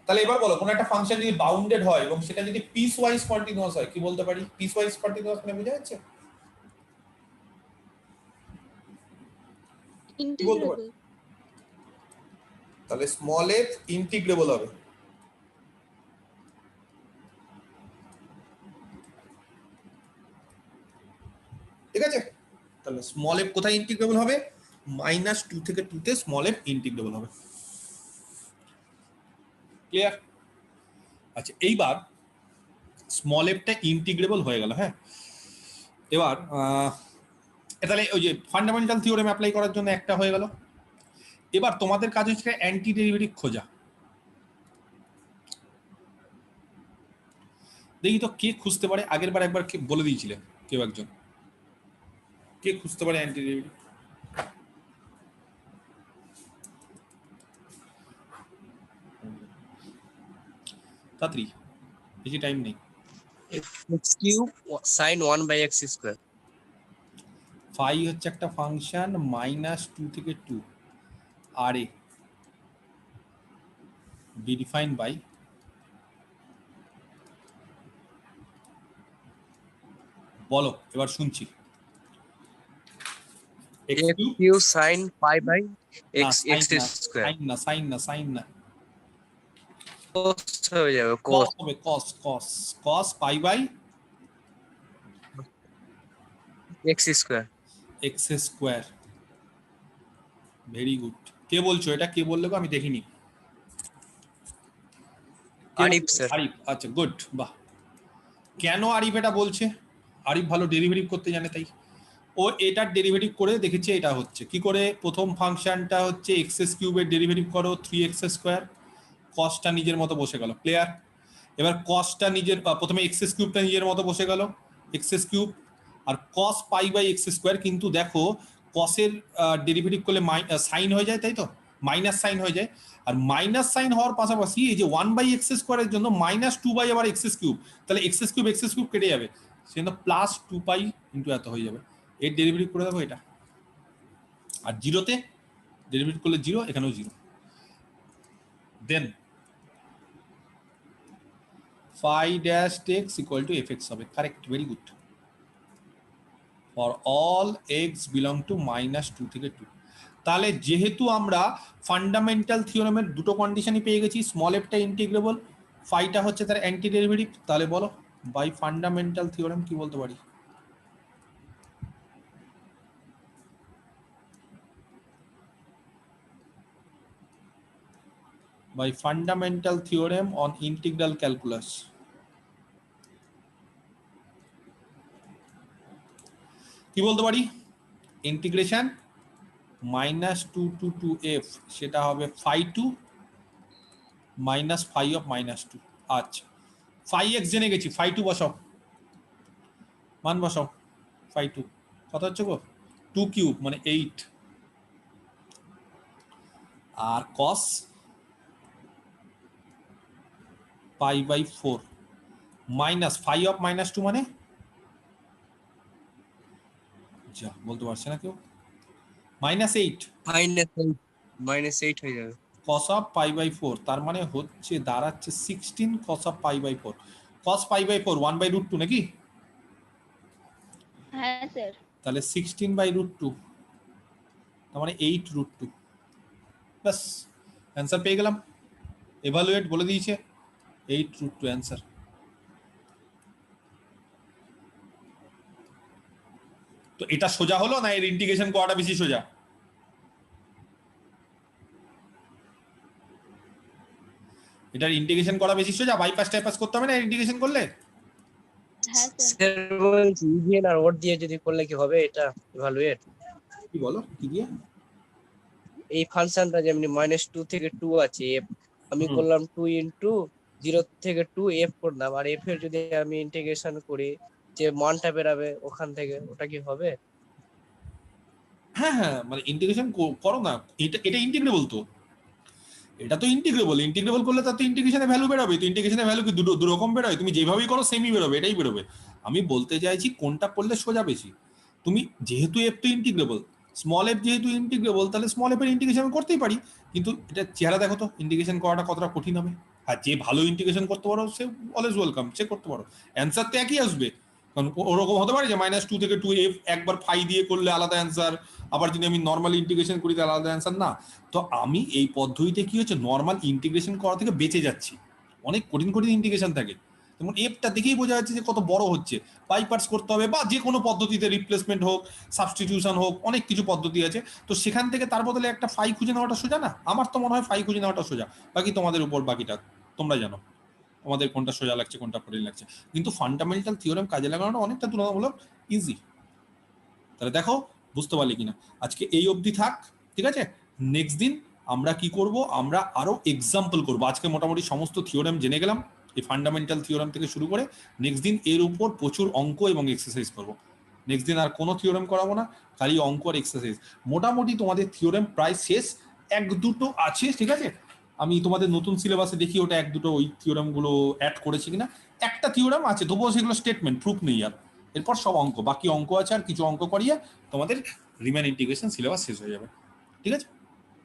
তাহলে এবার বলো, কোন একটা ফাংশন যদি বাউন্ডেড হয় এবং সেটা যদি পিস ওয়াইজ কন্টিনিউয়াস হয়, কি বলতে পারি? পিস ওয়াইজ কন্টিনিউয়াস মানে বোঝা যাচ্ছে? ইন্টিগ্রেবল। তাহলে স্মল এফ ইন্টিগ্রেবল হবে, ঠিক আছে? তাহলে স্মল এফ কোথায় ইন্টিগ্রেবল হবে? -2 থেকে 2 তে স্মল এফ ইন্টিগ্রেবল হবে। ক্লিয়ার? আচ্ছা, এইবার স্মল এফটা ইন্টিগ্রেবল হয়ে গেল। হ্যাঁ, এবার তাহলে ওই যে ফান্ডামেন্টাল থিওরেম অ্যাপ্লাই করার জন্য একটা হয়ে গেল। এবার তোমাদের কাজ হচ্ছে অ্যান্টি ডেরিভেটিভ খোঁজা। দেখি তো কে খুঁজতে পারে। আগের বার একবার কে বলে দিয়েছিলেন, কেউ একজন কে খুঁজতে পারে অ্যান্টি ডেরিভেটিভ? তাড়াতাড়ি, বেশি টাইম নেই। x cube sin 1/x square. Phi হচ্ছে একটা ফাংশন -2 থেকে 2 আর এ বি ডিফাইন্ড বাই বলো, এবার শুনছি। x cube sin pi by x square sine না cos হয়ে যাবে cos cos হবে, cos pi by x square. x square. Very good. কে বলছো এটা? কে বললে গো? আমি দেখিনি। আরিফ স্যার। আরিফ, আচ্ছা গুড, বাহ। কেন আরিফ এটা বলছে? আরিফ ভালো ডেরিভেটিভ করতে জানে, তাই ও এটার ডেরিভেটিভ করে দেখেছে। এটা হচ্ছে কি করে? প্রথম ফাংশনটা হচ্ছে এক্স কিউবের ডেরিভেটিভ করো 3x স্কয়ার, কসটা নিজের মতো বসে গেল। ক্লিয়ার? এবার কসটা নিজের, প্রথমে এক্স কিউবটা নিজের মতো বসে গেল, এক্স কিউব আর cos pi by x square. কিন্তু দেখো কসের ডেরিভেটিভ করলে সাইন হয়ে যায়, তাই তো? মাইনাস সাইন হয়ে যায়। আর মাইনাস সাইন হওয়ার পাশাপাশি এই যে 1/x স্কয়ারের জন্য -2 আবার এক্স কিউব, তাহলে এক্স কিউব কেটে যাবে, সেজন্য +2 পাই ইন্টু এত হয়ে যাবে। এর ডেরিভেটিভ করে দেবো এটা, আর জিরোতে ডেরিভেটিভ করলে 0, এখানেও 0। দেন phi dash x equal to fx হবে। Correct, very good. For all x belong to -2 থেকে 2। তাহলে যেহেতু আমরা ফান্ডামেন্টাল থিওরেমের দুটো কন্ডিশনই পেয়ে গেছি, স্মল এফটা ইন্টিগ্রেবল, ফাইটা হচ্ছে তার অ্যান্টি ডেরিভেটিভ, তাহলে বলো বাই ফান্ডামেন্টাল থিওরেম কি বলতে পারি? by fundamental theorem on integral calculus, কি বলতে পারি? ইন্টিগ্রেশন -2 to 2f, সেটা হবে phi2 - phi of -2। আচ্ছা, phi x জেনে গেছি, phi2 বসাও, মান বসাও। phi2 কত হচ্ছে গো? 2 কিউব মানে 8, আর cos pi by 4 minus phi of -2 মানে যা বলতে পারছে না কেউ, -8 -8 হয়ে যাবে। cos of pi by 4 তার মানে হচ্ছে দাঁড়াচ্ছে 16 cos of pi by 4। cos pi by 4 1/√2 নাকি? হ্যাঁ স্যার। তাহলে 16/√2 তার মানে 8√2। বাস, অ্যান্সার পেয়ে গেলাম। এভালুয়েট বলে দিয়েছে, 8√2 অ্যান্সার। তো এটা সোজা হলো না এর ইন্টিগ্রেশন করাটা বেশি সোজা? এটার ইন্টিগ্রেশন করা বেশি সোজা, বাইপাস টাইপাস করতে হবে না ইন্টিগ্রেশন করলে? হ্যাঁ স্যার। স্যার বলছি ইভিএন আর ওর দিয়ে যদি করলে কি হবে এটা ইভালুয়েট? কি বলো, কি দিয়ে? এই ফাংশনটা যেমনি -2 থেকে 2 আছে f, আমি করলাম 2 ইনটু 0 থেকে 2 f করলাম, আর f এর যদি আমি ইন্টিগ্রেশন করি যে মানটা বেরাবে ওখান থেকে, ওটা কি হবে? হ্যাঁ হ্যাঁ, মানে ইন্টিগ্রেশন করো না, এটা ইন্টিগ্রেবল তো, এটা তো ইন্টিগ্রেবল করলে তার তো ইন্টিগ্রেশনের ভ্যালু বেরোবে। তো ইন্টিগ্রেশনের ভ্যালু কি দু রকম বেরোয়? তুমি যেভাবেই করো সেমই বেরোবে, এটাই বেরোবে। আমি বলতে চাইছি কোনটা করলে সোজা বেশি। তুমি যেহেতু এফ তো ইন্টিগ্রেবল, স্মল এফ যেহেতু ইন্টিগ্রেবল, তাহলে স্মল এফ এর ইন্টিগ্রেশন করতেই পারি। কিন্তু এটা চেহারা দেখো তো, ইন্টিগ্রেশন করাটা কতটা কঠিন হবে। আর যে ভালো ইন্টিগ্রেশন করতে পারো সে অলওয়েজ ওয়েলকাম, সে করতে পারো, অ্যান্সার তো একই আসবে। কারণ ওরকম হতে পারে যে -2 থেকে 2 এফ একবার ফাই দিয়ে করলে আলাদা অ্যান্সার, আবার যদি আমি নর্মাল ইন্টিগ্রেশন করি তাহলে আলাদা অ্যান্সার না। তো আমি এই পদ্ধতিতে কি হচ্ছে, নর্মাল ইন্টিগ্রেশন করা থেকে বেঁচে যাচ্ছি। অনেক কঠিন ইন্টিগ্রেশন থাকে, যেমন এফটা দেখেই বোঝা যাচ্ছে যে কত বড় হচ্ছে, বাই পার্টস করতে হবে বা যে কোনো পদ্ধতিতে রিপ্লেসমেন্ট হোক, সাবস্টিটিউশন হোক, অনেক কিছু পদ্ধতি আছে। তো সেখান থেকে তার বদলে একটা ফাই খুঁজে নেওয়াটা সোজা না? আমার তো মনে হয় ফাই খুঁজে নেওয়াটা সোজা, বাকি তোমাদের উপর, বাকিটা তোমরা জানো আমাদের কোনটা সোজা লাগছে কোনটা কঠিন লাগছে। কিন্তু ফান্ডামেন্টাল থিওরেম কাজে লাগানোটা অনেকটা তুলনামূলক ইজি। তাহলে দেখো বুঝতে পারলে কিনা। আজকে এই অবধি থাক, ঠিক আছে? নেক্সট দিন আমরা কি করব, আমরা আরো এক্সাম্পল করব। আজকে মোটামুটি সমস্ত থিওরেম জেনে গেলাম, এই ফান্ডামেন্টাল থিওরেম থেকে শুরু করে। নেক্সট দিন এর উপর প্রচুর অঙ্ক এবং এক্সারসাইজ করব। নেক্সট দিন আর কোনো থিওরেম করাবো না, খালি অঙ্ক আর এক্সারসাইজ। মোটামুটি তোমাদের থিওরেম প্রায় শেষ, এক দুটো আছে, ঠিক আছে? আমি তোমাদের নতুন সিলেবাসে দেখি ওটা এক দুটো ওই থিওরেমগুলো অ্যাড করেছি কিনা। একটা থিওরেম আছে, তবুও সেগুলো স্টেটমেন্ট, প্রুফ নেই আর। এরপর সব অঙ্ক, বাকি অঙ্ক আছে আর কিছু অঙ্ক করিয়ে তোমাদের রিমেন ইন্টিগ্রেশন সিলেবাস শেষ হয়ে যাবে, ঠিক আছে?